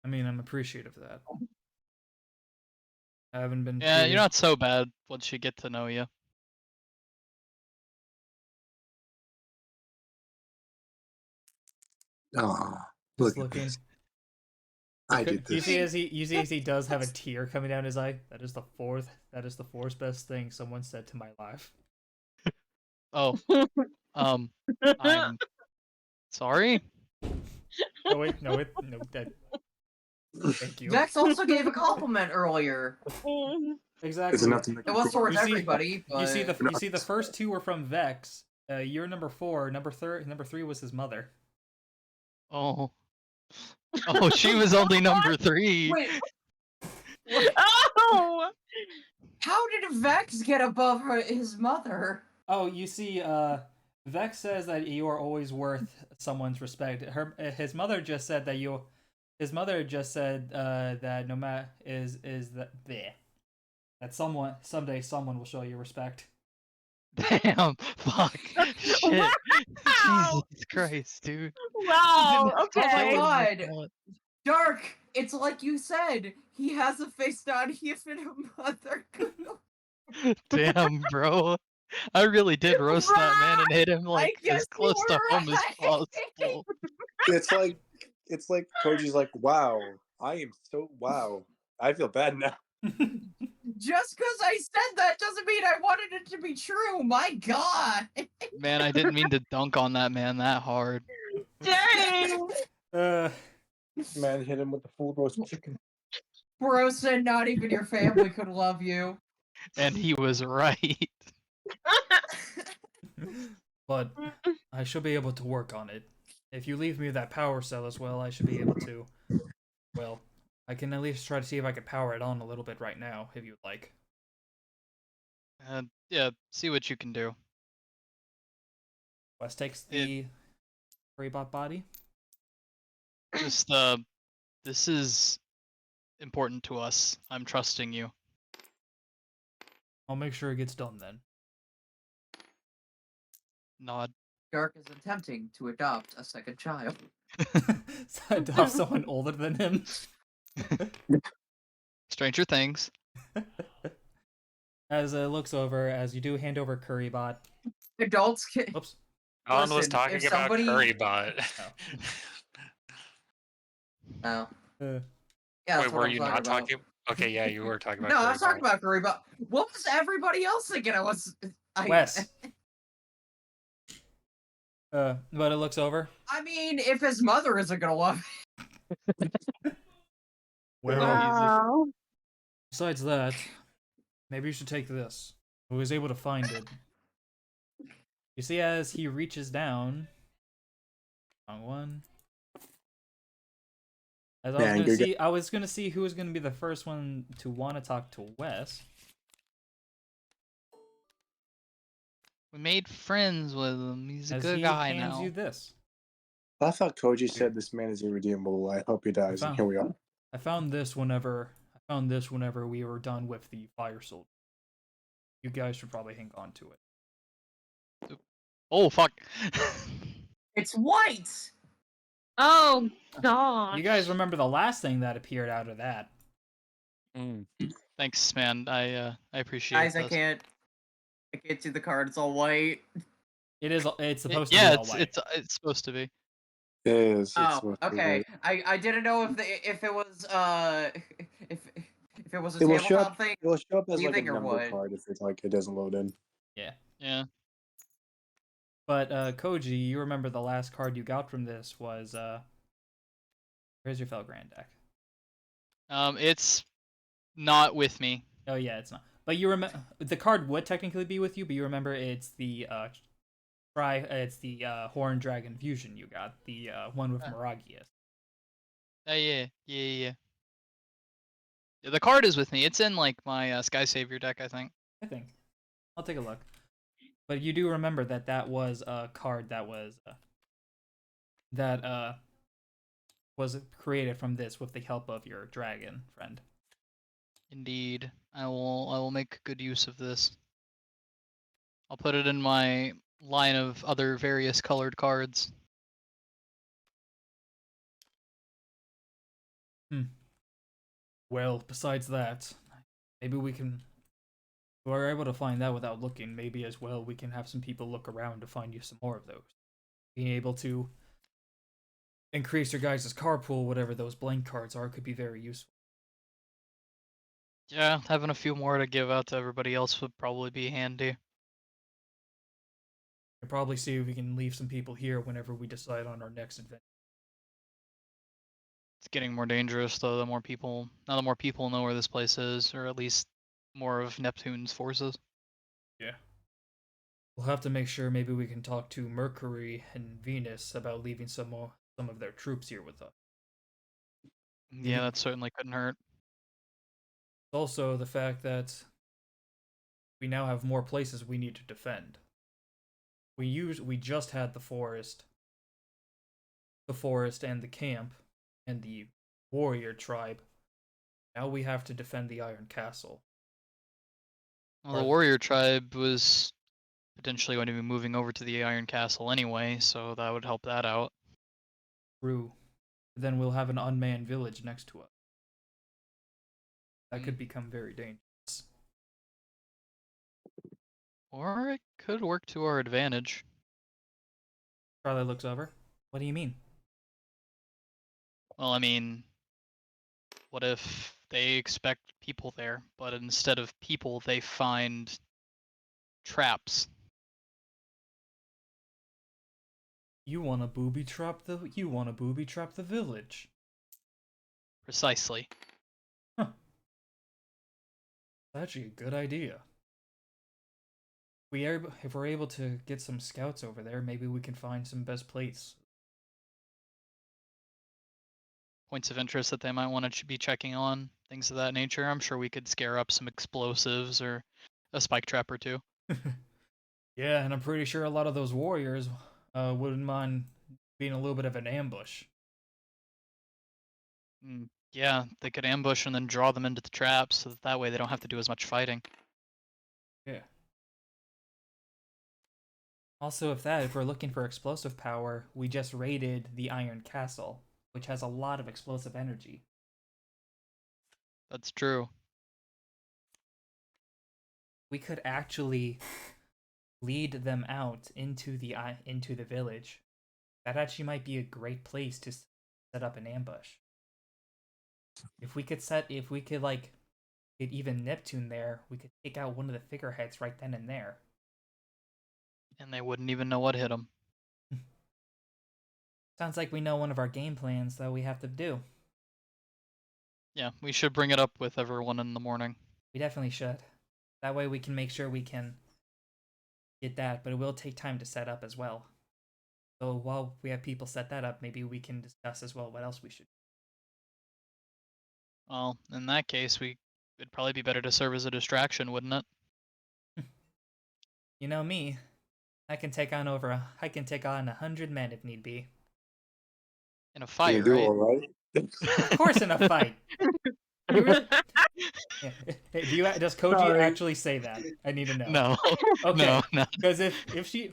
I'm appreciative of that. I haven't been Yeah, treated... you're not so bad once you get to know you. Oh, Just look at looking. this. I did You this. see as he does have a tear coming down his eye. That is the fourth best thing someone said to my life. Oh, I'm sorry. No wait, no. That. Thank you. Vex also gave a compliment earlier. Exactly. It's enough to make It was towards You see- everybody, but You see the first two were from Vex. You're number 4. Number 3 was his mother. Oh. Oh, she was only number 3. Wait, Oh! how did Vex get above his mother? Oh, you see, Vex says that you are always worth someone's respect. His mother just said that you. His mother just said that no matter is that bleh, that someday someone will show you respect. Damn. Fuck. Shit. Wow! Jesus Christ, dude. Wow, Oh my okay. god! Dark, it's like you said, he has a face not even a mother. Damn, bro. I really did roast that man and hit him like guess as close you to were home as right. possible. It's like Koji's like, wow, I am so wow. I feel bad now. Just because I said that doesn't mean I wanted it to be true. My god. Man, I didn't mean to dunk on that man that hard. Dang! Man hit him with the full roast chicken. Bro said not even your family could love you. And he was right. But I should be able to work on it. If you leave me that power cell as well, I should be able to. Well, I can at least try to see if I can power it on a little bit right now, if you'd like. And yeah, see what you can do. Wes takes the Freebot body. Just this is important to us. I'm trusting you. I'll make sure it gets done then. Nod. Dark is attempting to adopt a second child. So adopt someone older than him. Stranger Things. As it looks over, as you do hand over Currybot. Adults can. Oops. Alan was Listen, talking if about somebody- Currybot. Oh. Uh, Yeah, Wait, were you not talking? Okay, yeah, you were talking about. No, I was talking Currybot. about Curry, but what was everybody else thinking? Wes. But it looks over. I mean, if his mother isn't gonna love Well, Wow. besides that, maybe you should take this. I was able to find it. You see, as he reaches down. Wrong one. As I was Man, gonna good see, I was gonna see who was gonna be the first one to want to talk to Wes. We made friends with him. He's a As good he guy hands now. you this. I thought Koji said this man is irredeemable. I hope he dies. And here we are. I found this whenever we were done with the fire soldier. You guys should probably hang on to it. Oh fuck. It's white. Oh, gosh. You guys remember the last thing that appeared out of that? Mm. Thanks, man. I appreciate Guys, this. I can't see the card. It's all white. It's supposed to Yeah, be all white. it's supposed to be. It is. It's Oh, supposed to be okay. right. I didn't know if it was if it was a It will show tabletop up. thing. It will show up as like a Leaving or number what? card if it's like it doesn't load in. Yeah. But Koji, you remember the last card you got from this was where's your Felgrand deck? It's not with me. Oh yeah, it's not. But you remember the card would technically be with you, but you remember it's the Horn Dragon Fusion you got, the one with Miragius. Yeah. Yeah, the card is with me. It's in like my Sky Savior deck, I think. I think. I'll take a look. But you do remember that was a card that was that was created from this with the help of your dragon friend. Indeed, I will make good use of this. I'll put it in my line of other various colored cards. Well, besides that, maybe we can. If we're able to find that without looking, maybe as well we can have some people look around to find you some more of those. Being able to increase your guys' card pool, whatever those blank cards are, could be very useful. Yeah, having a few more to give out to everybody else would probably be handy. We'll probably see if we can leave some people here whenever we decide on our next adventure. It's getting more dangerous though. Now the more people know where this place is, or at least more of Neptune's forces. Yeah. We'll have to make sure maybe we can talk to Mercury and Venus about leaving some of their troops here with us. Yeah, that certainly couldn't hurt. Also, the fact that we now have more places we need to defend. We just had the forest and the camp, and the warrior tribe. Now we have to defend the Iron Castle. Well, the warrior tribe was potentially going to be moving over to the Iron Castle anyway, so that would help that out. True. Then we'll have an unmanned village next to us. That could become very dangerous. Or it could work to our advantage. Charlie looks over. What do you mean? Well, I mean, what if they expect people there, but instead of people, they find traps? You want to booby trap the village. Precisely. Huh. That's actually a good idea. If we're able to get some scouts over there, maybe we can find some best place. Points of interest that they might want to be checking on, things of that nature. I'm sure we could scare up some explosives or a spike trap or two. Yeah, and I'm pretty sure a lot of those warriors wouldn't mind being a little bit of an ambush. Yeah, they could ambush and then draw them into the traps, so that way they don't have to do as much fighting. Yeah. Also, if we're looking for explosive power, we just raided the Iron Castle, which has a lot of explosive energy. That's true. We could actually lead them out into the village. That actually might be a great place to set up an ambush. If we could like get even Neptune there, we could take out one of the figureheads right then and there. And they wouldn't even know what hit them. Sounds like we know one of our game plans that we have to do. Yeah, we should bring it up with everyone in the morning. We definitely should. That way we can make sure we can get that, but it will take time to set up as well. So while we have people set that up, maybe we can discuss as well what else we should do. Well, in that case, it'd probably be better to serve as a distraction, wouldn't it? You know me, I can take on 100 men if need be. In a fight, You do right? all right. Of course, in a fight. Yeah. Does Koji Sorry. actually say that? I need to know. No. Okay. No. Because if you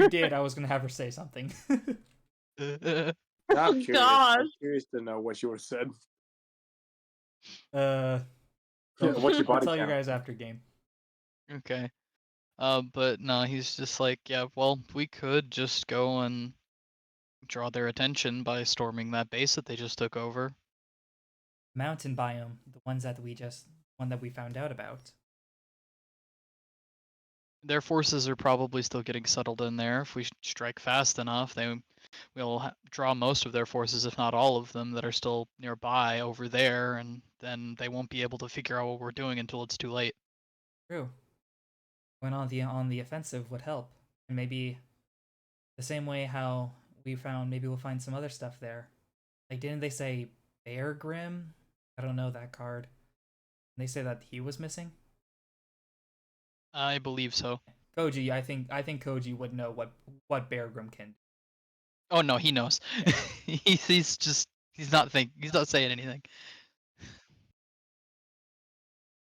did, I was gonna have her say something. I'm Oh, curious. gosh. I'm curious to know what you would have said. Yeah, what's your I'll body tell you count? guys after game. Okay. But no, he's just like, yeah, well, we could just go and draw their attention by storming that base that they just took over. Mountain biome, the one that we found out about. Their forces are probably still getting settled in there. If we strike fast enough, we'll draw most of their forces, if not all of them, that are still nearby over there, and then they won't be able to figure out what we're doing until it's too late. True. When on the offensive would help, and maybe the same way how we found. Maybe we'll find some other stuff there. Like, didn't they say Bear Grim? I don't know that card. They say that he was missing. I believe so. Koji, I think Koji would know what Bear Grim can do. Oh no, he knows. He's just he's not saying anything.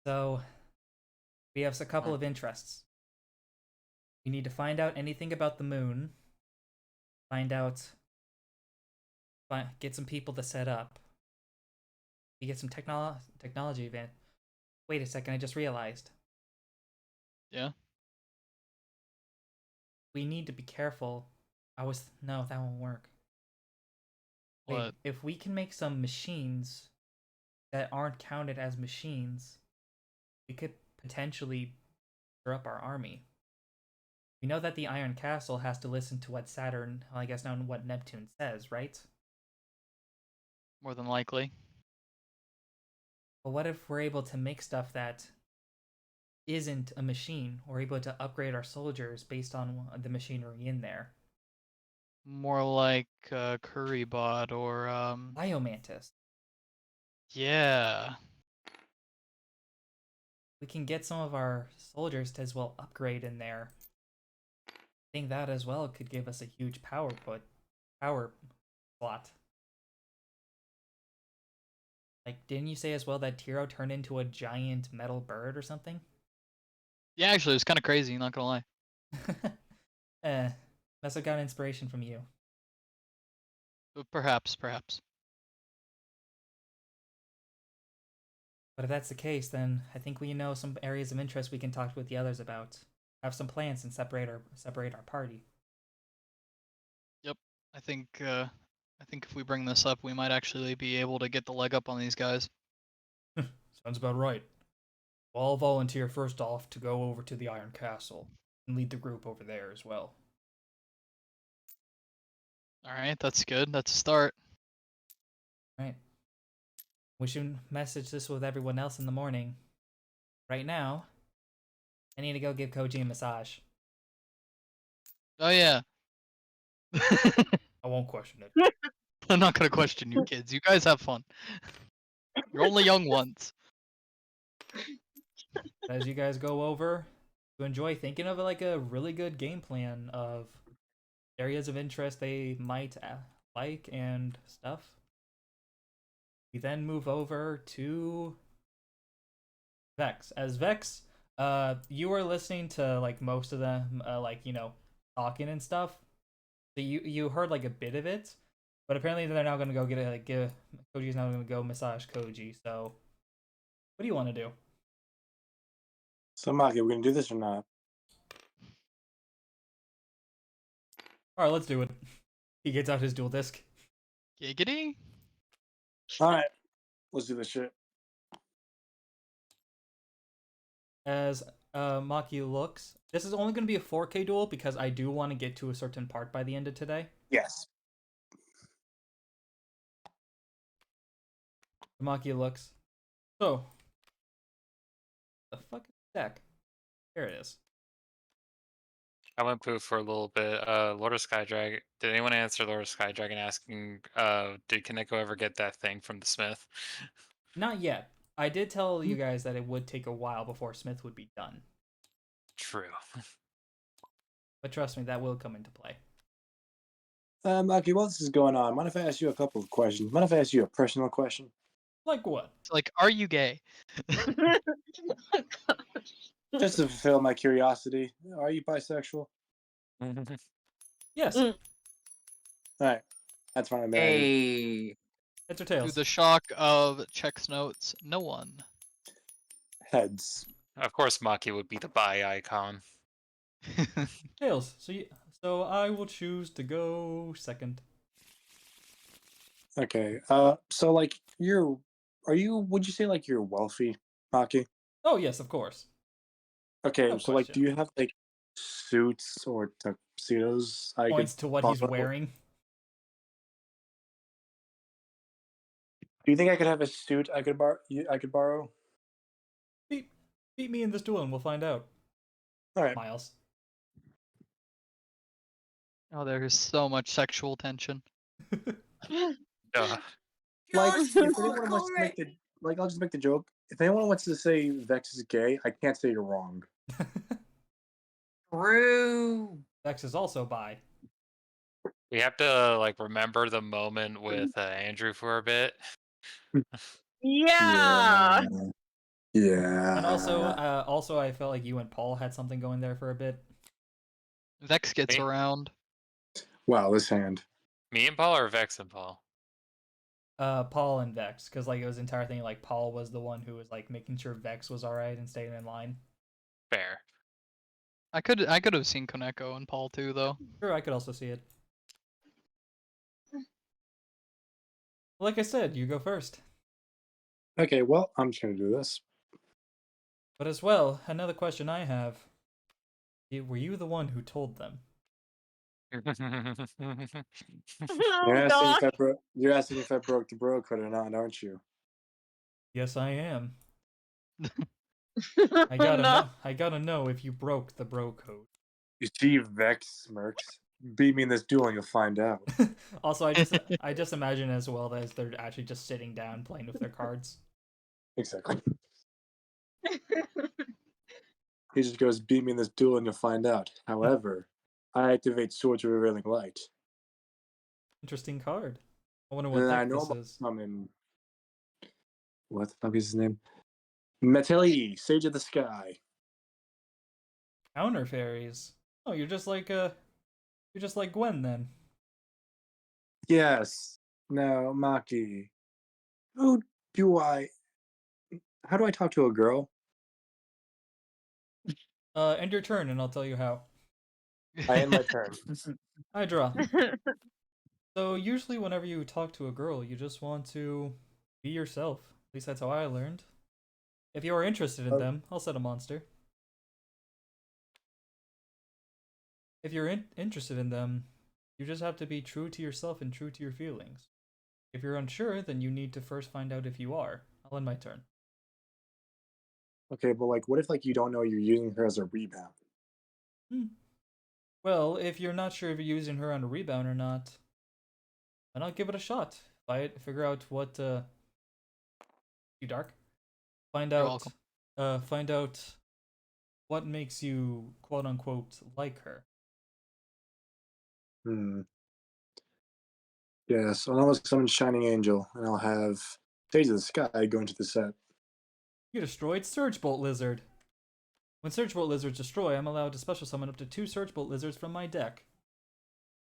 So we have a couple of interests. We need to find out anything about the moon. Get some people to set up. We get some technology event. Wait a second, I just realized. Yeah. We need to be careful. No, that won't work. Wait, What? if we can make some machines that aren't counted as machines, we could potentially stir up our army. We know that the Iron Castle has to listen to what Saturn, well, I guess now what Neptune says, right? More than likely. But what if we're able to make stuff that isn't a machine? We're able to upgrade our soldiers based on the machinery in there. More like Currybot or Biomantis. yeah. We can get some of our soldiers to as well upgrade in there. I think that as well could give us a huge power slot. Like, didn't you say as well that Tiro turned into a giant metal bird or something? Yeah, actually, it was kind of crazy. Not gonna lie. Must have got inspiration from you. But perhaps. But if that's the case, then I think we know some areas of interest we can talk with the others about. Have some plans and separate our party. Yep. I think if we bring this up, we might actually be able to get the leg up on these guys. Sounds about right. Well, I'll volunteer first off to go over to the Iron Castle and lead the group over there as well. All right, that's good. That's a start. Right. We should message this with everyone else in the morning. Right now, I need to go give Koji a massage. Oh yeah. I won't question it. I'm not gonna question you kids. You guys have fun. You're only young ones. As you guys go over to enjoy thinking of like a really good game plan of areas of interest they might like and stuff. We then move over to Vex. As Vex, you were listening to like most of them, talking and stuff. So you heard like a bit of it, but apparently they're now gonna go Koji's now gonna go massage Koji. So, what do you want to do? So, Maki, we're gonna do this or not? All right, let's do it. He gets out his dual disc. Giggity. All right, let's do this shit. As Maki looks, this is only going to be a 4K duel because I do want to get to a certain part by the end of today. Yes. Maki looks. So, the fuck is the deck? Here it is. I went poof for a little bit. Lord of Skydragon. Did anyone answer Lord of Skydragon asking, did Kaneko ever get that thing from the Smith? Not yet. I did tell you guys that it would take a while before Smith would be done. True. But trust me, that will come into play. Maki, while this is going on, mind if I ask you a couple of questions? Mind if I ask you a personal question? Like what? It's like, are you gay? Just to fulfill my curiosity, are you bisexual? Yes. Mm. All right, that's fine. Hey. Heads or To tails? the shock of Check's notes, no one. Heads. Of course, Maki would be the bi icon. Tails. So I will choose to go second. Okay. So like would you say like you're wealthy, Maki? Oh yes, of course. Okay, No so like question. do you have like suits or tuxedos I Points could to what he's borrow? wearing. Do you think I could have a suit I could borrow? Beat me in this duel and we'll find out. All right. Miles. Oh, there's so much sexual tension. Duh. Like Just if for anyone wants to make correct. I'll just make the joke. If anyone wants to say Vex is gay, I can't say you're wrong. True. Vex is also bi. We have to like remember the moment with Andrew for a bit. Yeah. Yeah. And also, I felt like you and Paul had something going there for a bit. Vex gets Me? around. Wow, this hand. Me and Paul or Vex and Paul? Paul and Vex, because like it was entire thing. Like Paul was the one who was like making sure Vex was all right and staying in line. Fair. I could have seen Koneko and Paul too though. Sure, I could also see it. Like I said, you go first. Okay, well, I'm just gonna do this. But as well, another question I have: were you the one who told them? You're Oh asking god. if I broke. You're asking if I broke the bro code or not, aren't you? Yes, I am. Oh, I gotta no. know. I gotta know if you broke the bro code. You see, Vex smirks. Beat me in this duel, and you'll find out. Also, I just imagine as well as they're actually just sitting down playing with their cards. Exactly. He just goes, "Beat me in this duel, and you'll find out." However, I activate Swords of Revealing Light, Interesting card. I wonder and what then I deck this normal is. summon. What the fuck is his name? Meteli, Sage of the Sky. Counter fairies. Oh, you're just like Gwen then. Yes. No, Maki. Who do I? How do I talk to a girl? End your turn and I'll tell you how. I end my turn. I draw. So usually whenever you talk to a girl, you just want to be yourself. At least that's how I learned. If you are interested in Oh. them, I'll set a monster. If you're interested in them, you just have to be true to yourself and true to your feelings. If you're unsure, then you need to first find out if you are. I'll end my turn. Okay, but like, what if like you don't know you're using her as a rebound? Well, if you're not sure if you're using her on a rebound or not, then I'll give it a shot. Figure out what you dark. Find You're out welcome. find out what makes you quote unquote like her. Yes, I'll almost summon Shining Angel, and I'll have Sage of the Sky go into the set. You destroyed Surge Bolt Lizard. When Surge Bolt Lizards destroy, I'm allowed to special summon up to 2 Surge Bolt Lizards from my deck.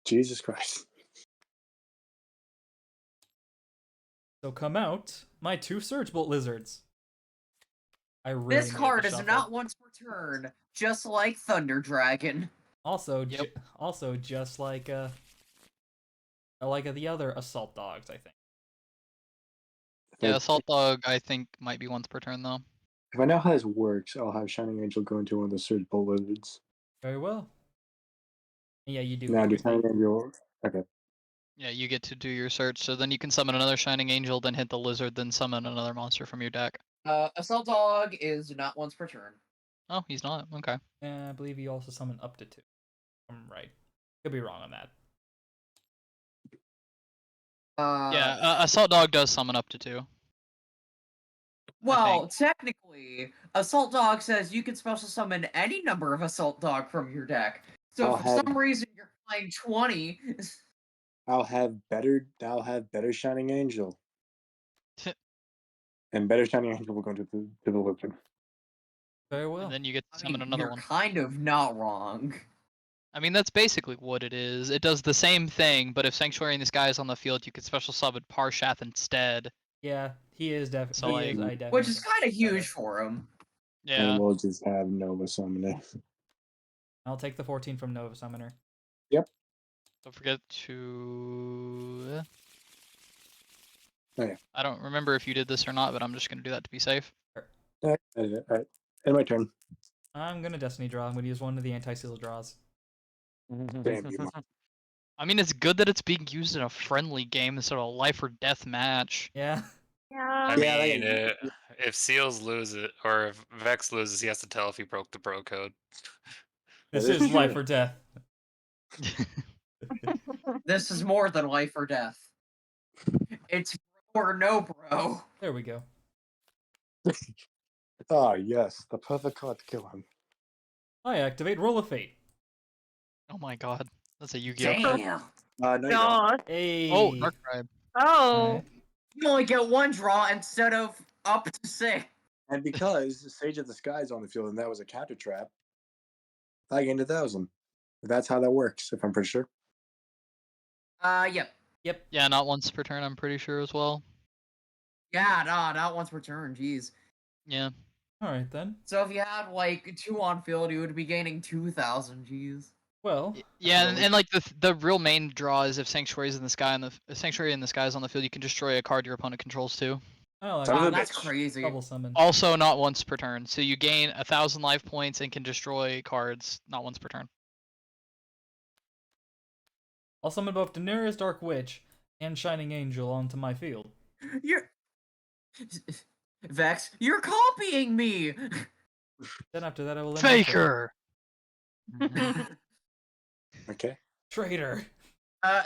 Jesus Christ. So come out, my 2 Surge Bolt Lizards. I really This needed card the is shuffle. not once per turn, just like Thunder Dragon. Also, Yep. also just like the other Assault Dogs, I think. Yeah, Assault Dog I think might be once per turn though. If I know how this works, I'll have Shining Angel go into one of the Surge Bolt Lizards. Very well. Yeah, you do. Now, do get to Shining Angel. Okay. Yeah, you get to do your search, so then you can summon another Shining Angel, then hit the lizard, then summon another monster from your deck. Assault Dog is not once per turn. Oh, he's not. Okay. I believe you also summon up to 2. I'm right. Could be wrong on that. Yeah, Assault Dog does summon up to 2. Well, technically, Assault Dog says you can special summon any number of Assault Dog from your deck. So I'll if for have- some reason you're playing 20, I'll have better Shining Angel. And better Shining Angel will go into the lizard. Very well. And then you get to I summon mean, another you're one. kind of not wrong. I mean, that's basically what it is. It does the same thing, but if Sanctuary in the Sky is on the field, you could special summon Parshath instead. Yeah, he is So, definitely. like- I definitely. Which is kind of huge for him. Yeah. And we'll just have Nova Summoner. I'll take the 14 from Nova Summoner. Don't forget to. Oh, yeah. I don't remember if you did this or not, but I'm just gonna do that to be safe. Alright. End my turn. I'm gonna Destiny draw. I'm gonna use one of the anti-seal draws. Damn you, Mom. I mean, it's good that it's being used in a friendly game instead of a life or death match. Yeah. I Yeah. mean, if Seals lose it, or if Vex loses, he has to tell if he broke the bro code. This That is is life true. or death. This is more than life or death. It's bro or no bro. There we go. Ah, yes, the perfect card to kill him. I activate Roll of Fate. Oh my god, that's a Yu-Gi-Oh card. Damn. No, you don't. Gosh. Hey. Oh, Dark Tribe. Oh. Alright. You only get one draw instead of up to 6. And because Sage of the Sky is on the field and that was a counter trap, I gained 1,000. That's how that works, if I'm pretty sure. Yep. Yep. Yeah, not once per turn, I'm pretty sure as well. Yeah, no, not once per turn, jeez. Yeah. Alright then. So if you had, like, 2 on field, you would be gaining 2,000, jeez. Well. Yeah, and like the real main draw is if Sanctuary's in the sky and the Sanctuary in the sky is on the field, you can destroy a card your opponent controls too. Oh, Son of Wow, a that's bitch. crazy. double summon. Also, not once per turn. So you gain 1,000 life points and can destroy cards not once per turn. I'll summon both Daenerys Dark Witch and Shining Angel onto my field. You're... Vex, you're copying me! Then after that, I will end my turn. Faker. Okay. Traitor.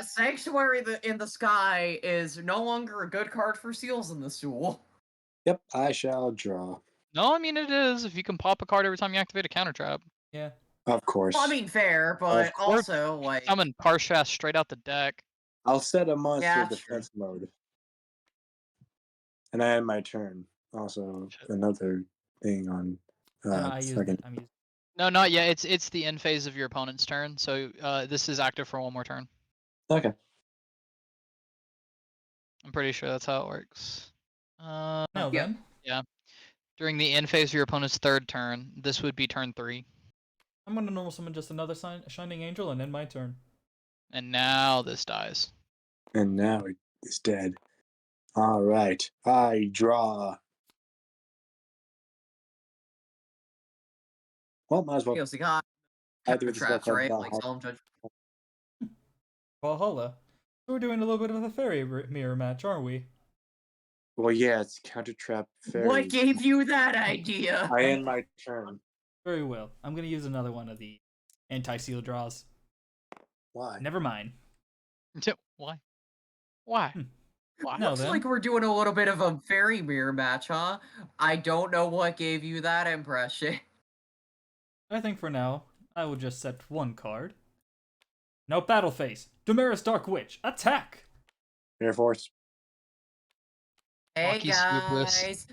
Sanctuary in the Sky is no longer a good card for seals in this duel. Yep, I shall draw. No, I mean it is. If you can pop a card every time you activate a counter trap. Yeah. Of course. Well, I mean, fair, but course. also, like... Summon Parshas straight out the deck. I'll set a monster Yeah, defense mode. And I end my turn. Also, another thing on I used second. it. I'm using. No, not yet. It's the end phase of your opponent's turn. So this is active for one more turn. Okay. I'm pretty sure that's how it works. No, yeah. then. During the end phase of your opponent's third turn, this would be turn 3. I'm gonna normal summon just another Shining Angel and end my turn. And now this dies. And now it's dead. All right. I draw. Well, might as well. You got I counter do this traps, called right? Like Valhalla. Solemn Judge. Valhalla. So we're doing a little bit of a fairy mirror match, aren't we? Well, yeah, it's counter trap fairies. What gave you that idea? I end my turn. Very well. I'm gonna use another one of the anti-seal draws. Why? Never mind. Why? Why? Hmm. Why? No, Looks then. like we're doing a little bit of a fairy mirror match, huh? I don't know what gave you that impression. I think for now, I will just set one card. No battle phase. Daenerys Dark Witch. Attack! Air Force. Hey Walkies hubris. guys.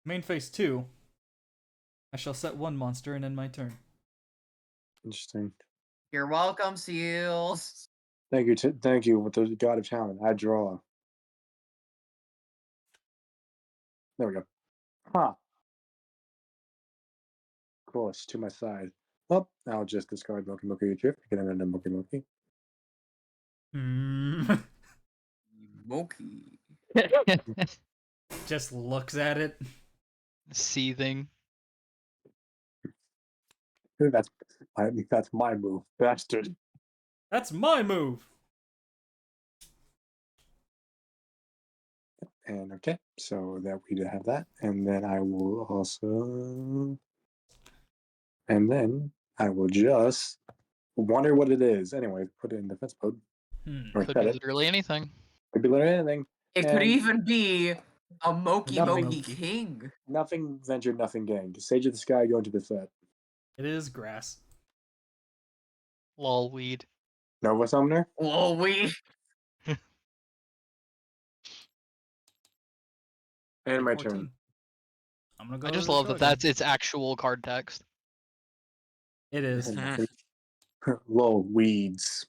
Main phase 2. I shall set one monster and end my turn. Interesting. You're welcome, seals. Thank you. Thank you, with the God of Talon. I draw. There we go. Huh. Of course, to my side. Well, I'll just discard Moki Moki Drift. Get another Moki Moki. Moki. Just looks at it. Seething. That's my move, bastard. That's my move! And okay, so that we have that, and then I will also, and then I will just wonder what it is. Anyway, put it in defense mode. Or Could set be it. literally anything. Could be literally anything. It could even be a Moki Nothing. Moki King. Nothing ventured, nothing gained. Sage of the Sky go into the set. It is grass. Lol weed. Nova Summoner. Whoa, we. And my 14. turn. I'm gonna go I just to the love that Trojan. that's its actual card text. It is. Lol, weeds.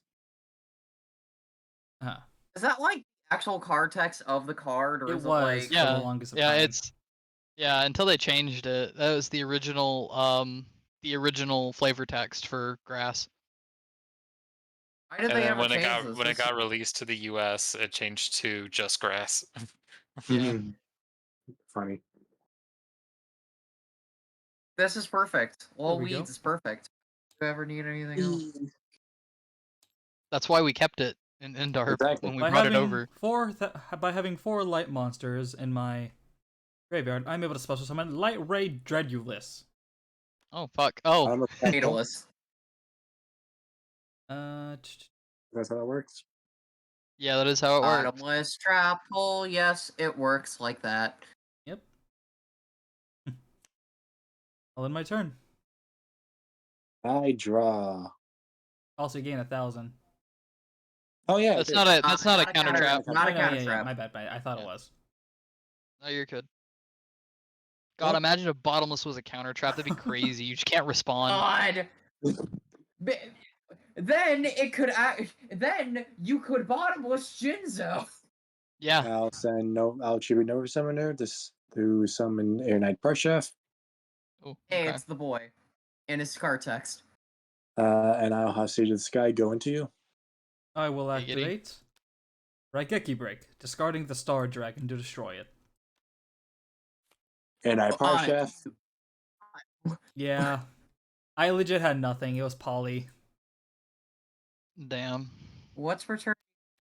Huh. Is that like actual card text of the card, or It is was it like? for Yeah, the longest of yeah, time. until they changed it. That was the original flavor text for grass. Why did And they then ever when change it this? when it got released to the US, it changed to just grass. Yeah. Funny. This is perfect. Well, we go. weeds is perfect. Do you ever need anything else? That's why we kept it in N-DARP Exactly. when we brought it over. By having 4 light monsters in my graveyard, I'm able to special summon Light Ray Dreadulus. Oh fuck. Oh, I'm a fatalist. Fatalist. That's how that works. yeah, that is how it works. Bottomless trap hole. Yes, it works like that. Yep. I'll end my turn. I draw. Also gain 1,000. Oh yeah, That's it not did. a that's not a counter trap. Not a Oh, no, counter yeah, trap. my bad. I thought it Yeah. was. No, you're good. God, Yep. imagine if bottomless was a counter trap. That'd be crazy. You just can't respond. God. Then it could then you could bottomless Jinzo. Yeah. I'll attribute Nova Summoner this to summon Air Knight Parchef, Oh, Hey, okay. it's the boy. In his car text. and I'll have Siege of the Sky go into you. I will Giggity. activate Raigeki Break, discarding the Star Dragon to destroy it. Air Knight Parchef. Yeah. I legit had nothing. It was Poly. Damn. What's returning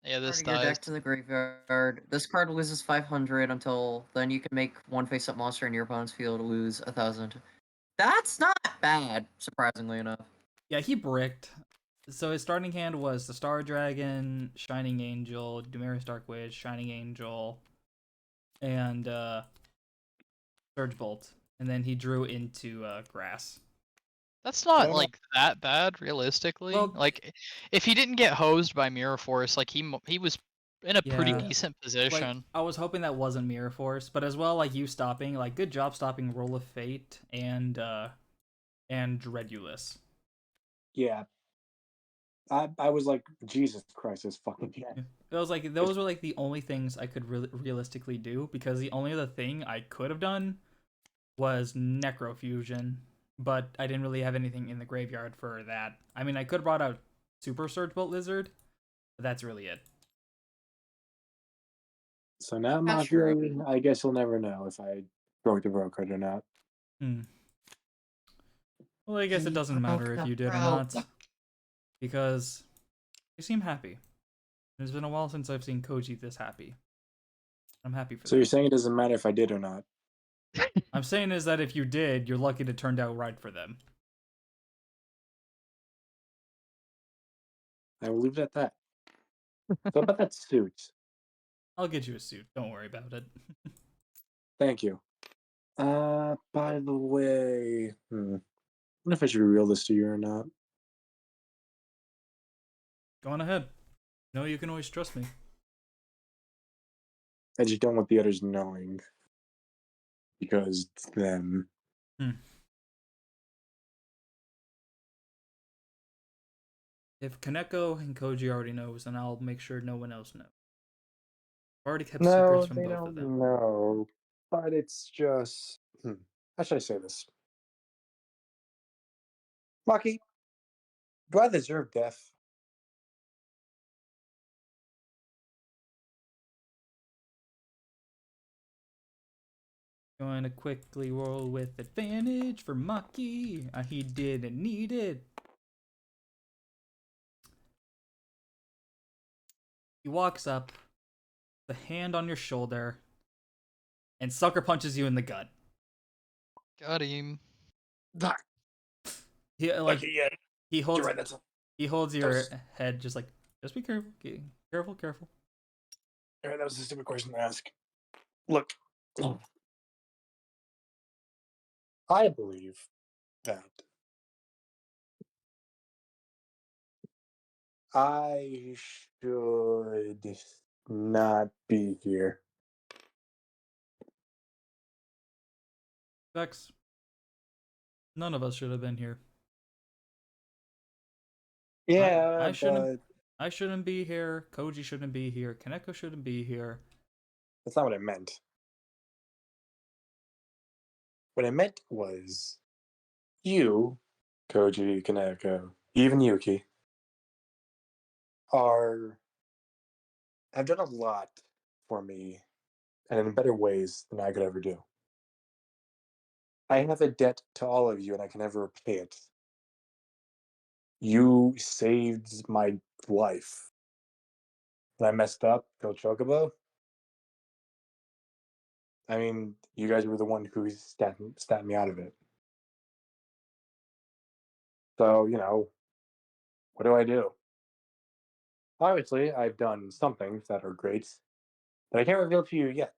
Yeah, this your dies. deck to the graveyard? This card loses 500 until then you can make one face-up monster in your opponent's field lose 1,000. That's not bad, surprisingly enough. Yeah, he bricked. So his starting hand was the Star Dragon, Shining Angel, Dumerius Dark Witch, Shining Angel, and Surge Bolt. And then he drew into Grass. That's not Well, like that bad, realistically. Well- like, if he didn't get hosed by Mirror Force, like he was in a pretty Yeah. decent Like, position. I was hoping that wasn't Mirror Force, but as well, like you stopping, like good job stopping Roll of Fate and Dreadulous. Yeah. I was like, Jesus Christ, this fucking guy. It was like those were like the only things I could realistically do, because the only other thing I could have done was Necrofusion, but I didn't really have anything in the graveyard for that. I mean, I could have brought out Super Surge Bolt Lizard, but that's really it. So now, That's Mafia, I guess you'll never know if I broke the bro card or not. Well, I guess it doesn't matter if you did or not, because you seem happy. It's been a while since I've seen Koji this happy. I'm happy for So that. you're saying it doesn't matter if I did or not? I'm saying is that if you did, you're lucky to turn out right for them. I will leave it at that. So about that suit. I'll get you a suit. Don't worry about it. Thank you. By the way, I don't know if I should reveal this to you or not. Go on ahead. No, you can always trust me. I just don't want the others knowing. Because it's them. If Kaneko and Koji already knows, then I'll make sure no one else knows. I've already kept No, secrets from they both of don't them. know. But it's just... How should I say this? Maki, do I deserve death? Going to quickly roll with advantage for Maki. He didn't need it. He walks up, the hand on your shoulder, and sucker punches you in the gut. Got him. He like Okay, yeah, he holds you're right, that's... he holds your was- head just like, just be careful, careful, careful. That was a stupid question to ask. Look, I believe that I should not be here. Vex, none of us should have been here. Yeah, I shouldn't be here. Koji shouldn't be here. Kaneko shouldn't be here. that's not what I meant. What I meant was you, Koji, Kaneko, even Yuki, have done a lot for me and in better ways than I could ever do. I have a debt to all of you and I can never repay it. You saved my life. When I messed up, killed Chocobo. I mean, you guys were the one who stat me out of it. So, what do? Obviously, I've done some things that are great that I can't reveal to you yet.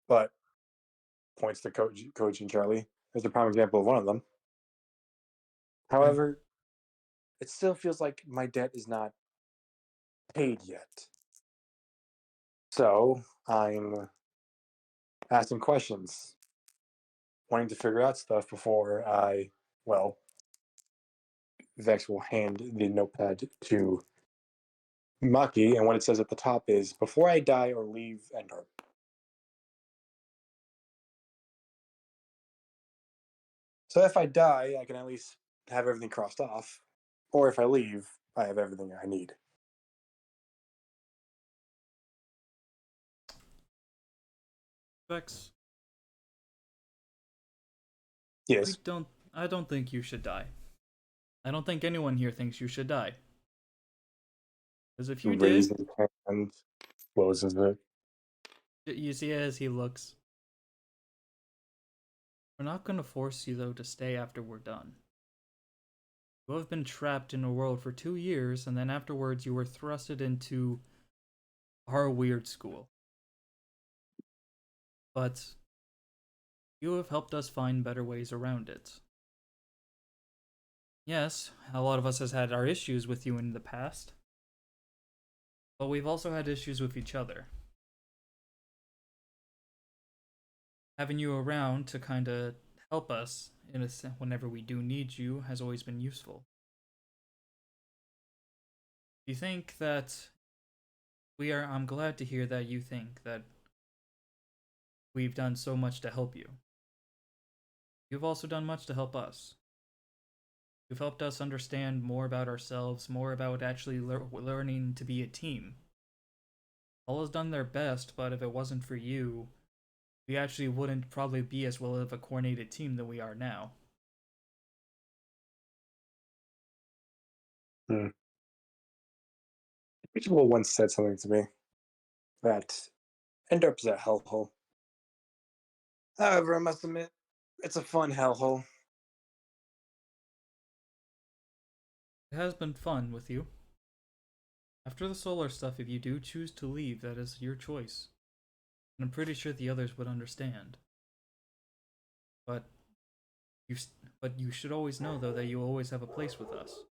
But, points to Koji and Charlie as a prime example of one of them. However, it still feels like my debt is not paid yet. So I'm asking questions, wanting to figure out stuff before I, well, Vex will hand the notepad to Maki, and what it says at the top is, before I die or leave N-DARP. So if I die, I can at least have everything crossed off. Or if I leave, I have everything I need. Vex, Yes. I don't think you should die. I don't think anyone here thinks you should die. Because if you did, Raising hand, closes it. you see as he looks. We're not going to force you, though, to stay after we're done. You have been trapped in a world for 2 years, and then afterwards you were thrusted into our weird school. But you have helped us find better ways around it. Yes, a lot of us has had our issues with you in the past, but we've also had issues with each other. Having you around to kind of help us in whenever we do need you has always been useful. You think that I'm glad to hear that you think that we've done so much to help you. You've also done much to help us. You've helped us understand more about ourselves, more about actually learning to be a team. All has done their best, but if it wasn't for you, we actually wouldn't probably be as well of a coordinated team than we are now. People once said something to me that N-DARP is a hellhole. However, I must admit, it's a fun hellhole. It has been fun with you. After the solar stuff, if you do choose to leave, that is your choice. And I'm pretty sure the others would understand. But you should always know, though, that you always have a place with us.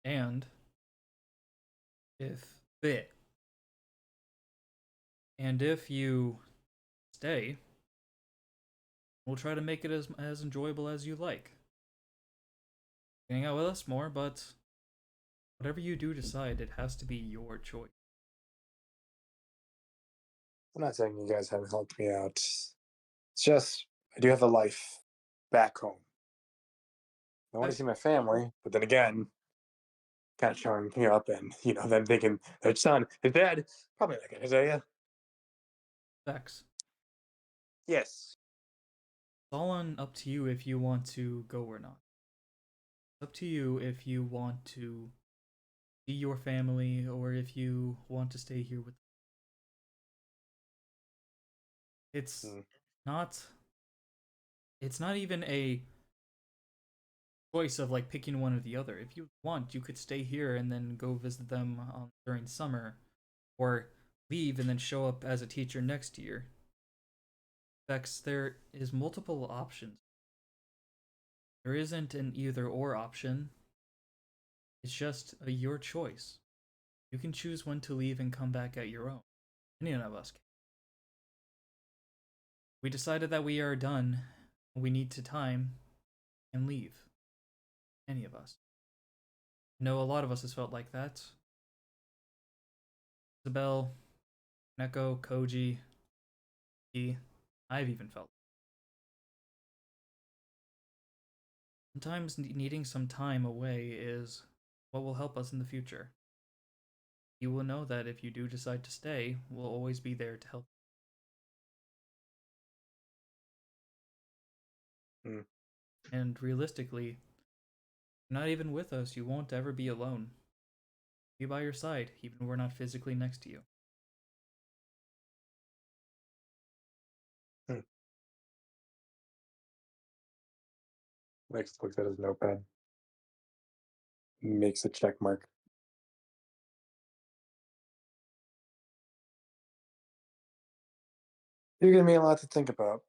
And if you stay, we'll try to make it as enjoyable as you like. Hang out with us more, but whatever you do decide, it has to be your choice. I'm not saying you guys haven't helped me out. It's just, I do have a life back home. I want to see my family, but then again, kind of showing me up and, them thinking their son is dead. Probably not going to tell you. Vex, Yes. it's all up to you if you want to go or not. It's up to you if you want to see your family or if you want to stay here with. It's not. It's not even a choice of like picking one or the other. If you want, you could stay here and then go visit them during summer, or leave and then show up as a teacher next year. Vex, there is multiple options. There isn't an either or option. It's just your choice. You can choose when to leave and come back at your own. Any of us can. We decided that we are done. We need to time and leave. Any of us. I know a lot of us has felt like that. Isabel, Neko, Koji, I've even felt. Sometimes needing some time away is what will help us in the future. You will know that if you do decide to stay, we'll always be there to help. And realistically, not even with us, you won't ever be alone. Be by your side, even when we're not physically next to you. Lex looks at his notepad. Makes a check mark. You're giving me a lot to think about.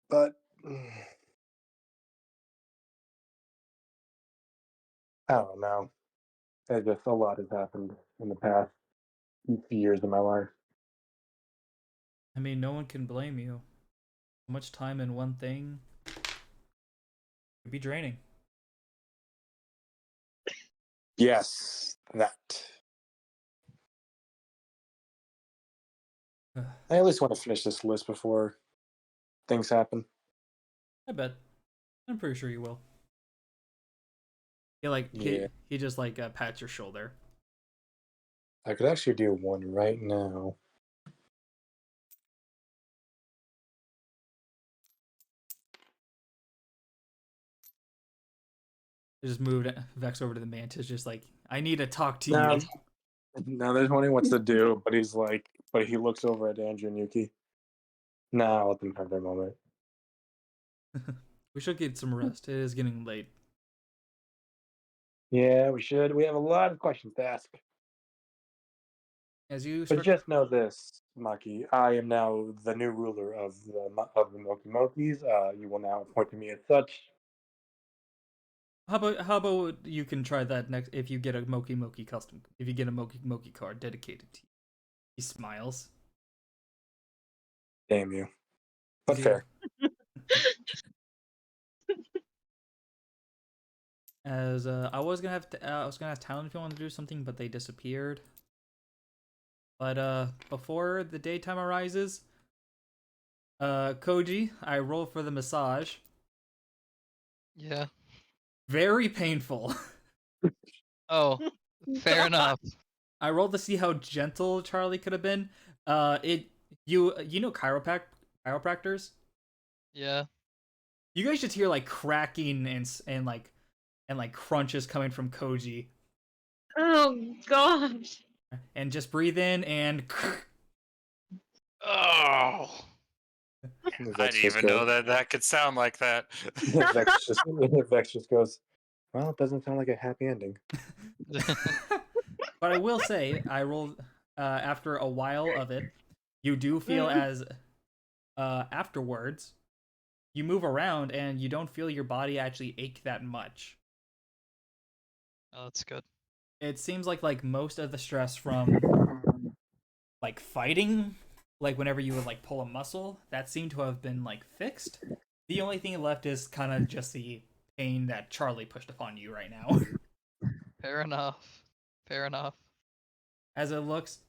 But don't know. Just a lot has happened in the past few years of my life. I mean, no one can blame you. So much time in one thing could be draining. Yes, that. I at least want to finish this list before things happen. I bet. I'm pretty sure you will. Yeah. He just like pats your shoulder. I could actually do one right now. They just moved Vex over to the mantis, just like, I need to talk to No, you. no, there's one he wants to do, but he looks over at Andrew and Yuki. Nah, let them have their moment. We should get some rest. It is getting late. Yeah, we should. We have a lot of questions to ask. As you But start, just know this, Maki. I am now the new ruler of the Moki Mokis. You will now appoint me as such. how about you can try that next if you get a Moki Moki custom. If you get a Moki Moki card dedicated to you. He smiles. Damn you. But Yeah. fair. As I was gonna have Talan if you wanted to do something, but they disappeared. But before the daytime arises, Koji, I roll for the massage. Yeah. Very painful. Oh, fair enough. I rolled to see how gentle Charlie could have been. You know chiropractors? Yeah. You guys just hear like cracking and like crunches coming from Koji. Oh gosh. And just breathe in and Oh. I didn't even know that could sound like that. Vex just goes, well, it doesn't sound like a happy ending. But I will say, I rolled after a while of it, you do feel as afterwards, you move around and you don't feel your body actually ache that much. Oh, that's good. It seems like most of the stress from like fighting, like whenever you would like pull a muscle, that seemed to have been like fixed. The only thing left is kind of just the pain that Charlie pushed upon you right now. Fair enough. Fair enough. As it looks,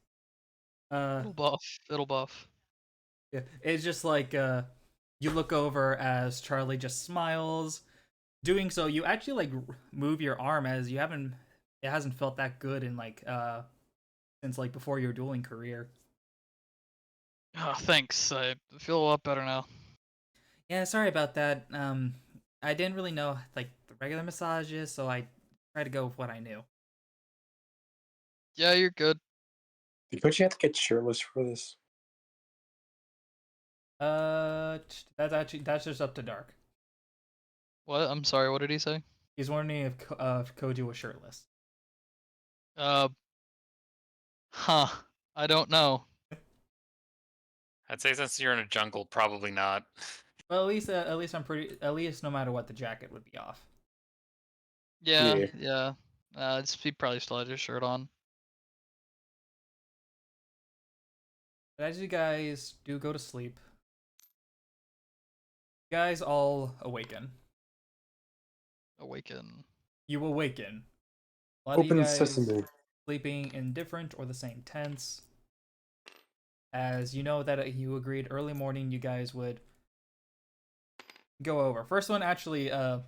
Little buff. Little buff. yeah, it's just like you look over as Charlie just smiles. Doing so, you actually like move your arm as it hasn't felt that good in like since like before your dueling career. Oh, thanks. I feel a lot better now. Yeah, sorry about that. I didn't really know like the regular massages, so I tried to go with what I knew. Yeah, you're good. Don't you have to get shirtless for this? That's just up to Dark. What? I'm sorry. What did he say? He's wondering if Koji was shirtless. Uh. Huh. I don't know. I'd say since you're in a jungle, probably not. Well, at least at least no matter what, the jacket would be off. Yeah. Yeah. He probably still had his shirt on. But as you guys do go to sleep, you guys all awaken. Awaken. You awaken. A lot of Open you guys sesame. sleeping in different or the same tents. As you know that you agreed early morning you guys would go over. First one actually to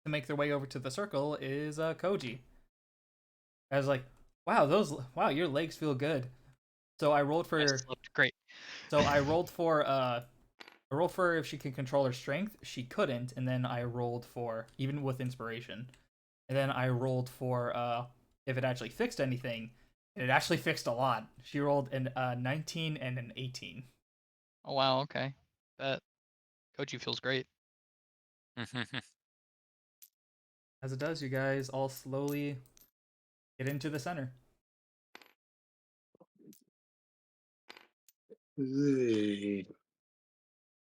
make their way over to the circle is Koji. I was like, wow, your legs feel good. So I rolled for I slept great. so I rolled for if she can control her strength. She couldn't, and then I rolled for even with inspiration. And then I rolled for if it actually fixed anything. And it actually fixed a lot. She rolled an 19 and an 18. Oh wow. Okay. That Koji feels great. As it does, you guys all slowly get into the center. Hey,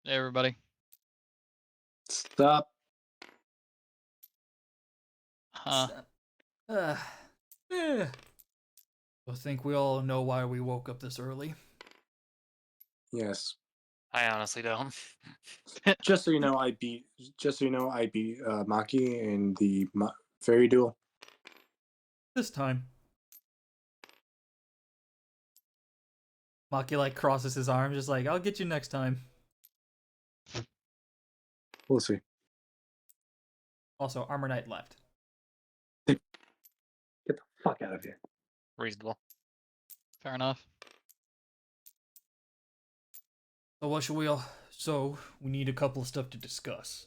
everybody. Stop. huh? Uh, eh. I think we all know why we woke up this early. Yes. I honestly don't. Just so you know, I beat. Just so you know, I beat Maki in the fairy duel. This time. Maki like crosses his arms, just like, I'll get you next time. We'll see. Also, Armor Knight left. Get the fuck out of here. Reasonable. Fair enough. So what should we all... So, we need a couple of stuff to discuss.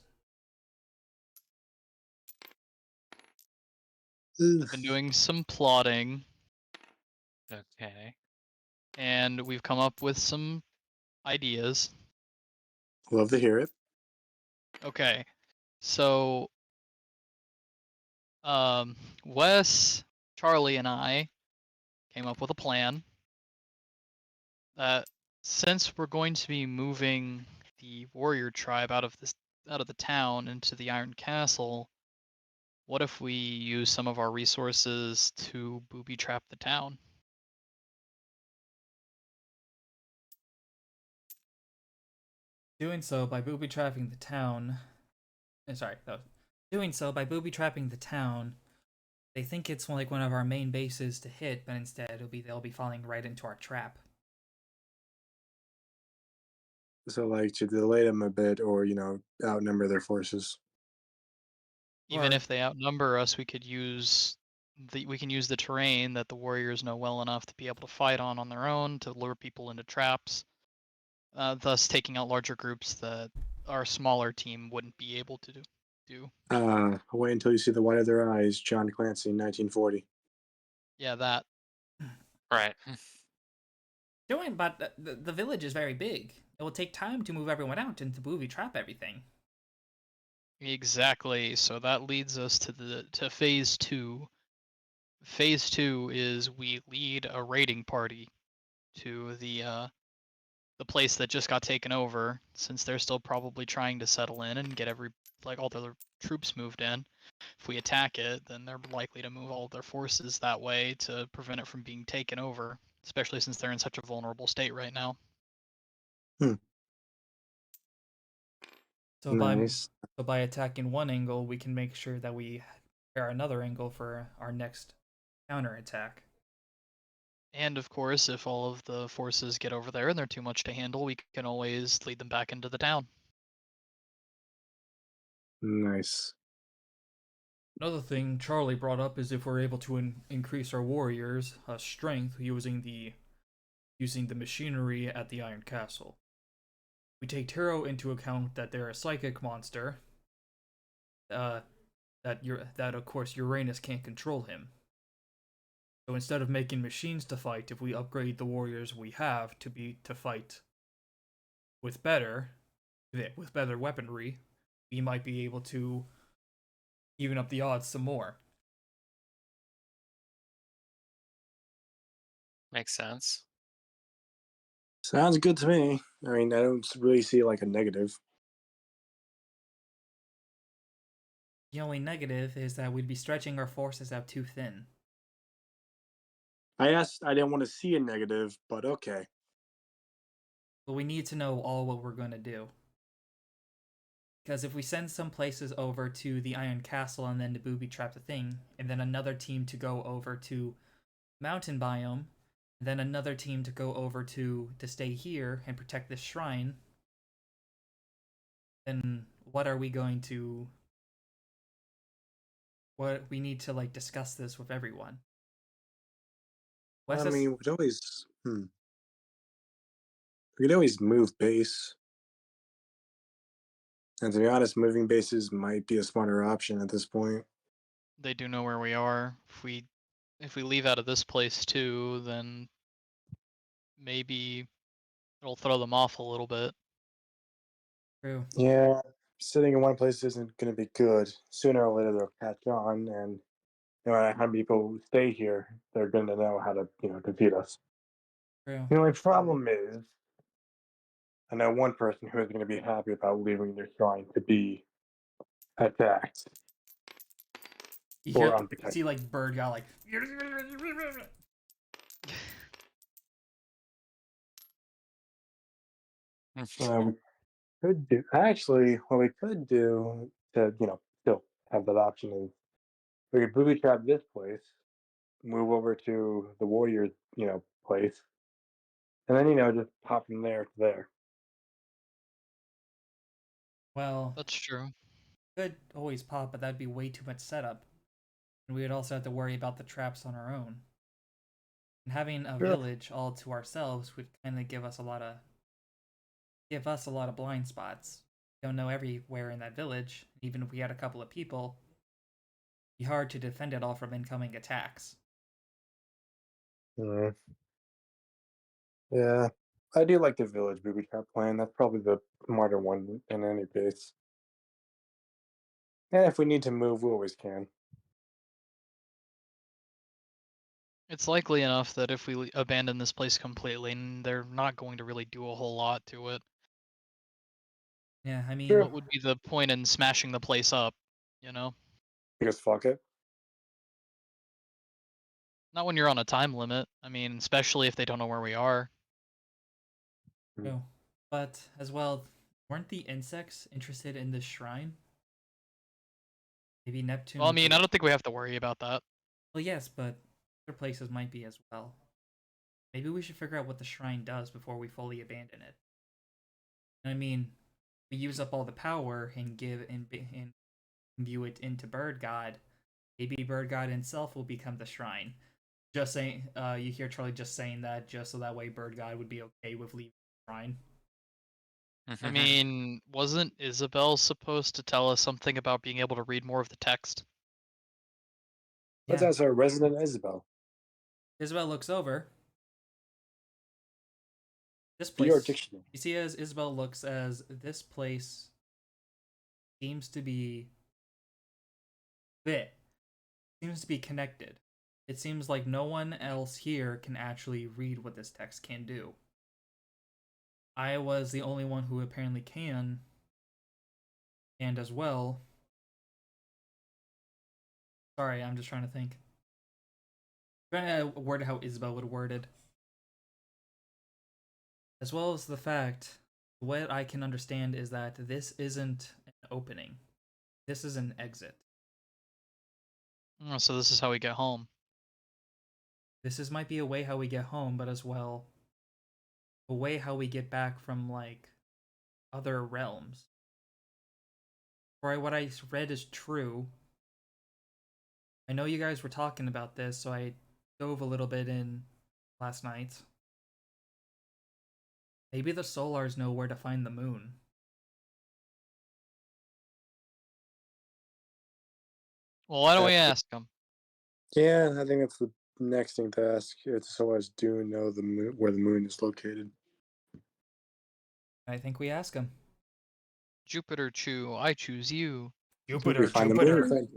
I've been doing some plotting, Okay. and we've come up with some ideas. Love to hear it. Okay, so Wes, Charlie, and I came up with a plan that since we're going to be moving the warrior tribe out of the town into the Iron Castle, what if we use some of our resources to booby trap the town? Doing so by booby trapping the town... Sorry, that was... Doing so by booby trapping the town, they think it's like one of our main bases to hit, but instead they'll be falling right into our trap. So, like, to delay them a bit, or outnumber their forces. Even Or- if they outnumber us, we can use the terrain that the warriors know well enough to be able to fight on their own to lure people into traps, thus taking out larger groups that our smaller team wouldn't be able to do. Wait until you see the white of their eyes, John Clancy, 1940. Yeah, that. Right. But the village is very big. It will take time to move everyone out and to booby trap everything. Exactly. So that leads us to phase 2. Phase 2 is we lead a raiding party to the place that just got taken over, since they're still probably trying to settle in and get all their troops moved in. If we attack it, then they're likely to move all of their forces that way to prevent it from being taken over, especially since they're in such a vulnerable state right now. So Nice. by attacking one angle, we can make sure that we prepare another angle for our next counterattack. And of course, if all of the forces get over there and they're too much to handle, we can always lead them back into the town. Nice. Another thing Charlie brought up is if we're able to increase our warriors' strength using the machinery at the Iron Castle. We take Taro into account that they're a psychic monster. That of course Uranus can't control him. So instead of making machines to fight, if we upgrade the warriors we have to fight with better weaponry, we might be able to even up the odds some more. Makes sense. Sounds good to me. I mean, I don't really see like a negative. The only negative is that we'd be stretching our forces out too thin. I didn't want to see a negative, but okay. But we need to know all what we're going to do. Because if we send some places over to the Iron Castle and then to booby trap the thing, and then another team to go over to Mountain Biome, and then another team to go over to stay here and protect this shrine, then what are we going to... we need to like discuss this with everyone. I mean, we could always move base. And to be honest, moving bases might be a smarter option at this point. They do know where we are. If we leave out of this place too, then maybe it'll throw them off a little bit. True. Yeah, sitting in one place isn't going to be good. Sooner or later, they'll catch on, and no matter how many people stay here, they're going to know how to, defeat us. True. The only problem is, I know one person who is going to be happy about leaving their shrine to be attacked. You on the see like Bird got like. We could do actually. What we could do to still have that option is we could booby trap this place, move over to the Warriors place, and then just pop from there to there. Well, That's true. could always pop, but that'd be way too much setup, and we would also have to worry about the traps on our own. And having a Sure. village all to ourselves would kind of give us a lot of blind spots. We don't know everywhere in that village. Even if we had a couple of people, it'd be hard to defend it all from incoming attacks. Mm. Yeah, I do like the village booby trap plan. That's probably the smarter one in any case. And if we need to move, we always can. It's likely enough that if we abandon this place completely, they're not going to really do a whole lot to it. Yeah, I mean, Sure. What would be the point in smashing the place up, you know? Because fuck it. Not when you're on a time limit. I mean, especially if they don't know where we are. no. But as well, weren't the insects interested in this shrine? Maybe Neptune. Well, I mean, I don't think we have to worry about that. Well, yes, but other places might be as well. Maybe we should figure out what the shrine does before we fully abandon it. I mean, we use up all the power and imbue it into Bird God. Maybe Bird God himself will become the shrine. Just saying, you hear Charlie just saying that just so that way Bird God would be okay with leaving the shrine. I mean, wasn't Isabel supposed to tell us something about being able to read more of the text? Let's Yeah. ask our resident Isabel. Isabel looks over. This Be our place. dictionary. You see, as Isabel looks, as this place seems to be connected. It seems like no one else here can actually read what this text can do. I was the only one who apparently can, and as well. Sorry, I'm just trying to think. I'm trying to word how Isabel would word it. As well as the fact, what I can understand is that this isn't an opening. This is an exit. Oh, so this is how we get home. Might be a way how we get home, but as well, a way how we get back from like other realms. For what I read is true. I know you guys were talking about this, so I dove a little bit in last night. Maybe the Solars know where to find the moon. Well, why don't we ask them? Yeah, I think that's the next thing to ask. If the Solars do know the moon, where the moon is located. I think we ask them. Jupiter Chew, I choose you. Jupiter, we find Jupiter. The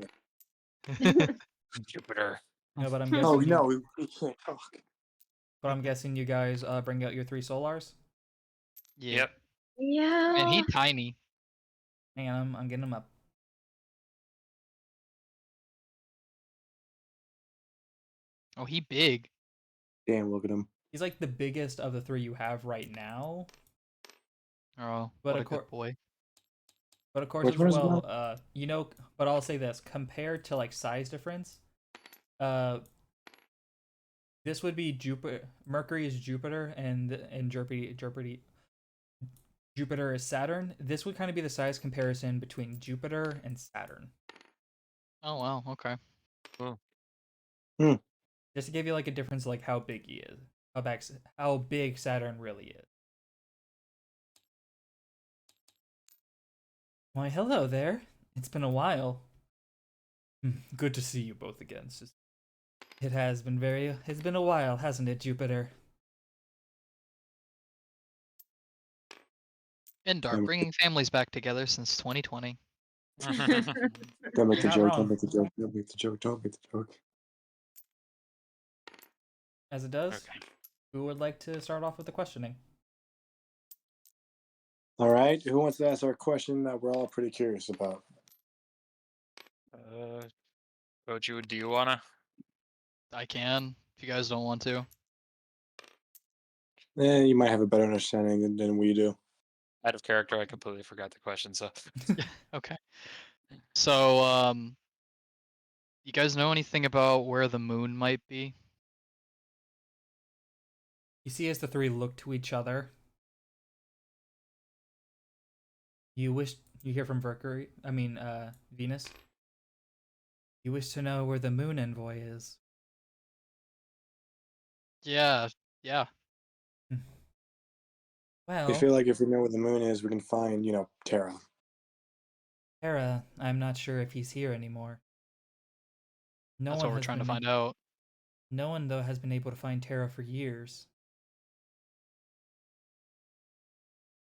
moon, Jupiter. No, but I'm guessing. oh no, we can't talk. But I'm guessing you guys bring out your 3 Solars. Yeah. Yep. Yeah. And he tiny. Hang on, I'm getting them up. Oh, he big. Damn, look at him. He's like the biggest of the 3 you have right now. Oh, But what a of course, good boy. but of course Which as one is well, but I'll say this, compared to like size difference, this would be Jupiter. Mercury is Jupiter, and Jupiter is Saturn. This would kind of be the size comparison between Jupiter and Saturn. Oh wow, okay. Just to give you like a difference, like how big he is, how big Saturn really is. Why, hello there. It's been a while. Good to see you both again. It's been a while, hasn't it, Jupiter? N-DARP, bringing families back together since 2020. Don't make You're the not joke. wrong. Don't make the joke. Don't make the joke. Don't make the joke. As it does, Okay. who would like to start off with the questioning? All right. Who wants to ask our question that we're all pretty curious about? Goju, do you wanna? I can, if you guys don't want to. You might have a better understanding than we do. Out of character, I completely forgot the question. So Okay. So, you guys know anything about where the moon might be? You see, as the three look to each other, you hear from Mercury. I mean, Venus. You wish to know where the moon envoy is. Yeah, yeah. We Well, feel like if we know where the moon is, we can find, Terra. Hera, I'm not sure if he's here anymore. No That's one what we're has trying to been find out. No one though has been able to find Terra for years.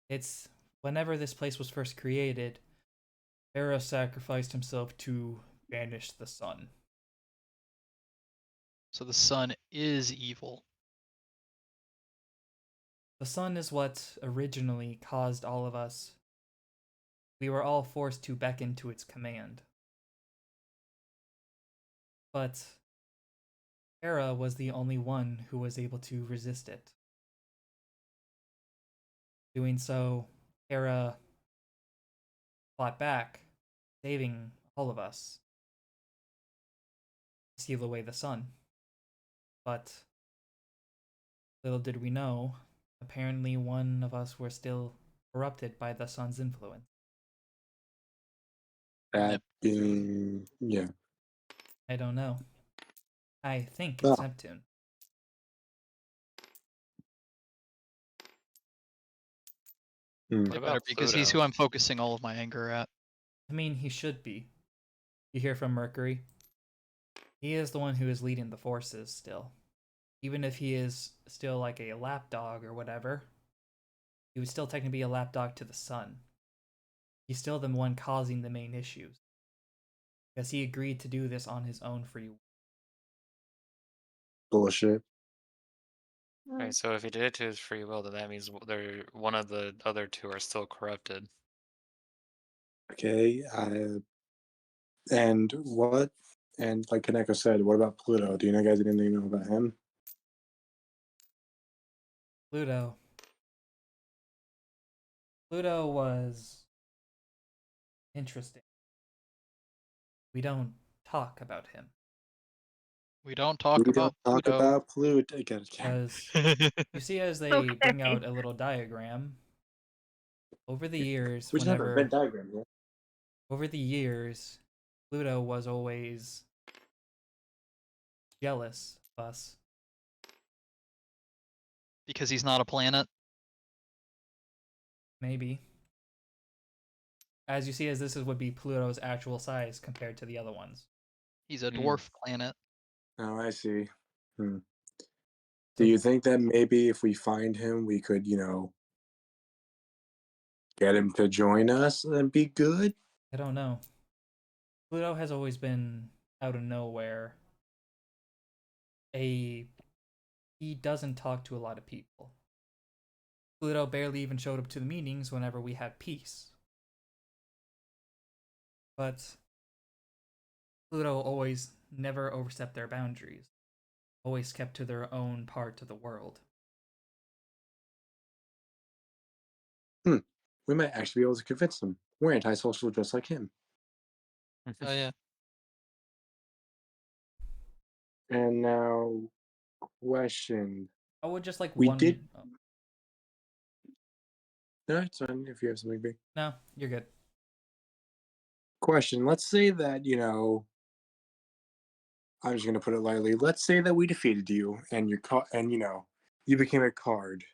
It's whenever this place was first created, Hera sacrificed himself to banish the sun. So the sun is evil. The sun is what originally caused all of us. We were all forced to beckon to its command. But Hera was the only one who was able to resist it. Doing so, Hera fought back, saving all of us. Steal away the sun. But little did we know, apparently one of us were still corrupted by the sun's influence. That Yep. being, yeah. I don't know. I think Oh. it's Neptune. what It about better be, because he's Pluto? who I'm focusing all of my anger at. I mean, he should be. You hear from Mercury. He is the one who is leading the forces still. Even if he is still like a lapdog or whatever, he would still technically be a lapdog to the sun. He's still the one causing the main issues. Because he agreed to do this on his own free will. Bullshit. Right. So if he did it to his free will, then that means one of the other two are still corrupted. Okay. And what? And like Kaneko said, what about Pluto? Do you guys anything know about him? Pluto. Pluto was interesting. We don't talk about him. We don't talk We don't about talk Pluto. about Pluto. Because you see, as they bring out a little diagram, over the years, Which is never a Venn diagram, yeah. over the years, Pluto was always jealous of us. Because he's not a planet. Maybe. As you see, as this would be Pluto's actual size compared to the other ones. He's a Hmm. dwarf planet. Oh, I see. Do So you think that maybe if we find him, we could, get him to join us and be good? I don't know. Pluto has always been out of nowhere. He doesn't talk to a lot of people. Pluto barely even showed up to the meetings whenever we had peace. But Pluto always never overstepped their boundaries. Always kept to their own part of the world. We might actually be able to convince him. We're antisocial just like him. Oh yeah. And now, question. I would just like We one. did- Oh, No, it's fine if you have something big. no, you're good. Question. Let's say that, I'm just going to put it lightly. Let's say that we defeated you and you became a card.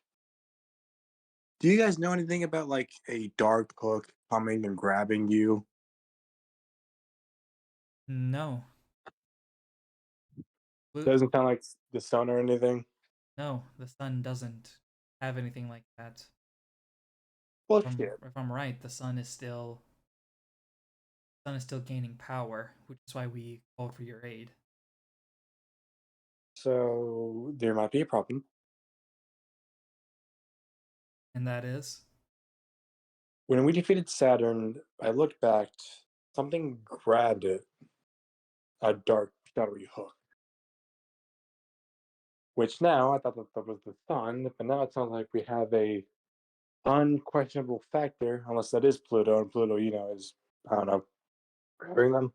Do you guys know anything about like a dark hook coming and grabbing you? No. Doesn't sound like the sun or anything. No, the sun doesn't have anything like that. Well, If I'm right, the sun is still gaining power, which is why we called for your aid. So there might be a problem. And that is? When we defeated Saturn, I looked back, something grabbed it. a dark, shadowy hook. Which now I thought that was the sun, but now it sounds like we have a unquestionable factor, unless that is Pluto, and Pluto, is, I don't know, grabbing them.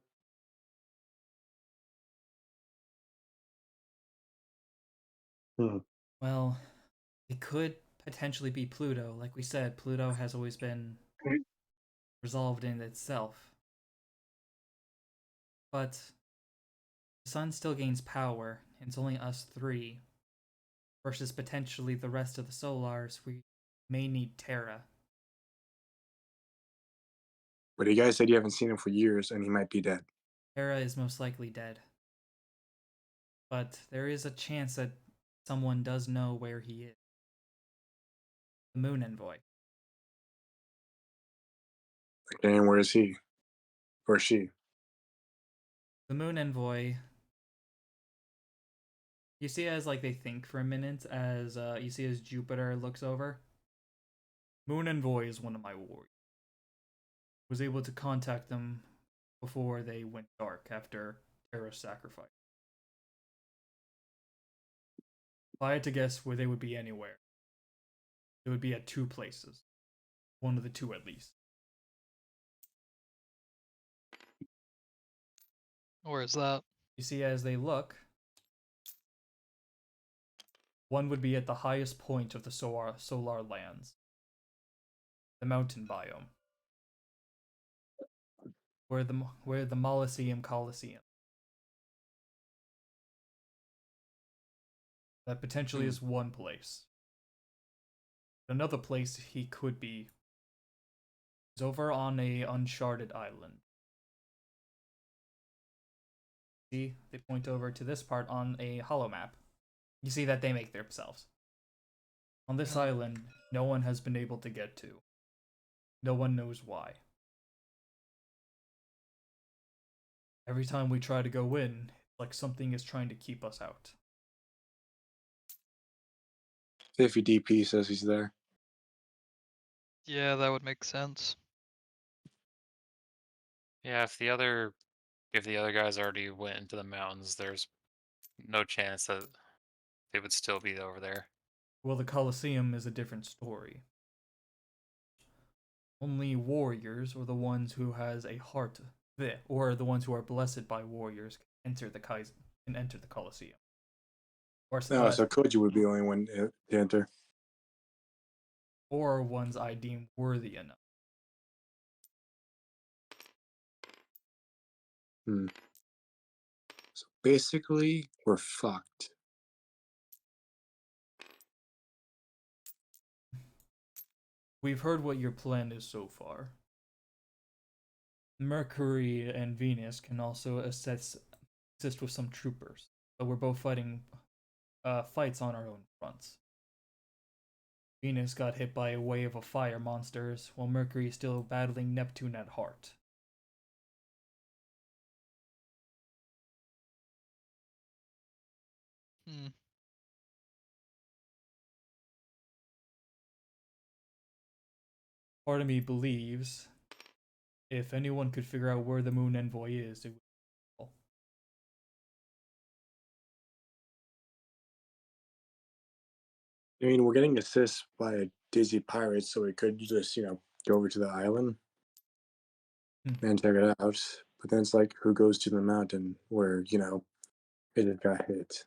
Hmm. Well, it could potentially be Pluto. Like we said, Pluto has always been resolved in itself. But the sun still gains power, and it's only us three versus potentially the rest of the Solars. We may need Terra. But you guys said you haven't seen him for years, and he might be dead. Terra is most likely dead. But there is a chance that someone does know where he is. The Moon Envoy. And where is he? Or she? The Moon Envoy. You see as like they think for a minute as you see as Jupiter looks over. Moon Envoy is one of my warriors. Was able to contact them before they went dark after Terra's sacrifice. If I had to guess where they would be anywhere, it would be at two places. One of the two at least. Where is that? You see as they look, one would be at the highest point of the solar lands. The mountain biome. Where the Molosseum Coliseum. That potentially is one place. Another place he could be is over on a uncharted island. See, they point over to this part on a hollow map. You see that they make themselves. On this island, no one has been able to get to. No one knows why. Every time we try to go in, it's like something is trying to keep us out. If your DP says he's there. Yeah, that would make sense. Yeah, if the other guys already went into the mountains, there's no chance that they would still be over there. Well, the Colosseum is a different story. Only warriors, or the ones who has a heart, or the ones who are blessed by warriors, can enter the Colosseum. Or No, so Koji would be the only one to enter. Or ones I deem worthy enough. So basically, we're fucked. We've heard what your plan is so far. Mercury and Venus can also assist with some troopers, but we're both fighting fights on our own fronts. Venus got hit by a wave of fire monsters, while Mercury is still battling Neptune at heart. Part of me believes if anyone could figure out where the Moon Envoy is, it would be cool. I mean, we're getting assists by a dizzy pirate, so we could just, go over to the island and check it out. But then it's like, who goes to the mountain where, it just got hit?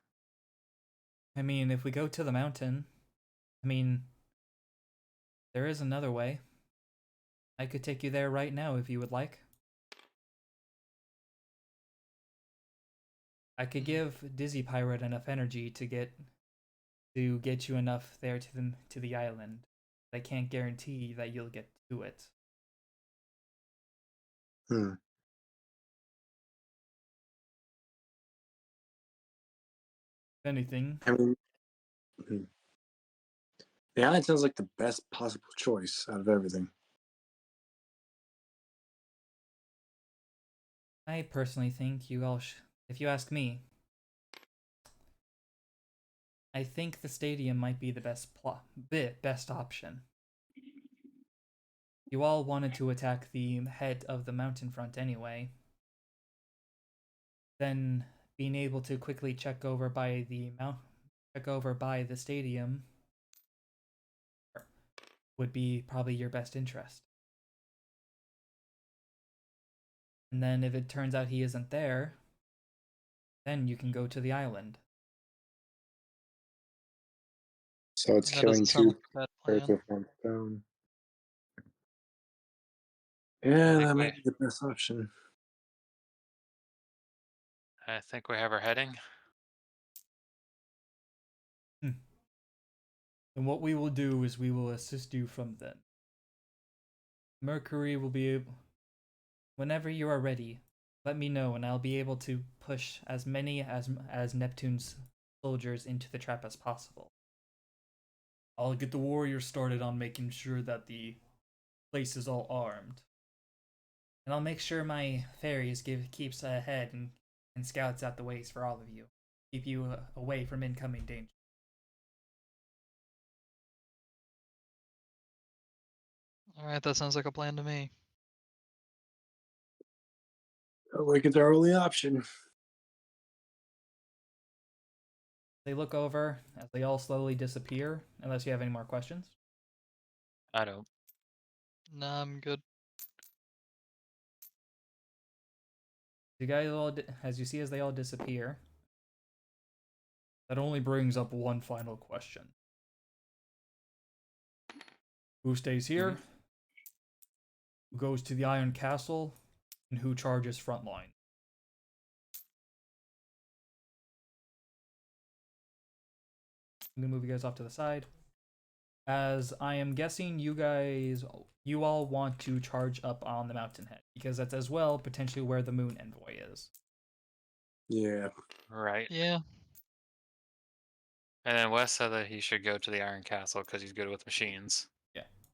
I mean, if we go to the mountain, there is another way. I could take you there right now if you would like. I could give Dizzy Pirate enough energy to get you enough there to the island. But I can't guarantee that you'll get to it. If anything, I mean, the island sounds like the best possible choice out of everything. I personally think you all if you ask me, I think the stadium might be the best option. You all wanted to attack the head of the mountain front anyway. then being able to quickly check over by the stadium would be probably your best interest. And then if it turns out he isn't there, then you can go to the island. So it's That killing doesn't sound two like a bad birds plan. with one stone. Yeah, think that we- might be the best option. I think we have our heading. And what we will do is we will assist you from then. Mercury will be able... Whenever you are ready, let me know and I'll be able to push as many as Neptune's soldiers into the trap as possible. I'll get the warriors started on making sure that the place is all armed. And I'll make sure my ferries keeps ahead and scouts out the ways for all of you. Keep you away from incoming danger. Alright, that sounds like a plan to me. Like it's our only option. They look over as they all slowly disappear, unless you have any more questions. I don't. Nah, I'm good. You guys all, as you see as they all disappear, that only brings up one final question. Who stays here? Who goes to the Iron Castle? And who charges frontline? I'm gonna move you guys off to the side. As I am guessing you all want to charge up on the mountainhead, because that's as well potentially where the moon envoy is. Yeah. Right. Yeah. And then Wes said that he should go to the Iron Castle because he's good with machines.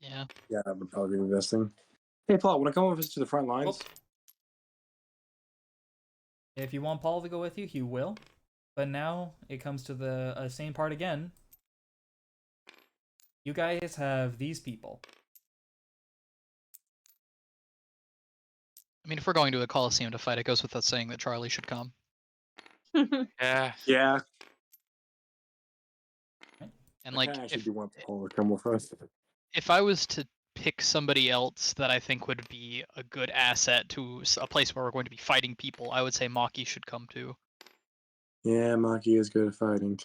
Yeah. Yeah, that would probably be the best thing. Hey, Paul, want to come with us to the front lines? If you want Paul to go with you, he will. But now it comes to the same part again. You guys have these people. I mean, if we're going to a Coliseum to fight, it goes without saying that Charlie should come. Yeah. Yeah. And I like, kind of actually if do want Paul to come with us. if I was to pick somebody else that I think would be a good asset to a place where we're going to be fighting people, I would say Maki should come too. Yeah, Maki is good at fighting.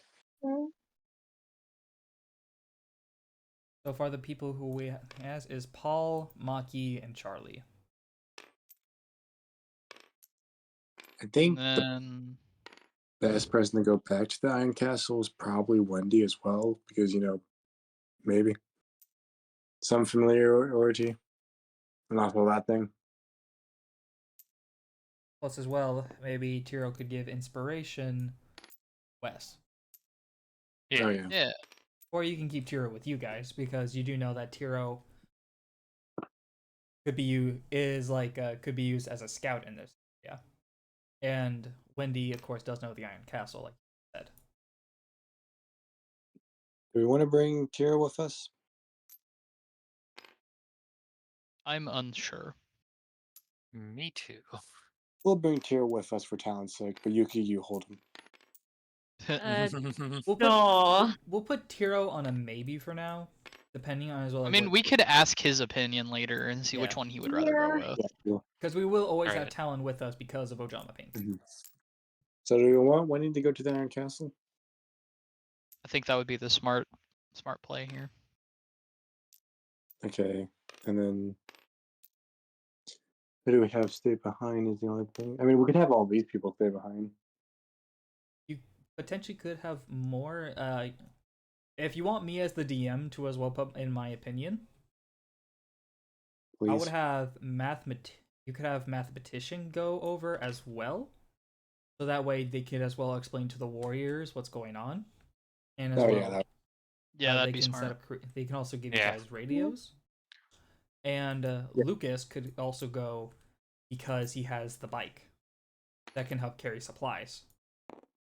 So far, the people who we has is Paul, Maki, and Charlie. I And think the then best person to go back to the Iron Castle is probably Wendy as well, because, maybe some familiarity. And also that thing. Plus, as well, maybe Tiro could give inspiration. Wes. Yeah. Oh, yeah. yeah, Or you can keep Tiro with you guys, because you do know that Tiro could be used as a scout in this. Yeah. And Wendy, of course, does know the Iron Castle, like you said. Do we want to bring Kira with us? I'm unsure. Me too. We'll bring Kira with us for Talon's sake, but Yuki, you hold him. We'll put Tiro on a maybe for now, depending on as well. I mean, we could ask his opinion later and see which Yeah. one he would rather go with. Yeah, cool. Because we will always Alright. have Talon with us because of Ojama Pink. So do we want Wendy to go to the Iron Castle? I think that would be the smart play here. Okay, and then who do we have stay behind is the only thing. I mean, we could have all these people stay behind. You potentially could have more. If you want me as the DM to as well, in my opinion, Please. I would have You could have mathematician go over as well, so that way they could as well explain to the warriors what's going on, and as Oh, well, yeah, Yeah, they that'd be can smart. they can also give you Yeah. guys radios, and Lucas could also go because he has the bike that can help carry supplies,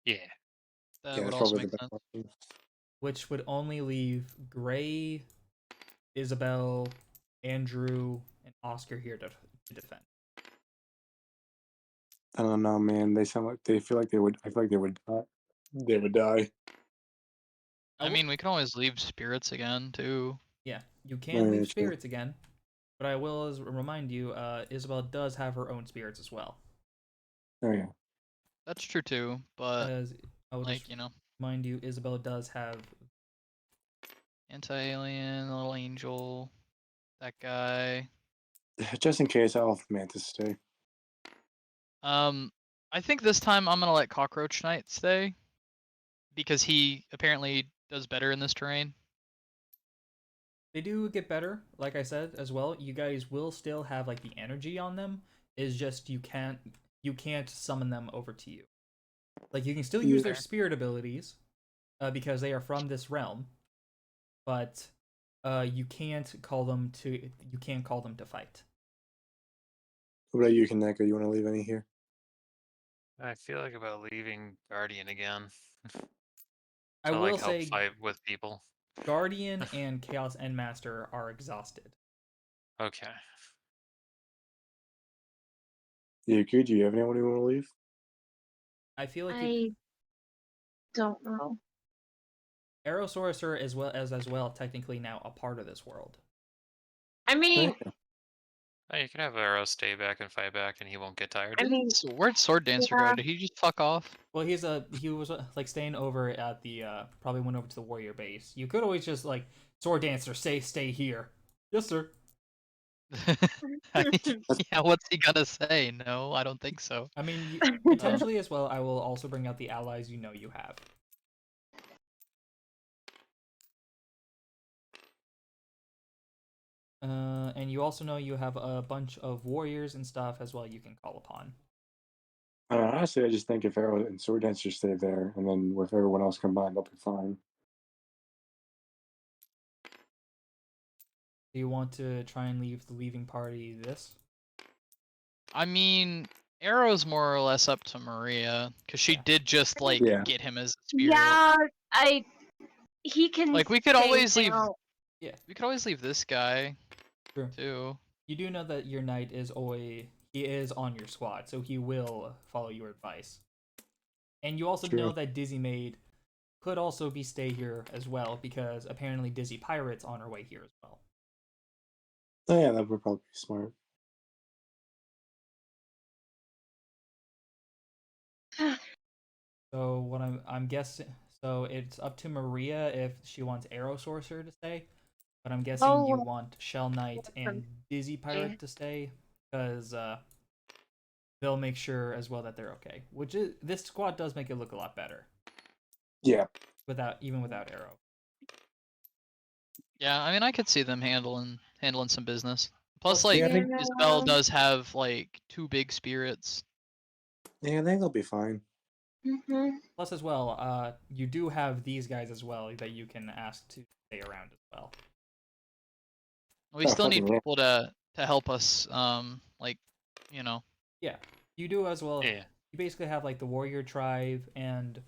Yeah. That yeah, would that's also probably make the sense. best option. which would only leave Gray, Isabel, Andrew, and Oscar here to defend. I don't know, man. They sound like they feel like they would. I feel like they would. They would die. I mean, we can always leave spirits again too. Yeah, you Oh, can yeah, leave true. spirits again, but I will remind you, Isabel does have her own spirits as well. Oh yeah. That's true too, but As I will like just you know, remind you, Isabel does have. anti-alien, little angel, that guy. Just in case, I'll have Mantis stay. I think this time I'm gonna let Cockroach Knight stay because he apparently does better in this terrain. They do get better, like I said as well. You guys will still have like the energy on them. Is just you can't summon them over to you. Like you can still use their Yeah. spirit abilities, because they are from this realm, but you can't call them to fight. What about you, Kaneko? You want to leave any here? I feel like about leaving Guardian again I to will like help say fight with people. Guardian and Chaos Endmaster are exhausted. Okay. Yeah, could you have anyone who want to leave? I feel like I don't know. Arrow Sorcerer as well technically now a part of this world. I mean, Oh, you can have Arrow stay back and fight back, and he won't get tired. I mean, Where'd Sword Dancer yeah. go? Did he just fuck off? Well, he was like staying over at the probably went over to the warrior base. You could always just like Sword Dancer stay here. Yes, sir. I mean, yeah, what's he gonna say? No, I don't think so. I mean, potentially as well. I will also bring out the allies you have. And you also know you have a bunch of warriors and stuff as well you can call upon. I don't know, honestly, I just think if Arrow and Sword Dancer stay there, and then with everyone else combined, they'll be fine. Do you want to try and leave the leaving party this? I mean, Arrow's more or less up to Maria because she Yeah. did just like Yeah. get him as a spirit. Yeah, he can. Like we could stay always leave. now. Yeah. We could always leave this guy True. too. You do know that your knight is on your squad, so he will follow your advice. And you also True. know that Dizzy Maid could also be stay here as well, because apparently Dizzy Pirate's on her way here as well. Oh yeah, that would probably be smart. So what I'm guessing, so it's up to Maria if she wants Arrow Sorcerer to stay, but I'm guessing you Oh. want Shell Knight and Dizzy Pirate to stay, because they'll make sure as well that they're okay. Which is, this squad does make it look a lot better Yeah. even without Arrow. Yeah, I mean, I could see them handling some business. Plus, Well, like Yeah, I think- Isabel does have like 2 big spirits. Yeah, I think they'll be fine. Plus as well, you do have these guys as well that you can ask to stay around as well. We Oh, still need fucking yeah. people to help us. Like, you know. Yeah, you do as well. Yeah. You basically have like the warrior tribe, and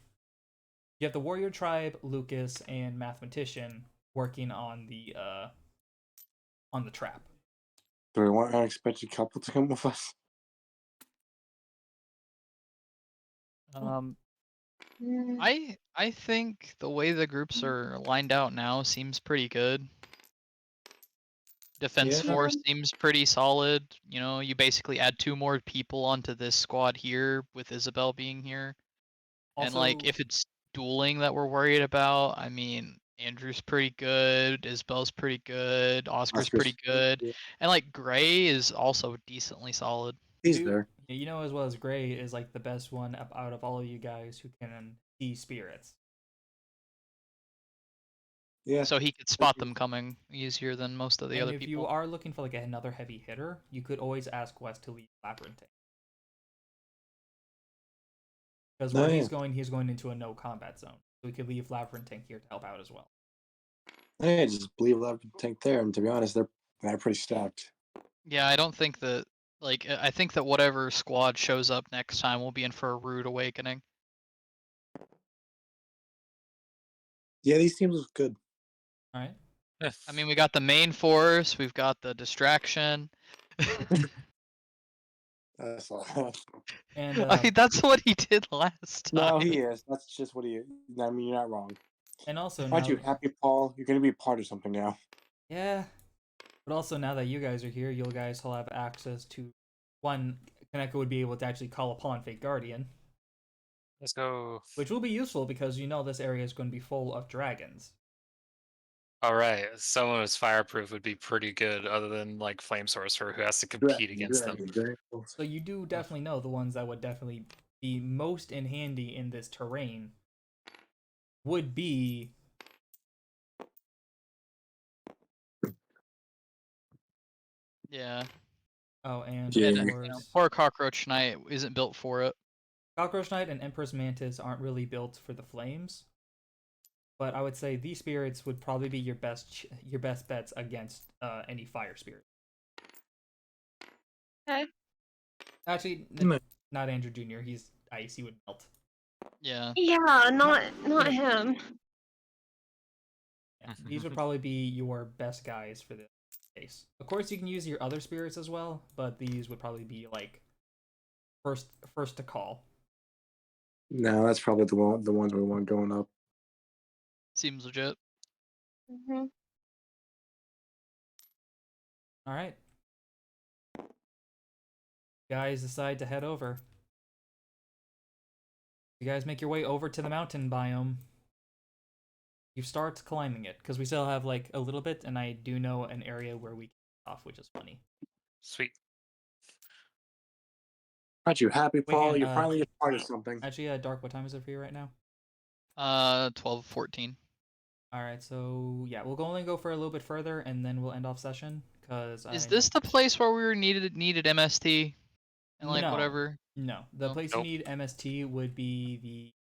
you have the warrior tribe, Lucas, and mathematician working on the trap. Do we want an unexpected couple to come with us? I think the way the groups are lined out now seems pretty good. Defense Yeah. force seems pretty solid. You know, you basically add 2 more people onto this squad here with Isabel being here. And like Also- if it's dueling that we're worried about, I mean, Andrew's pretty good, Isabel's pretty good, Oscar's pretty good, Yeah. and like Gray is also decently solid. He's You- there. You know as well as Gray is like the best one out of all of you guys who can see spirits. Yeah. So he could spot them coming easier than most of the And other if people. you are looking for like another heavy hitter, you could always ask Wes to leave Labyrinth. Because where Oh, he's yeah. going into a no combat zone. So we could leave Labyrinth Tank here to help out as well. Yeah, just leave Labyrinth Tank there, and to be honest, they're pretty stacked. Yeah, I don't think that like I think that whatever squad shows up next time will be in for a rude awakening. Yeah, these teams look good. Alright. I mean, we got the main force, we've got the distraction. That's all. And I mean, that's what he did last time. No, he is. That's just what he is. I mean, you're not wrong. also Aren't now, you happy, Paul? You're gonna be a part of something now. yeah. But also now that you guys are here, you guys will have access to one. Kaneko would be able to actually call upon Fate Guardian, Let's go. which will be useful because you know this area is going to be full of dragons. All right, someone who's fireproof would be pretty good, other than like Flame Sorcerer, who has to compete against them. So you do definitely know the ones that would definitely be most in handy in this terrain would be Yeah. and Yeah. of And course poor Cockroach Knight isn't built for it. Cockroach Knight and Empress Mantis aren't really built for the flames. But I would say these spirits would probably be your best bets against any fire spirit. Okay. Actually, not Andrew Jr. He's ice. He would melt. Yeah. Yeah, not him. Yeah, these would probably be your best guys for this case. Of course, you can use your other spirits as well, but these would probably be like first to call. No, that's probably the ones we want going up. Seems legit. Mm-hmm. All right, guys, decide to head over. You guys make your way over to the mountain biome. You start climbing it because we still have like a little bit, and I do know an area where we can get off, which is funny. Sweet. Aren't you happy, Wait, Paul? Han, You're finally a part of something. Actually, Dark, what time is it for you right now? 12:14. All right, so yeah, we'll only go for a little bit further, and then we'll end off session. Cause Is this the place where we were needed MST and like No. whatever? No, the No? place Nope. you need MST would be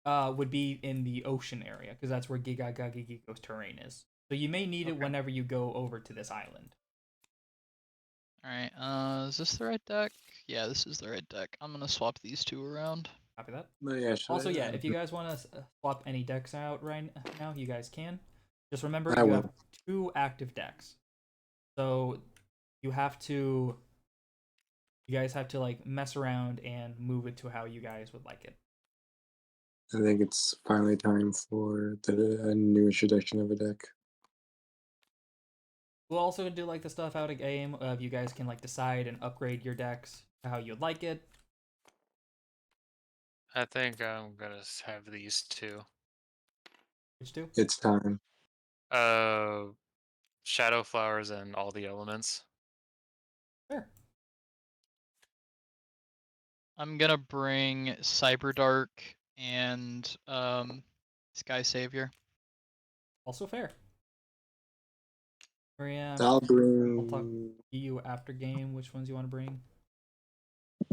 in the ocean area, because that's where Gigagagigo's terrain is. So you may need it Okay. whenever you go over to this island. All right. Is this the right deck? Yeah, this is the right deck. I'm gonna swap these two around. Copy that. No, yeah, Also, yeah, if you guys want to swap any decks out right now, you guys can. Just remember, I you will. have 2 active decks. So you guys have to like mess around and move it to how you guys would like it. I think it's finally time for a new introduction of a deck. We'll also do like the stuff out of game of you guys can like decide and upgrade your decks to how you'd like it. I think I'm gonna have these two. Which do? It's time. Shadow Flowers and all the elements. Fair. I'm gonna bring Cyberdark and Sky Savior. Also fair. Maria, I'll we'll talk bring. to you after game which ones you want to bring.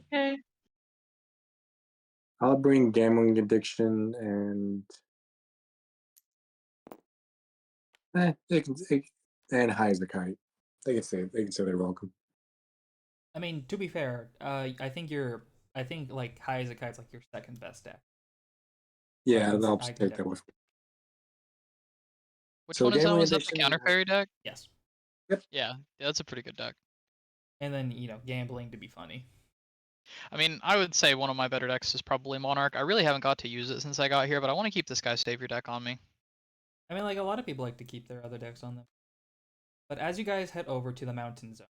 Okay. I'll bring Gambling Addiction and. And High as a Kite. They can say they're welcome. I mean, to be fair, I think like High as a Kite's like your second best deck. Yeah, can- I'll I just can take that with me. Which So one is that? Gambling Was that the Addiction- counter fairy deck? Yes. Yeah, that's a pretty good deck. And then, gambling to be funny. I mean, I would say one of my better decks is probably Monarch. I really haven't got to use it since I got here, but I want to keep this Sky Savior deck on me. I mean, like a lot of people like to keep their other decks on them. But as you guys head over to the mountain zone,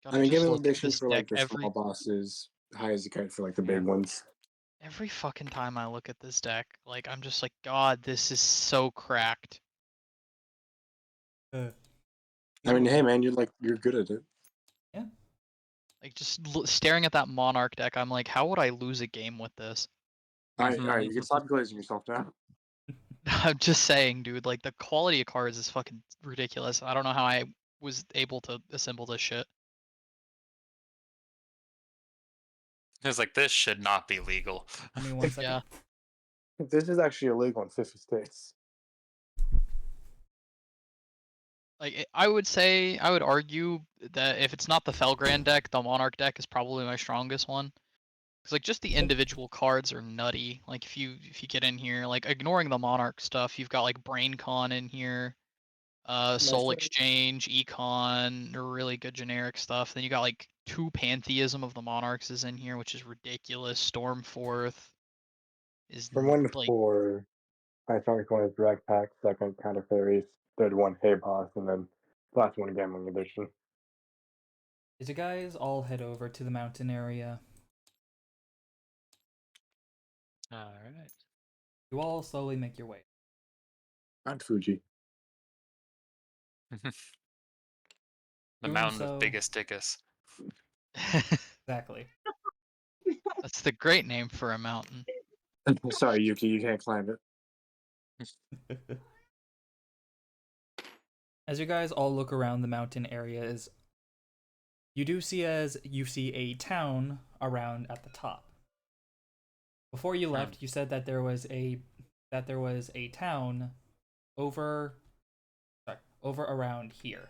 God, I mean, just Gambling look at Addiction this for like deck the small bosses, High as a Kite for like the big ones. every fucking time I look at this deck, like I'm just like, God, this is so cracked. I mean, hey man, you're good at it. Like just staring at that Monarch deck, I'm like, how would I lose a game with this? All right, you can stop glazing yourself now. I'm just saying, dude. Like the quality of cards is fucking ridiculous. I don't know how I was able to assemble this shit. It's like this should not be legal. I mean, 1 second. Yeah. This is actually illegal in 50 states. Like I would argue that if it's not the Felgrand deck, the Monarch deck is probably my strongest one. Cause like just the individual cards are nutty. Like if you get in here, like ignoring the Monarch stuff, you've got like Brain Con in here. Soul try. Exchange, Econ, really good generic stuff. Then you got like 2 Pantheism of the Monarchs is in here, which is ridiculous. Stormforth is From 1 to like 4, I started going with Direct Pack, second Counter Fairies, third one Hey Boss, and then last one Gambling Edition. As you guys all head over to the mountain area, All right. you all slowly make your way. Mount Fuji. The Doing mountain so- of biggest dickus. Exactly. that's the great name for a mountain. Sorry, Yuki, you can't climb it. As you guys all look around the mountain areas, you see a town around at the top. Before you left, you said that there was a town over around here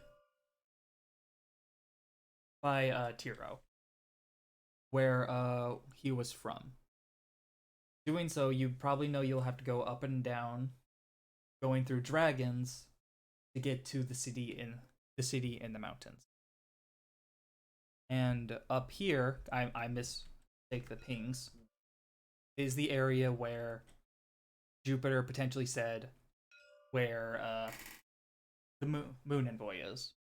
by Tiro, where he was from. Doing so, you probably know you'll have to go up and down, going through dragons to get to the city in the mountains. And up here, I mistake the pings, is the area where Jupiter potentially said where the moon envoy is.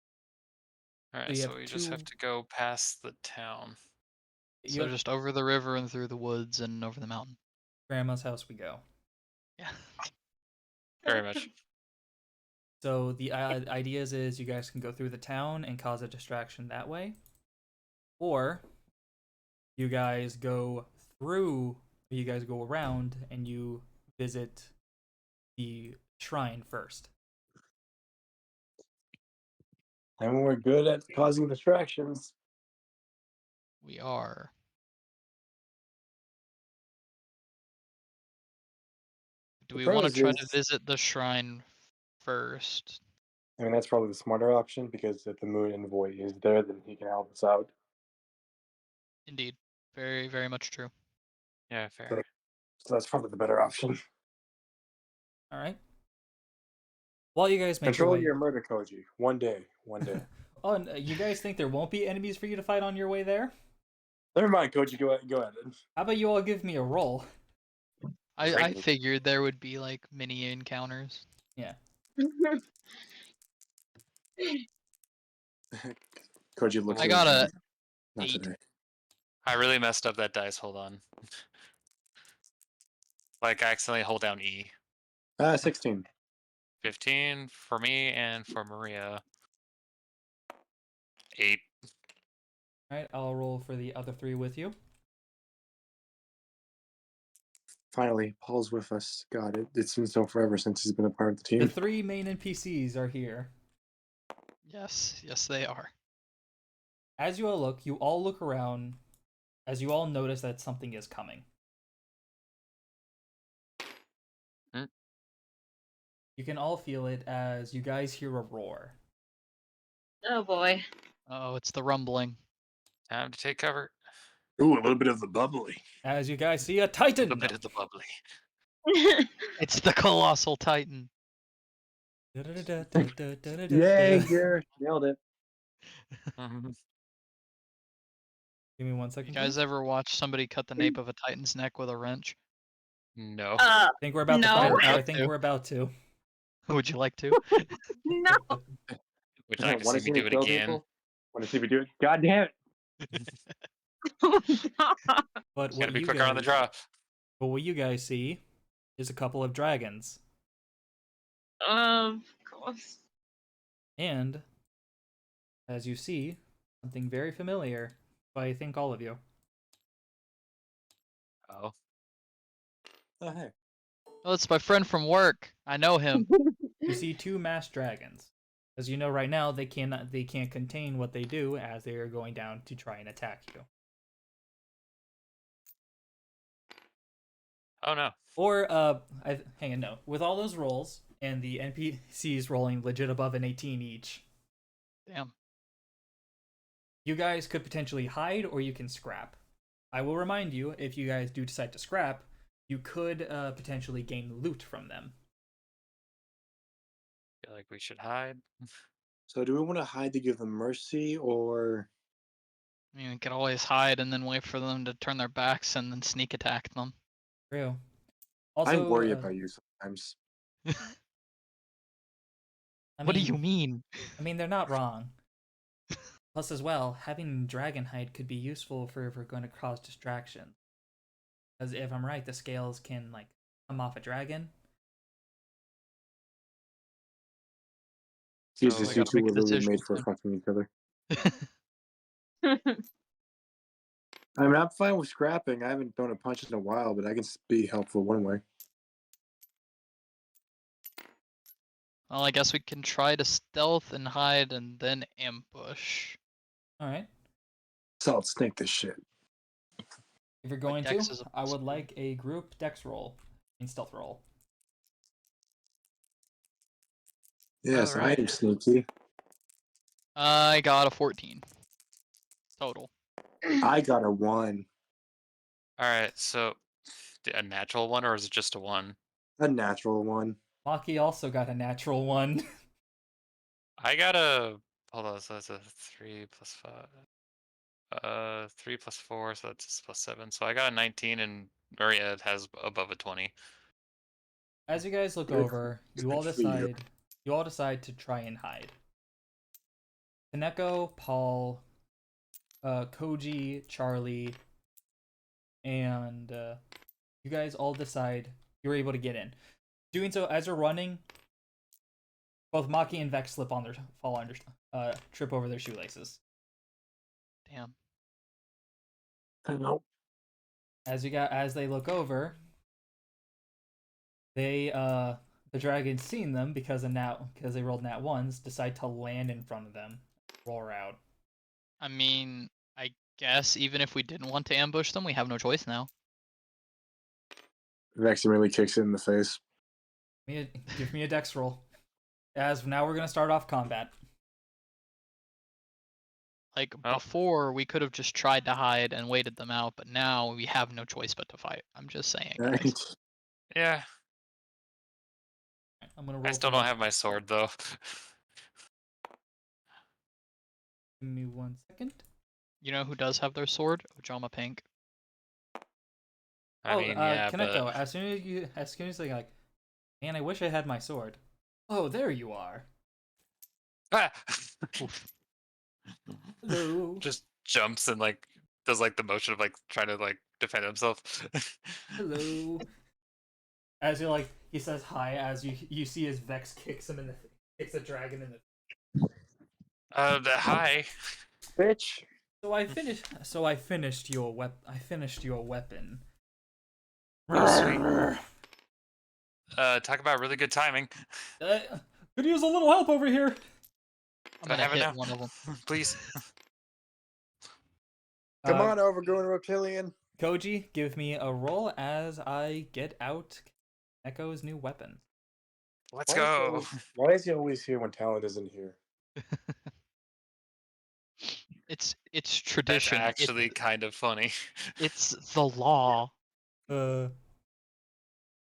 All right, you so have we just have two- to go past the town. So just over the river and through the woods and over the mountain. Grandma's house we go. Yeah. Very much. So the ideas is you guys can go through the town and cause a distraction that way, or you guys go around and you visit the shrine first. And we're good at causing distractions. We are. Do we want to pros try to is- visit the shrine first? I mean, that's probably the smarter option because if the moon envoy is there, then he can help us out. Indeed. Very, very much true. Yeah, fair. So that's probably the better option. All right. While you guys make Control your your murder, Koji. One day. Oh, and you guys think there won't be enemies for you to fight on your way there? Never mind, Koji. Go ahead. How about you all give me a roll? I Great. figured there would be like mini encounters. Yeah. Koji looks. I at got his a phone. Not 8. today. I really messed up that dice. Hold on. Like, I accidentally hold down E. 16. 15 for me and for Maria. 8. All right, I'll roll for the other 3 with you. Finally, Paul's with us. God, it's been so forever since he's been a part of the The team. 3 main NPCs are here. Yes, they are. As you all look around, as you all notice that something is coming. Hmm? You can all feel it as you guys hear a roar. Oh boy. Oh, it's the rumbling. Time to take cover. Ooh, a little bit of the bubbly. As you guys see a A titan. little bit of the bubbly. It's the colossal titan. Yay, Gear. Nailed it. Give me 1 You second. guys please. ever watch somebody cut the nape of a titan's neck with a wrench? No. I think we're about No. to find We're out. I about think to. we're about to. Would you like to? No. Would you like to Want see me do it kill again? people? Want to see me do it? God damn it! But Gotta what be you quicker on the guys, draw. but what you guys see is a couple of dragons. Of course. And as you see, something very familiar by I think all of you. Oh. Oh, hey. Oh, it's my friend from work. I know him. You see 2 masked dragons. As you know right now, they can't contain what they do as they are going down to try and attack you. Oh no. Or hang on, no. With all those rolls and the NPCs rolling legit above an 18 each, Damn. you guys could potentially hide or you can scrap. I will remind you, if you guys do decide to scrap, you could potentially gain loot from them. feel like we should hide. So do we want to hide to give them mercy, or I mean, we could always hide and then wait for them to turn their backs and then sneak attack them. True. I Also, worry about you sometimes. What do you mean? I mean, they're not wrong. Plus, as well, having dragon hide could be useful for if we're going to cause distraction. Because if I'm right, the scales can like come off a dragon. So Jesus, I you gotta two make were a literally decision made for soon. fucking each other. I mean, I'm fine with scrapping. I haven't thrown a punch in a while, but I can be helpful one way. Well, I guess we can try to stealth and hide and then ambush. Alright. Solid snake this shit. If you're going Dex to, is a I would plus like a group dex roll. And stealth roll. Yes, I am Alright. sneaky. I got a 14 total. I got a 1. Alright, so a natural one, or is it just a 1? A natural 1. Maki also got a natural 1. I got a hold on, so that's a 3 plus 5. 3 plus 4, so that's plus 7. So I got a 19, and Maria has above a 20. As you guys look Good- over, you all good for you. decide to try and hide. Kaneko, Paul, Koji, Charlie, and you guys all decide you're able to get in. Doing so, as you're running, both Maki and Vex trip over their shoelaces. Damn. I know. As they look over, the dragon, seeing them because they rolled nat ones, decide to land in front of them, roar out. I mean, I guess even if we didn't want to ambush them, we have no choice now. Vex really kicks it in the face. Give me a dex roll. As now we're gonna start off combat. Like Well. before, we could have just tried to hide and waited them out, but now we have no choice but to fight. I'm just saying, guys. Right? Yeah, I'm gonna roll. I still for don't have my sword though. Give me 1 second. You know who does have their sword? Ojama Pink. I mean, yeah, Kaneko, but as soon as they're like, man, I wish I had my sword. Oh, there you are. ah! Hello. Just jumps and like does like the motion of like trying to like defend himself. Hello. As you're like, he says hi. As you see his Vex kicks the dragon in the. Hi. Bitch. So I finished your weapon. Oh, sweet. Talk about really good timing. Could use a little help over here. I'm Do I gonna have it hit now? one of them. Please. Come on, overgrown reptilian. Koji, give me a roll as I get out Echo's new weapon. Let's go. Why is he always here when Talan isn't here? It's That's tradition. actually kind of funny. It's the law. Uh,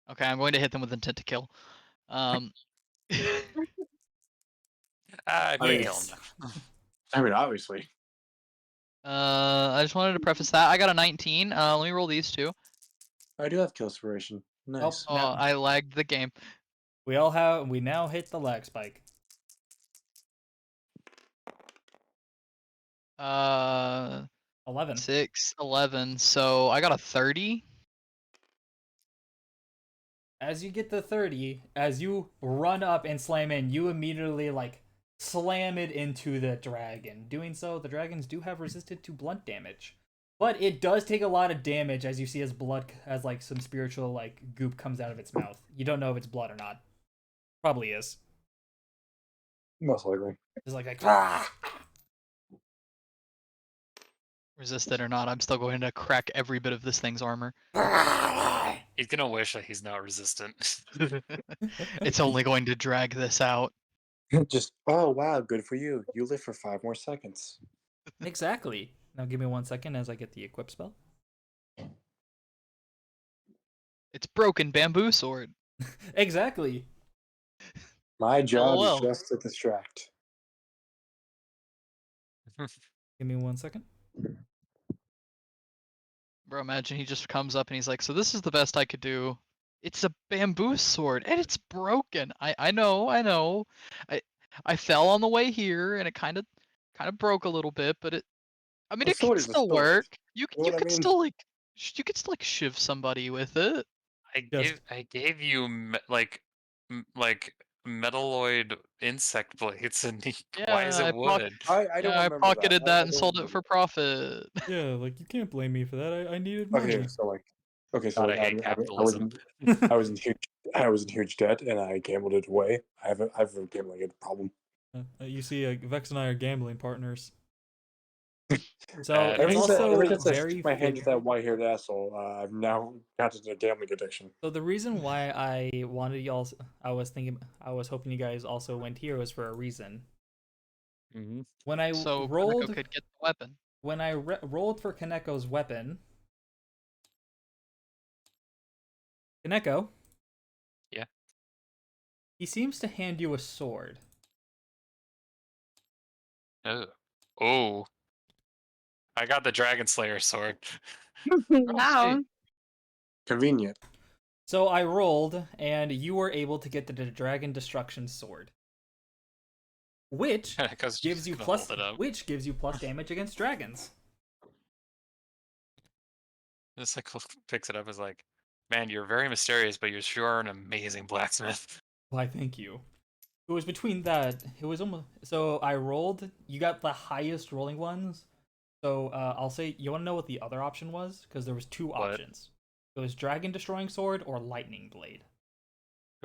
Okay, I'm going to hit them with intent to kill. I mean, can kill him now. I mean, obviously. I just wanted to preface that I got a 19. Let me roll these two. I do have kill inspiration. Nice. Oh, Now- I lagged the game. we now hit the lag spike. 11. 6, 11. So I got a 30. As you get to 30, as you run up and slam in, you immediately like slam it into the dragon. Doing so, the dragons do have resisted to blunt damage. But it does take a lot of damage as you see as blood, as like some spiritual like goop comes out of its mouth. You don't know if it's blood or not. Probably is. Most likely. It's like Resisted or not, I'm still going to crack every bit of this thing's armor. He's gonna wish that he's not resistant. It's only going to drag this out. Just, oh, wow, good for you. You live for 5 more seconds. Exactly. Now give me 1 second as I get the equip spell. It's broken bamboo sword. Exactly. My job is LOL. just to distract. Give me 1 second. Bro, imagine he just comes up and he's like, so this is the best I could do. It's a bamboo sword and it's broken. I know. I fell on the way here and it kind of broke a little bit, but it A it can sword is a still sword. work. You You know what I could mean? still like shiv somebody with it. I gave you like metalloid insect blades, and why is Yeah, it wood? I don't I remember pocketed that. that I and don't sold it remember for profit. Yeah, like you can't blame me for that. I needed that. money. So God, I hate I was capitalism. I was in huge debt and I gambled it away. I have a gambling problem. You see, Vex and I are gambling partners. So That it's makes also Ever sense. since I very shook my hand fig- with that white-haired asshole, I've now gotten a gambling addiction. So the reason why I wanted y'all, I was hoping you guys also went here was for a reason. Mm-hmm. When I So Kaneko rolled, could get the weapon. when I rolled for Kaneko's weapon, Kaneko. Yeah. He seems to hand you a sword. Oh, I got the Dragon Slayer sword. Wow. sweet. Convenient. So I rolled, and you were able to get the Dragon Destruction sword, which Because gives you plus damage against dragons. This like picks it up as like, man, you're very mysterious, but you sure are an amazing blacksmith. Why, thank you. It was between that. It was almost. So I rolled. You got the highest rolling ones. So I'll say, you want to know what the other option was? Because there was two What? options. It was Dragon Destroying Sword or Lightning Blade.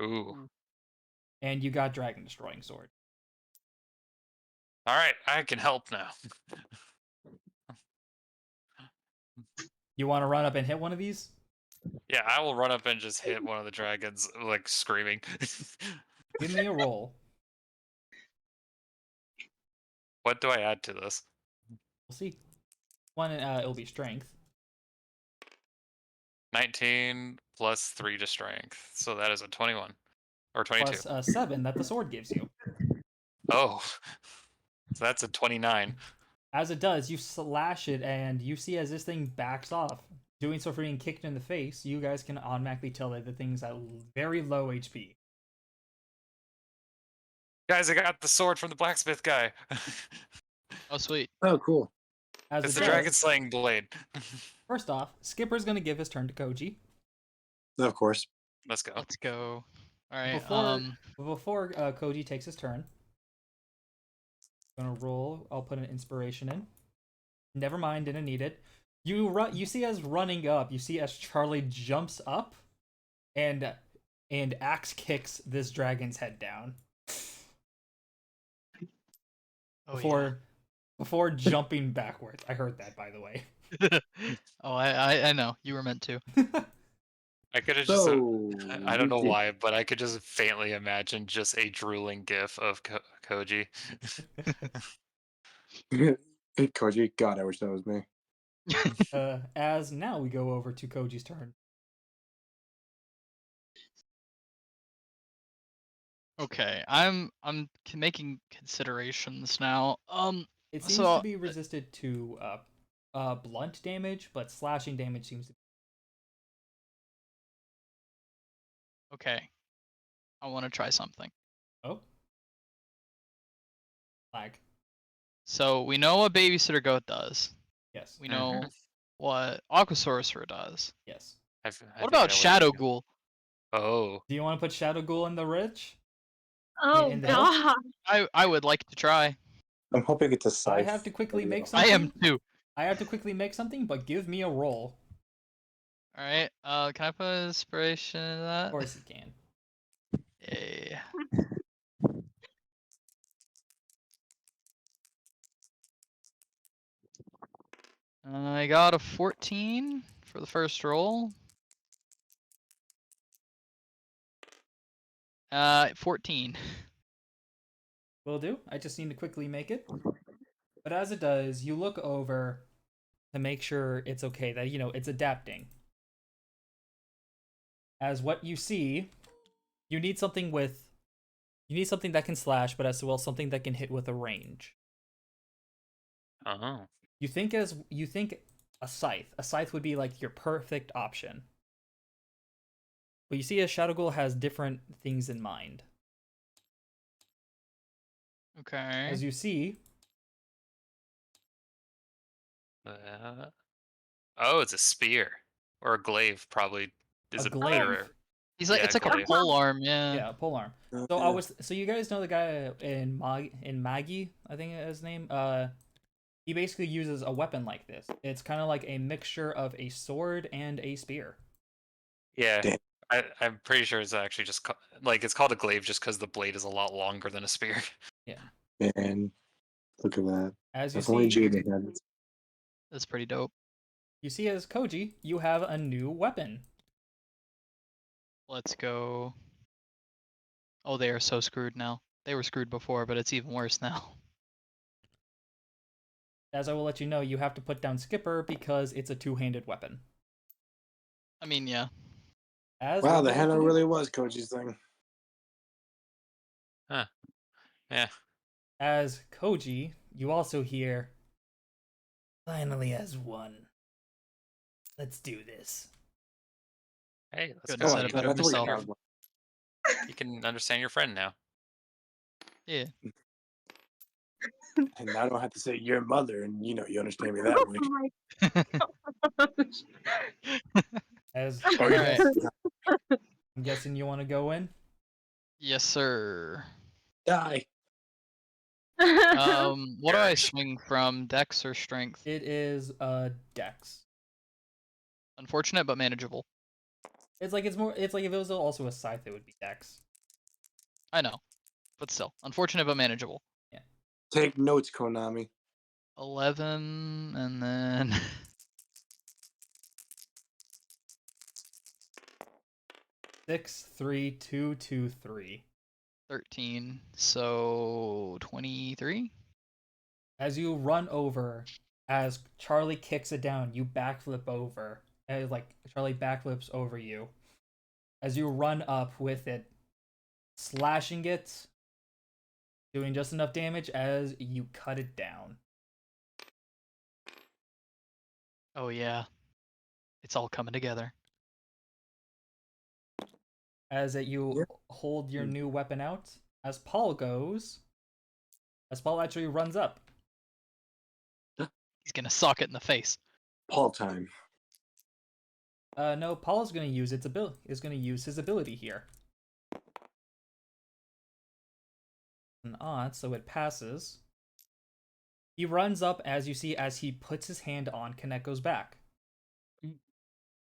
Ooh. And you got Dragon Destroying Sword. All right, I can help now. You want to run up and hit one of these? Yeah, I will run up and just hit one of the dragons, like screaming. Give me a roll. What do I add to this? We'll see. One, it'll be Strength. 19 plus 3 to strength, so that is a 21 or 22. Plus 7 that the sword gives you. Oh, so that's a 29. As it does, you slash it, and you see as this thing backs off, doing so for being kicked in the face, you guys can automatically tell that the thing's at very low HP. Guys, I got the sword from the blacksmith guy. Oh sweet. Oh, cool. As It's it the dragon does, slaying blade. first off, Skipper's gonna give his turn to Koji. Of course. Let's go. Let's go. All right. Before Koji takes his turn, I'm gonna roll. I'll put an inspiration in. Never mind, didn't need it. You see as running up. You see as Charlie jumps up, and axe kicks this dragon's head down. Oh, Before jumping backwards. I heard that, by the way. yeah. Oh, I know. You were meant to. I could have just, So I don't know why, but I could just faintly imagine just a drooling gif of Koji. Koji, God, I wish that was me. As now we go over to Koji's turn. Okay, I'm making considerations now. It seems So to be resisted to blunt damage, but slashing damage seems to be. okay, I want to try something. Oh. Lag. So we know what babysitter goat does. Yes. We know what Aqua Sorcerer does. Yes. I What think I about know Shadow you're Ghoul? Oh. Do you want to put Shadow Ghoul in the Rich? Oh In the hill? god. I would like to try. I'm hoping it's a I scythe. have to quickly make I something. am too. I have to quickly make something, but give me a roll. All right. Can I put inspiration in that? Of course you can. Yeah. I got a 14 for the first roll. 14. Will do. I just need to quickly make it. But as it does, you look over to make sure it's okay, that, it's adapting. As what you see, you need something with You need something that can slash, but as well something that can hit with a range. Oh. You think a scythe. A scythe would be like your perfect option. But you see, a Shadow Ghoul has different things in mind. Okay. As you see, Oh, it's a spear or a glaive. Probably is a a glaive. better. He's like Yeah, it's like a glaive. pole arm, yeah. Yeah, polearm. Oh, So yeah. so you guys know the guy in Maggie, I think is his name. He basically uses a weapon like this. It's kind of like a mixture of a sword and a spear. Yeah, Damn. I'm pretty sure it's actually just like it's called a glaive just because the blade is a lot longer than a spear. Yeah. Man, look at that. As you If only see, Jaden had it. That's pretty dope. you see as Koji, you have a new weapon. Let's go. Oh, they are so screwed now. They were screwed before, but it's even worse now. As I will let you know, you have to put down Skipper because it's a two-handed weapon. I mean, yeah. As Wow, what the would you like henna to do? really was Koji's thing. Huh. Yeah. As Koji, you also hear, finally as one. Let's do this. Hey, let's Couldn't go. have said You it can better That's what understand myself. your you can understand your friend now. Yeah. And I don't have to say your mother, and you understand me that way. Oh my gosh. As Oh, I'm, Alright. I'm guessing you want to go in? Yes, sir. Die. What do I Perish. swing from? Dex or strength? It is Dex. Unfortunate, but manageable. It's like it's like if it was also a scythe, it would be Dex. I know, but still, unfortunate but manageable. Take notes, Konami. 11, and then 6, 3, 2, 2, 3. 13. So 23. As you run over, as Charlie kicks it down, you backflip over. As like Charlie backflips over you. As you run up with it, slashing it, doing just enough damage as you cut it down. Oh yeah, it's all coming together. As you hold your new weapon out, as Paul goes, as Paul actually runs up. He's gonna sock it in the face. Paul time. No, Paul is going to use his ability here. An odd, so it passes. He runs up as you see as he puts his hand on Kaneko's back.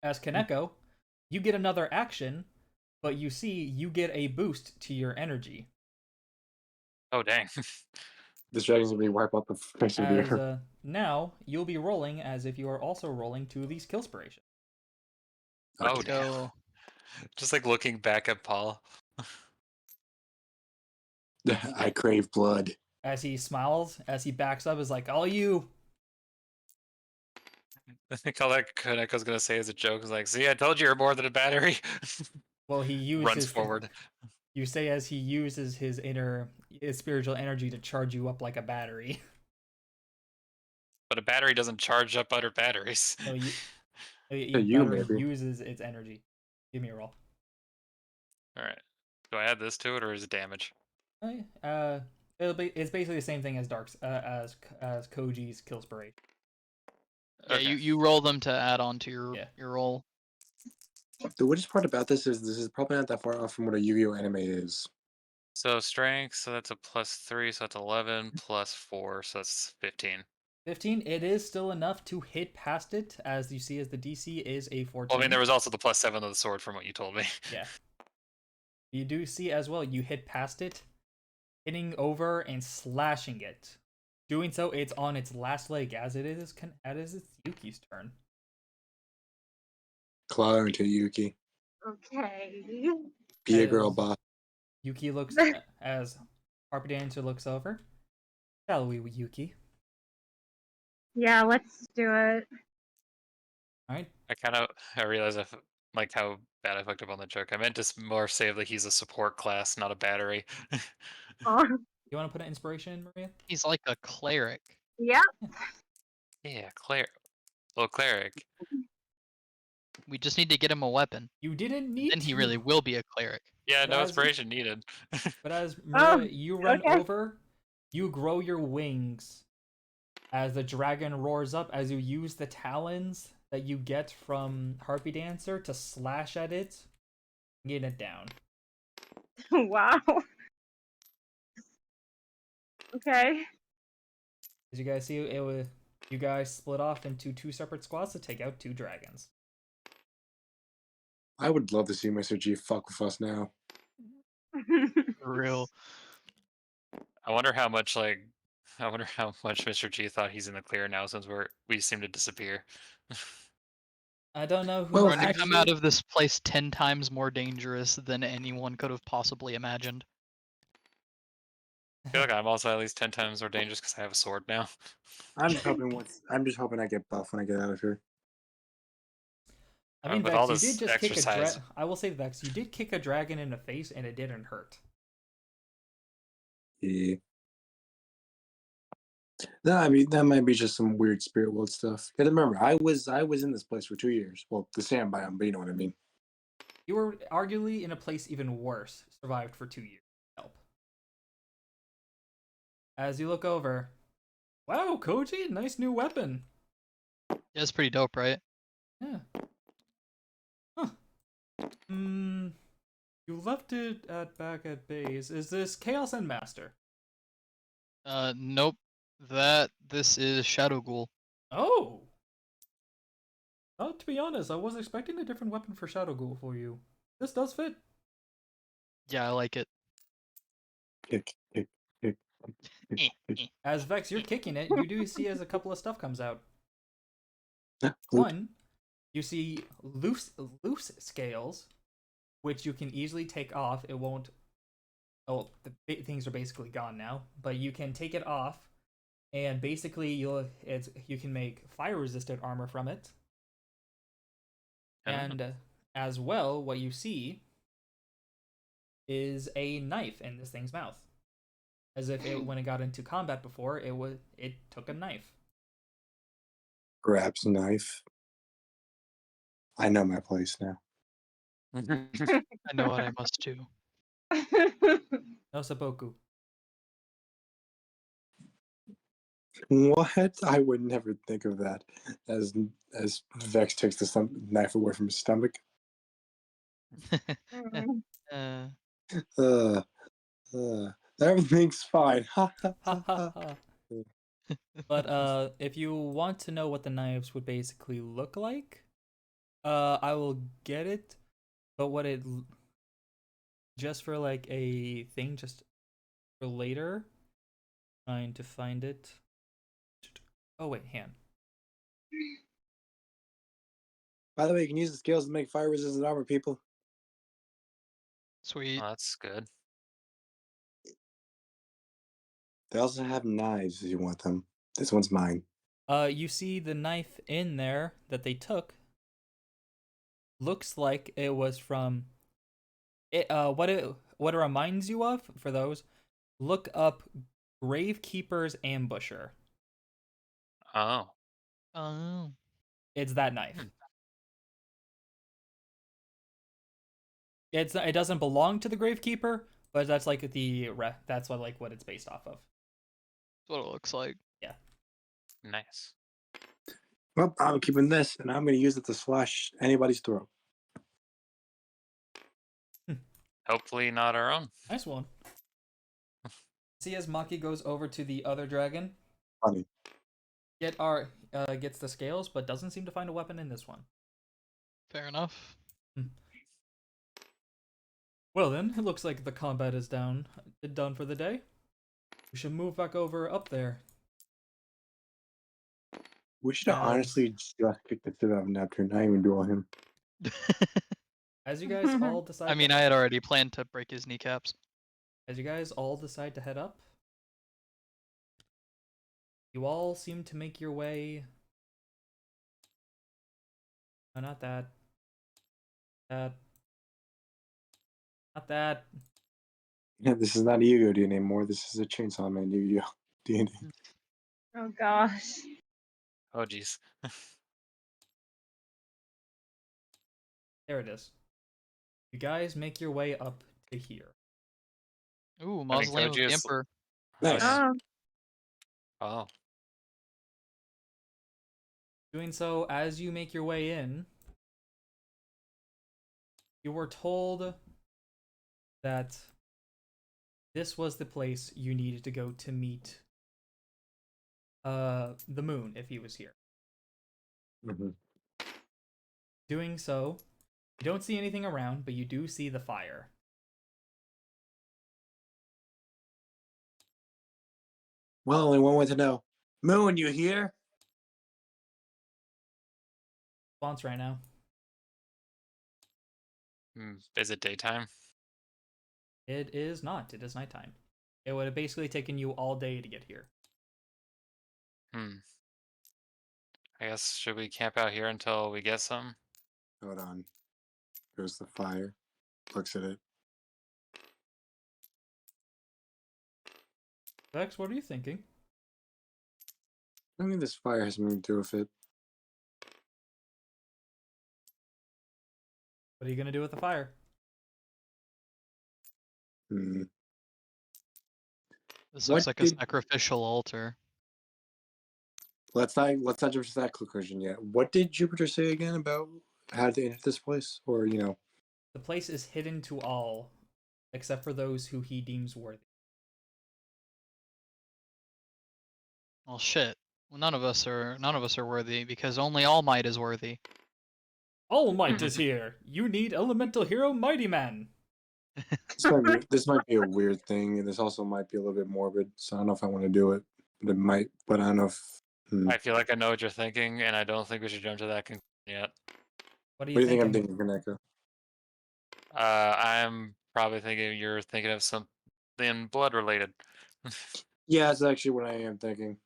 As Kaneko, you get another action, but you see you get a boost to your energy. Oh dang. This dragon's gonna be wipe up the face of the As earth. now you'll be rolling as if you are also rolling to these Killspiration. Oh Let's damn. go. Just like looking back at Paul. I crave blood. As he smiles, as he backs up, is like, "All you." I think all that Kaneko's gonna say as a joke is like, "See, I told you you're more than a battery." Well, he used Runs his forward. You say as he uses his spiritual energy to charge you up like a battery. But a battery doesn't charge up other batteries. So you battery maybe. uses its energy. Give me a roll. Alright. Do I add this to it or is it damage? It's basically the same thing as Dark's as Koji's Killspiration. Yeah, Okay. you roll them to add on to your Yeah. your roll. The weirdest part about this is probably not that far off from what a Yu-Gi-Oh anime is. So strength, so that's a +3, so that's 11 plus 4, so that's 15. 15. It is still enough to hit past it, as you see as the DC is a 14. Well, I mean, there was also the +7 of the sword from what you told me. Yeah. You do see as well, you hit past it, hitting over and slashing it. Doing so, it's on its last leg, as it's Yuki's turn. Claw into Yuki. Okay. Be a girl, As boss. Yuki looks as Harpy Dancer looks over. Shall we, Yuki? Yeah, let's do it. All right. I realize I like how bad I fucked up on the joke. I meant to more say that he's a support class, not a battery. Oh, You want to put an inspiration in, Maria? He's like a cleric. yeah. Yeah, little cleric. We just need to get him a weapon. You didn't And need then to. he really will be a cleric. Yeah, But no as- inspiration needed. But as Oh, Maria, you run okay. over, you grow your wings as the dragon roars up, as you use the talons that you get from Harpy Dancer to slash at it, get it down. Wow. Okay. As you guys see, you guys split off into 2 separate squads to take out 2 dragons. I would love to see Mr. G fuck with us now. For real. I wonder how much Mr. G thought he's in the clear now since we seem to disappear. I don't know who Well, We're was going to come out actually- of this place 10 times more dangerous than anyone could have possibly imagined. I feel like I'm also at least 10 times more dangerous because I have a sword now. I'm just hoping I get buff when I get out of here. I mean, with Vex, all you this did just kick a exercise. I will say, Vex, you did kick a dragon in the face, and it didn't hurt. Yeah. No, I mean that might be just some weird spirit world stuff. Because remember, I was in this place for 2 years. Well, the sand biome, but you know what I mean. You were arguably in a place even worse, survived for 2 years. Help. As you look over, wow, Koji, nice new weapon. Yeah, it's pretty dope, right? Yeah. Huh. You left it back at base. Is this Chaos End Master? Nope. This is Shadow Ghoul. Oh. To be honest, I was expecting a different weapon for Shadow Ghoul for you. This does fit. Yeah, I like it. Kick. As Vex, you're kicking it. You do see as a couple of stuff comes out. Oop. One, you see loose scales, which you can easily take off. It won't. Oh, the things are basically gone now, but you can take it off, and basically you can make fire resistant armor from it. And as well, what you see is a knife in this thing's mouth, as if when it got into combat before, it took a knife. Grabs a knife. I know my place now. I know what I must do. No seppuku. What? I would never think of that. As Vex takes the knife away from his stomach. uh, Everything's fine. Ha ha ha. But if you want to know what the knives would basically look like, I will get it. But what it just for like a thing, just for later. Trying to find it. Oh wait, hand. By the way, you can use the scales to make fire resistant armor, people. sweet. Oh, that's good. They also have knives if you want them. This one's mine. You see the knife in there that they took. Looks like it was from it. What it reminds you of for those? Look up Gravekeeper's Ambusher. Oh. Oh. It's that knife. It doesn't belong to the Gravekeeper, but that's like that's what it's based off of. That's what it looks like. Yeah. Nice. Well, I'm keeping this, and I'm going to use it to slash anybody's throat. Hopefully not our own. Nice one. See, as Maki goes over to the other dragon, Funny. gets the scales, but doesn't seem to find a weapon in this one. Fair enough. Well then, it looks like the combat is done for the day. We should move back over up there. We should honestly just kick the shit out of Neptune, not even duel him. As you guys all decide. I mean, I had already planned to break his kneecaps. As you guys all decide to head up, you all seem to make your way. Oh, not that. That. Not that. Yeah, this is not a Yu-Gi-Oh D anymore. This is a Chainsaw Man Yu-Gi-Oh D&D. Oh gosh. Oh jeez. There it is. You guys make your way up to here. Ooh, I mean, Mausoleum of Koji the is. Emperor. Oh, Nice. yeah. Oh, Oh. Doing so, as you make your way in, you were told that this was the place you needed to go to meet the moon if he was here. Mhm. Doing so, you don't see anything around, but you do see the fire. Well, only one way to know. Moon, you here? Response right now. Is it daytime? It is not. It is nighttime. It would have basically taken you all day to get here. I guess should we camp out here until we get some? Hold on. There's the fire. Looks at it. Vex, what are you thinking? I think this fire has something to do with it. What are you gonna do with the fire? Hmm. This What looks like a did- sacrificial altar. Let's not jump to that conclusion yet. What did Jupiter say again about how to enter this place? Or, you know, The place is hidden to all, except for those who he deems worthy. Well, shit. Well, none of us are worthy because only All Might is worthy. All Might is here. You need elemental hero Mighty Man. this might be a weird thing, and this also might be a little bit morbid. So I don't know if I want to do it. But it might. But I don't know if. I feel like I know what you're thinking, and I don't think we should jump to that conclusion yet. What are What you do you think I'm thinking? thinking, Kaneko? I'm probably thinking you're thinking of something blood related. Yeah, that's actually what I am thinking.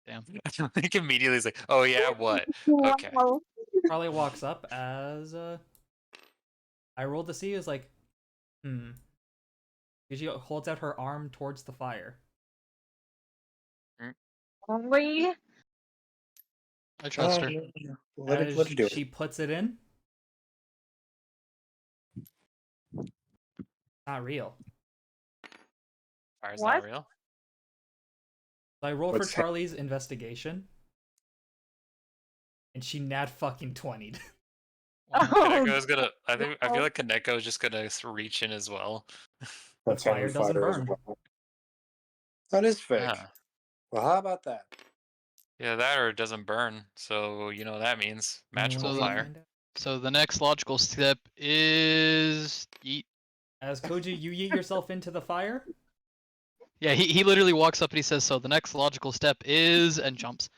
Damn. I think immediately is like, oh yeah, what? Okay. wow. Probably walks up as I rolled to see is like, She holds out her arm towards the fire. Only. I trust her. Let As it do she it. puts it in. Not real. Fire's What? not real. So I rolled What's for Charlie's investigation. And she nat fucking 20'd. Kaneko's gonna. I feel like Kaneko is just gonna reach in as well. The fire doesn't burn. That is fake. Ah. Well, how about that? Yeah, that or it doesn't burn. So you know what that means. Magical Anyone So wanna fire. find out? So the next logical step is yeet. As Koji, you yeet yourself into the fire. Yeah, he literally walks up and he says, "So the next logical step is," and jumps.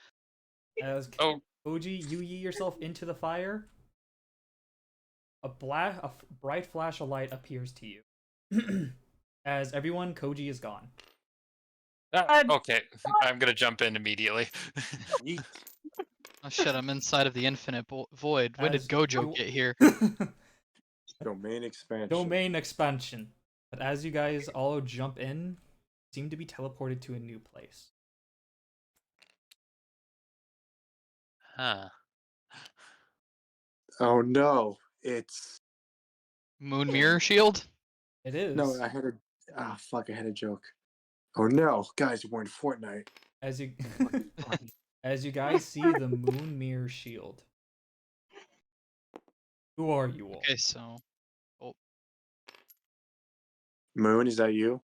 As Oh, Koji, you yeet yourself into the fire. A bright flash of light appears to you. As everyone, Koji is gone. okay. I'm gonna jump in immediately. Yeet. Oh shit! I'm inside of the infinite void. When did As Gojo you- get here? Domain expansion. Domain expansion. But as you guys all jump in, seem to be teleported to a new place. Huh. Oh no, it's Moon mirror shield. It is. no. I had a fuck. I had a joke. Oh no, guys, we're in Fortnite. As you as you guys see the moon mirror shield. Who are you all? Okay, so Moon, is that you?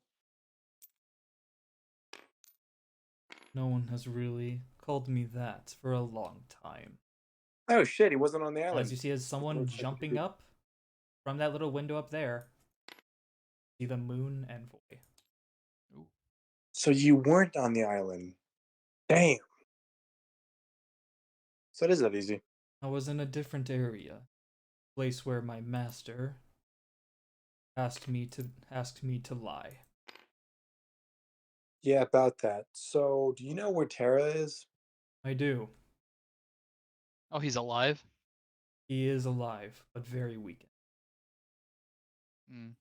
No one has really called me that for a long time. Oh shit, he wasn't on the island. As you see, as someone jumping up from that little window up there, see the moon envoy. So you weren't on the island. Damn. So it is that easy. I was in a different area, place where my master asked me to lie. Yeah, about that. So, do you know where Terra is? I do. oh, he's alive. He is alive, but very weakened.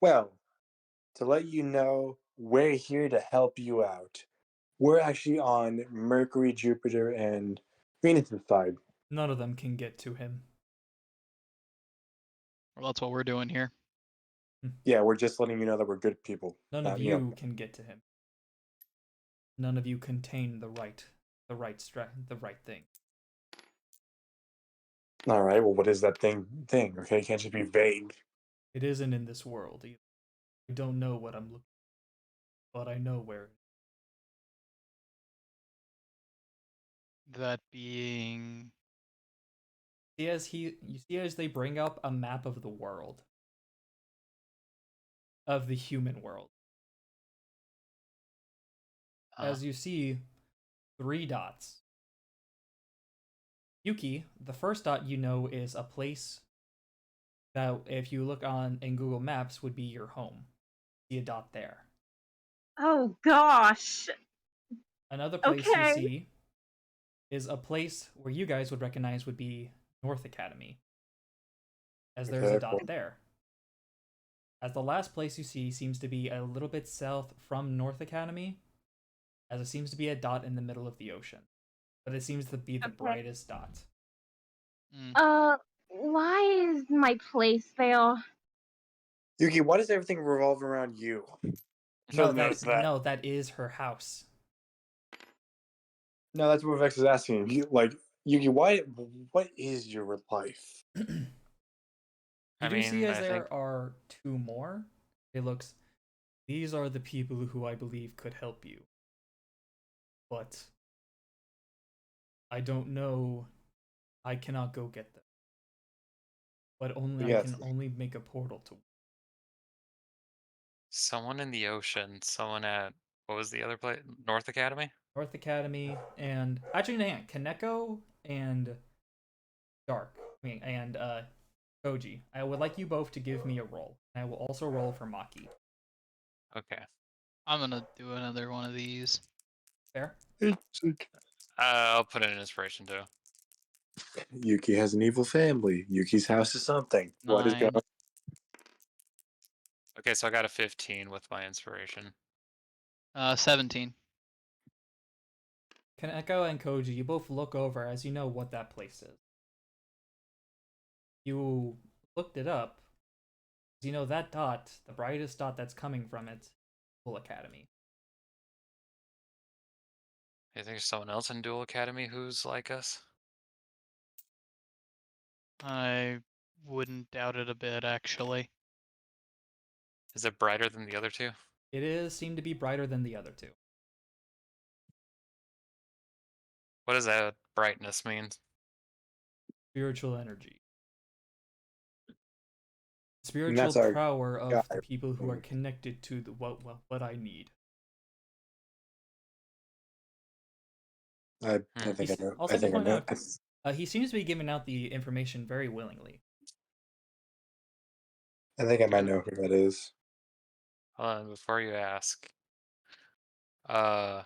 Well, to let you know, we're here to help you out. We're actually on Mercury, Jupiter, and Venus' side. None of them can get to him. Well, that's what we're doing here. Yeah, we're just letting you know that we're good people. None of you can get to him. None of you contain the right thing. All right. Well, what is that thing? Okay, can't just be vague. It isn't in this world either. I don't know what I'm looking for, but I know where. That being. You see as they bring up a map of the world. Of the human world. As you see 3 dots. Yuki, the first dot you know is a place that if you look in Google Maps would be your home. See a dot there. Oh gosh. Another place Okay. you see is a place where you guys would recognize would be North Academy. As there's a dot there. As the last place you see seems to be a little bit south from North Academy, as it seems to be a dot in the middle of the ocean. But it seems to be the brightest dot. Why is my place there? Yuki, why does everything revolve around you? No, that is her house. No, that's what Vex is asking. Yuki, what is your life? You do see as there are 2 more. It looks, these are the people who I believe could help you. But I don't know. I cannot go get them. But I can only make a portal to. Someone in the ocean, someone at, what was the other place? North Academy? North Academy, and actually, Kaneko and Dark. And Koji. I would like you both to give me a roll. I will also roll for Maki. Okay. I'm gonna do another one of these. Fair? I'll put in an inspiration too. Yuki has an evil family. Yuki's house is something. 9. What is going on? Okay, so I got a 15 with my inspiration. 17. Kaneko and Koji, you both look over as you know what that place is. You looked it up. You know that dot, the brightest dot that's coming from it, Dual Academy. You think there's someone else in Dual Academy who's like us? I wouldn't doubt it a bit, actually. Is it brighter than the other 2? It seemed to be brighter than the other 2. What does that brightness mean? Spiritual energy. Spiritual power of the people who are connected to what I need. I think I know. Also, to point out, he seems to be giving out the information very willingly. I think I might know who that is. Hold on, before you ask. Why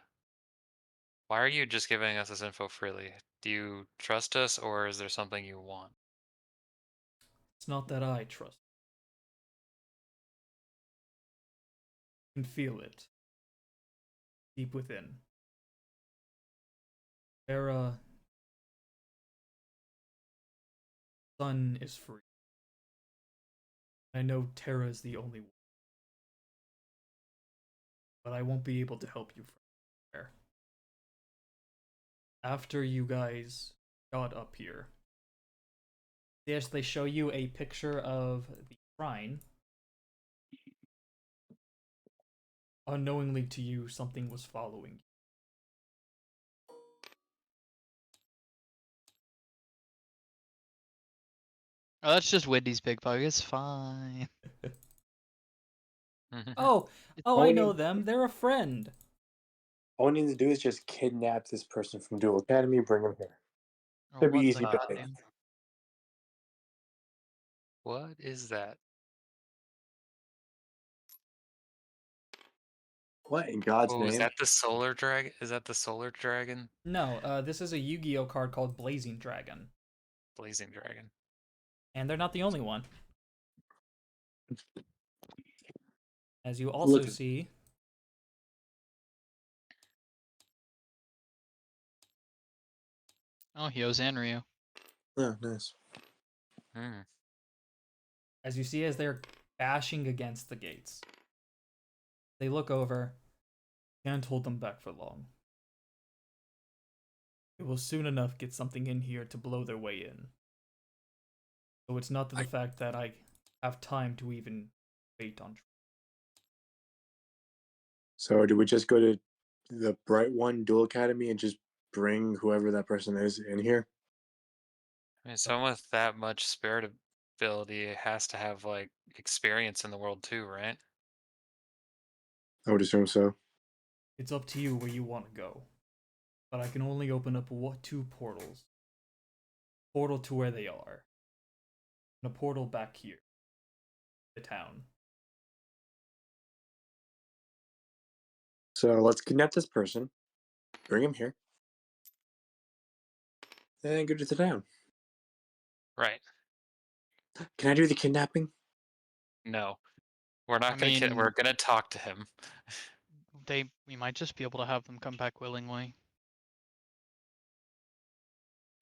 are you just giving us this info freely? Do you trust us, or is there something you want? It's not that I trust. I can feel it. Deep within. Terra. Sun is free. I know Terra is the only one. But I won't be able to help you from there. After you guys got up here. Yes, they show you a picture of the shrine. Unknowingly to you, something was following you. Oh, that's just Wendy's big bug. It's fine. Oh, I know them. They're a friend. All we need to do is just kidnap this person from Dual Academy, bring him here. It'd be easy to think. What is that? What in God's name? Is that the solar dragon? Is that the solar dragon? No, this is a Yu-Gi-Oh card called Blazing Dragon. Blazing dragon. And they're not the only one. As you also Look- see, Oh, Hyo's and Ryu. Oh, nice. Hmm. as you see as they're bashing against the gates. They look over. Can't hold them back for long. It will soon enough get something in here to blow their way in. So it's not the fact that I have time to even wait on. So do we just go to the Bright One Dual Academy and just bring whoever that person is in here? I mean, someone with that much spirit ability has to have like experience in the world too, right? I would assume so. It's up to you where you want to go. But I can only open up 2 portals. Portal to where they are. And a portal back here. The town. So let's kidnap this person, bring him here, and go to the town. Right. Can I do the kidnapping? No. We're not I gonna mean- we're gonna talk to him. We might just be able to have them come back willingly.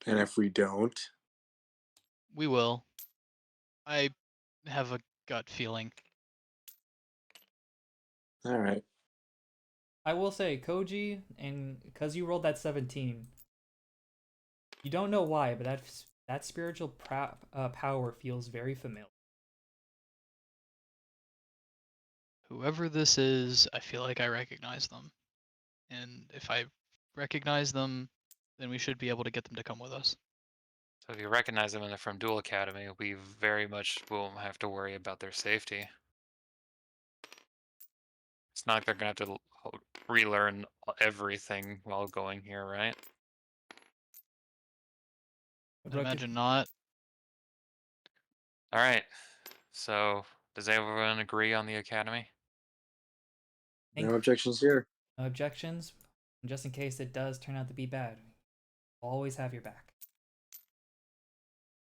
And if we don't, We will. I have a gut feeling. all right. I will say, Koji, and because you rolled that 17, you don't know why, but that spiritual power feels very familiar. Whoever this is, I feel like I recognize them. And if I recognize them, then we should be able to get them to come with us. So if you recognize them and they're from Dual Academy, we very much won't have to worry about their safety. It's not like they're gonna have to relearn everything while going here, right? I imagine not. All right. So does everyone agree on the academy? No objections here. No objections? And just in case it does turn out to be bad, I'll always have your back.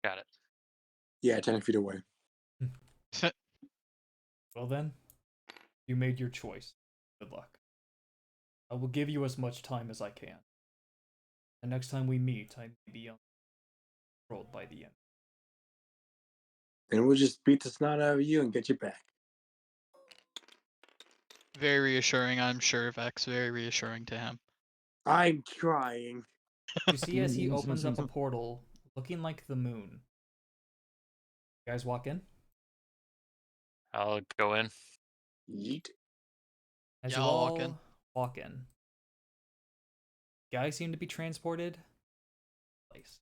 Got it. Yeah, 10 feet away. Well then, you made your choice. Good luck. I will give you as much time as I can. The next time we meet, I may be controlled by the end. And we'll just beat the snot out of you and get you back. Very reassuring, I'm sure, Vex. Very reassuring to him. I'm trying. You see as he opens up a portal, looking like the moon. You guys walk in? I'll go in. Yeet. As Yeah, you I'll all walk in. walk in. Guys seem to be transported. Place.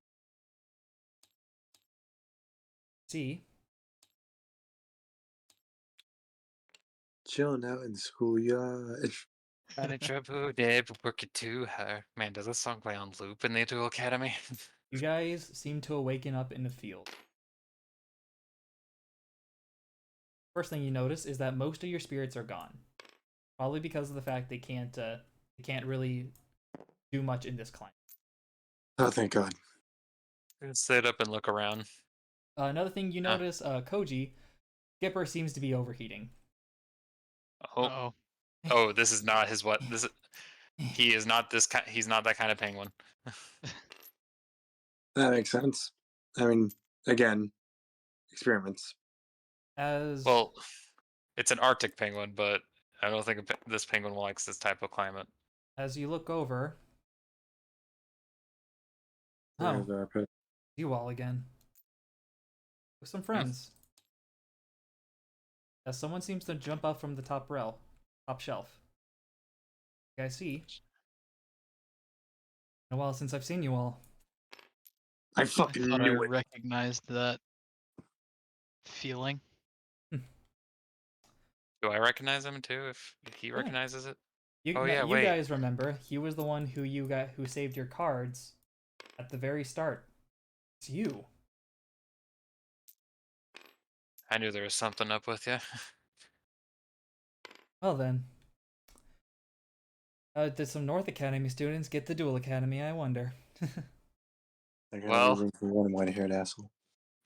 See, Chilling out in the schoolyard. Got a trouble, Deb, work it too hard. Man, does this song play on loop in the Dual Academy? you guys seem to awaken up in the field. First thing you notice is that most of your spirits are gone. Probably because of the fact they can't really do much in this climate. Oh, thank God. Sit up and look around. Another thing you notice, Koji, Skipper seems to be overheating. Oh, Uh-oh. oh, this is not his what? This is, he is not this kind. He's not that kind of penguin. That makes sense. I mean, again, experiments. As Well, it's an Arctic penguin, but I don't think this penguin likes this type of climate. as you look over, There's our pet. you all again. With some friends. As someone seems to jump up from the top shelf. You guys see? Been a while since I've seen you all. I I fucking thought I knew it. recognized that feeling. Do I recognize him too? If he recognizes it? You, Oh, yeah, you wait. guys remember, he was the one who saved your cards at the very start. It's you. I knew there was something up with you. Well then. Did some North Academy students get the Dual Academy, I wonder. I got Well- everything from one white-haired asshole.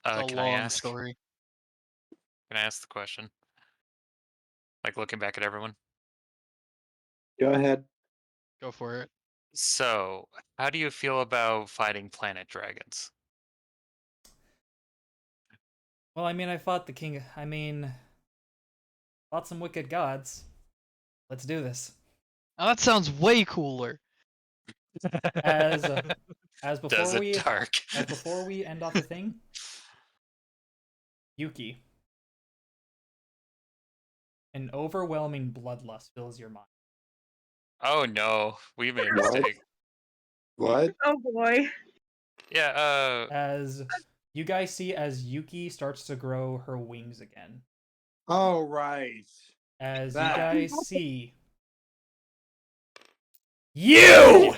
It's a Can I long ask? story. Can I ask the question? like looking back at everyone. Go ahead. Go for it. So, how do you feel about fighting planet dragons? Well, I mean, I fought the king. I mean, fought some wicked gods. Let's do this. Now that sounds way cooler. As before Does it we dark? as before we end off the thing, Yuki. An overwhelming bloodlust fills your mind. Oh no, we made a What? mistake. What? Oh boy. Yeah, As you guys see, as Yuki starts to grow her wings again. Oh, right. As That. you guys see, you.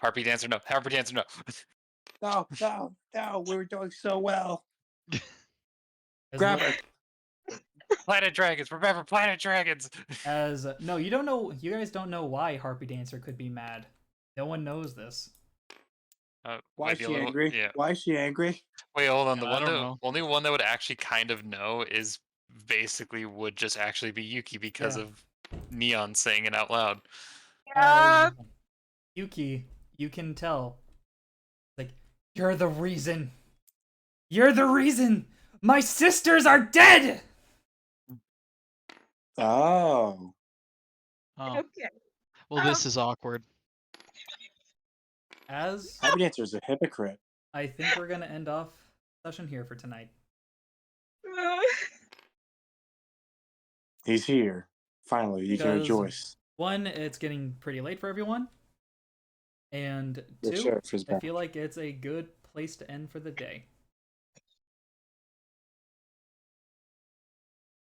Harpy dancer, no. Harpy dancer, no. No, no, no. We were doing so well. As Grab the- her. Planet dragons, remember planet dragons. As no, you don't know. You guys don't know why Harpy Dancer could be mad. No one knows this. Why is maybe a she little- angry? Yeah. Why is she angry? Wait, hold on. The I one don't that know. only one that would actually kind of know is basically would just actually be Yuki because Yeah. of Neon saying it out loud. As Yuki, you can tell. Like, you're the reason. You're the reason. My sisters are dead. Oh. Oh, Okay. well, this is awkward. As Happy Dancer is a hypocrite. I think we're gonna end off session here for tonight. He's here. Finally, you can Because- rejoice. One, it's getting pretty late for everyone. And The two, sheriff is I back. feel like it's a good place to end for the day.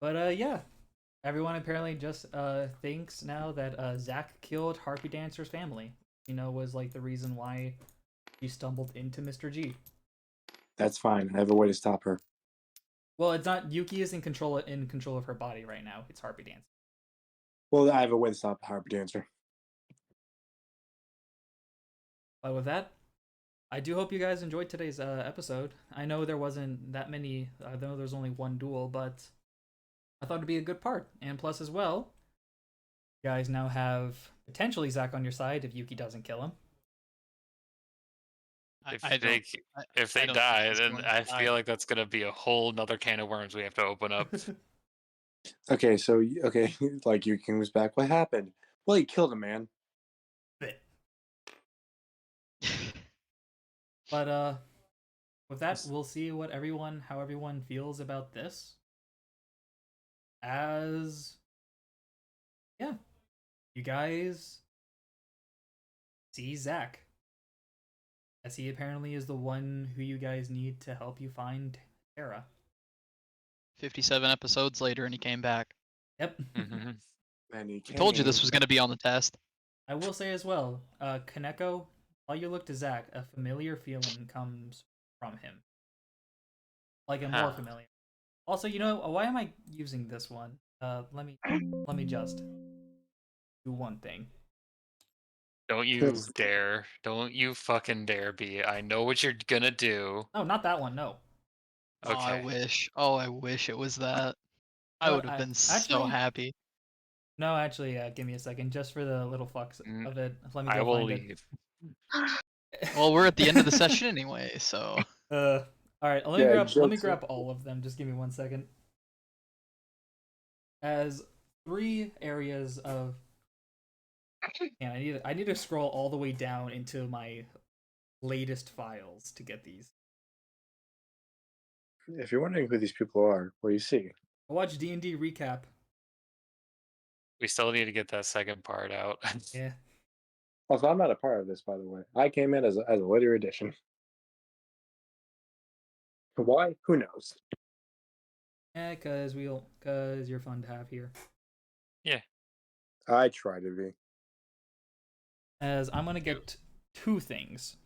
But yeah. Everyone apparently just thinks now that Zach killed Harpy Dancer's family. You know, was like the reason why she stumbled into Mr. G. That's fine. I have a way to stop her. Well, it's not Yuki is in control of her body right now. It's Harpy Dancer. Well, I have a way to stop Happy Dancer. But with that, I do hope you guys enjoyed today's episode. I know there wasn't that many. I know there's only one duel, but I thought it'd be a good part. And plus, as well, you guys now have potentially Zach on your side if Yuki doesn't kill him. If I they don't. I- if I they don't think die, he's then going to I die. feel like that's gonna be a whole nother can of worms we have to open up. Okay, so like your king was back. What happened? Well, he killed a man. But with that, we'll see how everyone feels about this. As yeah, you guys see Zach, as he apparently is the one who you guys need to help you find Tara. 57 episodes later, and he came back. Yep. Mhm. And he I told you this came. was going to be on the test. I will say as well, Kaneko, while you look to Zach, a familiar feeling comes from him. Like a more Huh. familiar. Also, you know, why am I using this one? Let me just do one thing. Don't you dare! Don't you fucking dare be! I know what you're gonna do. No, not that one. No. Oh, I Okay. wish. Oh, I wish it was that. I But would have been so actually- happy. No, actually, give me a second, just for the little fucks Mm, of it. Let me go I will find leave. it. Well, we're at the end of the session anyway, so. All right. Let me Yeah, grab jokes- all of them. Just give me 1 second. As 3 areas of. Man, I need to scroll all the way down into my latest files to get these. If you're wondering who these people are, well, you see. I watched D&D recap. We still need to get that second part out. Yeah. Also, I'm not a part of this, by the way. I came in as a later addition. Why? Who knows? Yeah, cause you're fun to have here. I try to be. As I'm gonna get 2 things.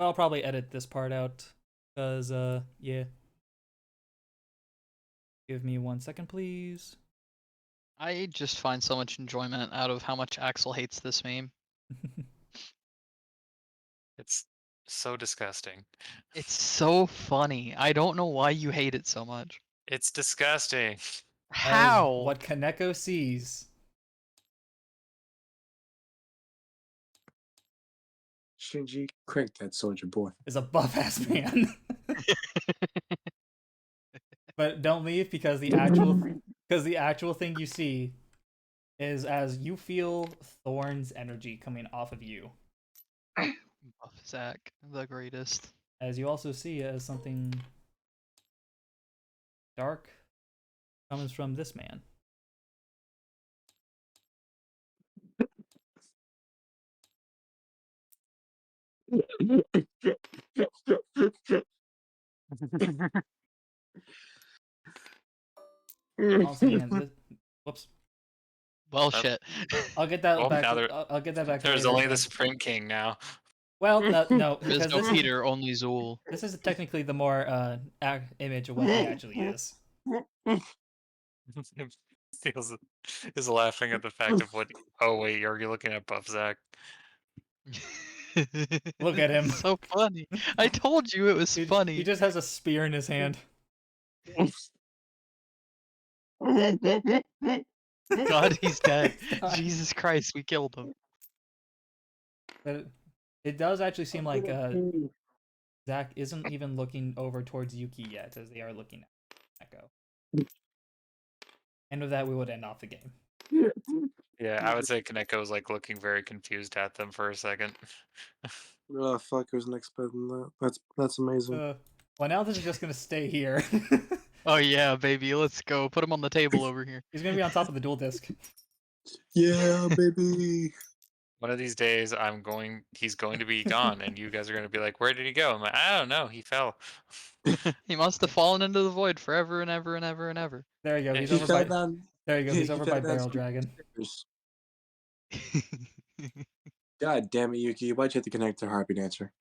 I'll probably edit this part out, cause yeah. Give me 1 second, please. I just find so much enjoyment out of how much Axel hates this meme. It's so disgusting. It's so funny. I don't know why you hate it so much. It's disgusting. How? What Kaneko sees Shinji, crank that soldier boy. is a buff ass man. But don't leave because the actual thing you see is as you feel Thorn's energy coming off of you. Buff Zach, the greatest. As you also see as something dark comes from this man. Once again, whoops. Well, shit. I'll get that Well, back. now I'll get that back. There's later, only the but- Supreme King now. Well, no, There's because no Peter, only Zool. this is technically the more image of what he actually is. Steals is laughing at the fact of what. Oh wait, you're looking at Buff Zach. Look at him. So funny. I told you it was funny. He just has a spear in his hand. God, he's dead. God. Jesus Christ, we killed him. But it does actually seem like Zach isn't even looking over towards Yuki yet, as they are looking at Echo. And with that, we would end off the game. Yeah, I would say Kaneko was like looking very confused at them for a second. Oh fuck! I wasn't expecting that. That's amazing. Well, now this is just gonna stay here. Oh yeah, baby, let's go. Put him on the table over here. He's gonna be on top of the dual disc. Yeah, baby. One of these days, he's going to be gone, and you guys are going to be like, "Where did he go?" I'm like, "I don't know. He fell." He must have fallen into the void forever and ever and ever and ever. There you go. He He's He over fell by. down. There you go. He's he over fell by down Barrel some Dragon. stairs. God damn it, Yuki! Why'd you have to connect to Harpy Dancer?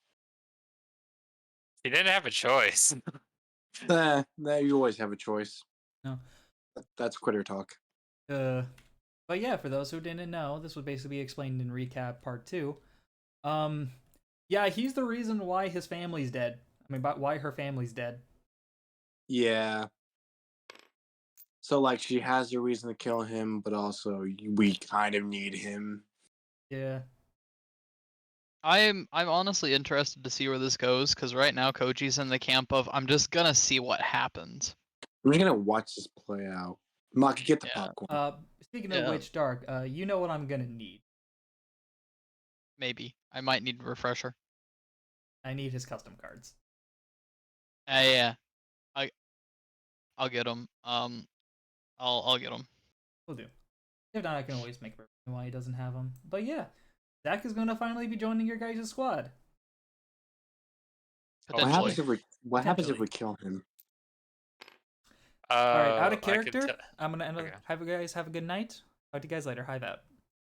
He didn't have a choice. Nah, you always have a choice. No. That's quitter talk. But yeah, for those who didn't know, this would basically be explained in recap part 2. Yeah, he's the reason why his family's dead. I mean, why her family's dead. Yeah. So like, she has a reason to kill him, but also we kind of need him. Yeah. I'm honestly interested to see where this goes, because right now Koji's in the camp of I'm just gonna see what happens. I'm just gonna watch this play out. Maki, get the Yeah. popcorn. Speaking of Yeah. which, Dark, you know what I'm gonna need. Maybe. I might need a refresher. I need his custom cards. Yeah. I'll get them. I'll get them. We'll do. If not, I can always make a reason why he doesn't have them. But yeah, Zach is gonna finally be joining your guys' squad. What Potentially. happens if we kill him? All right, out I of could character, tell- I'm gonna end. Okay. Have you guys have a good night. Talk to you guys later. Hive out.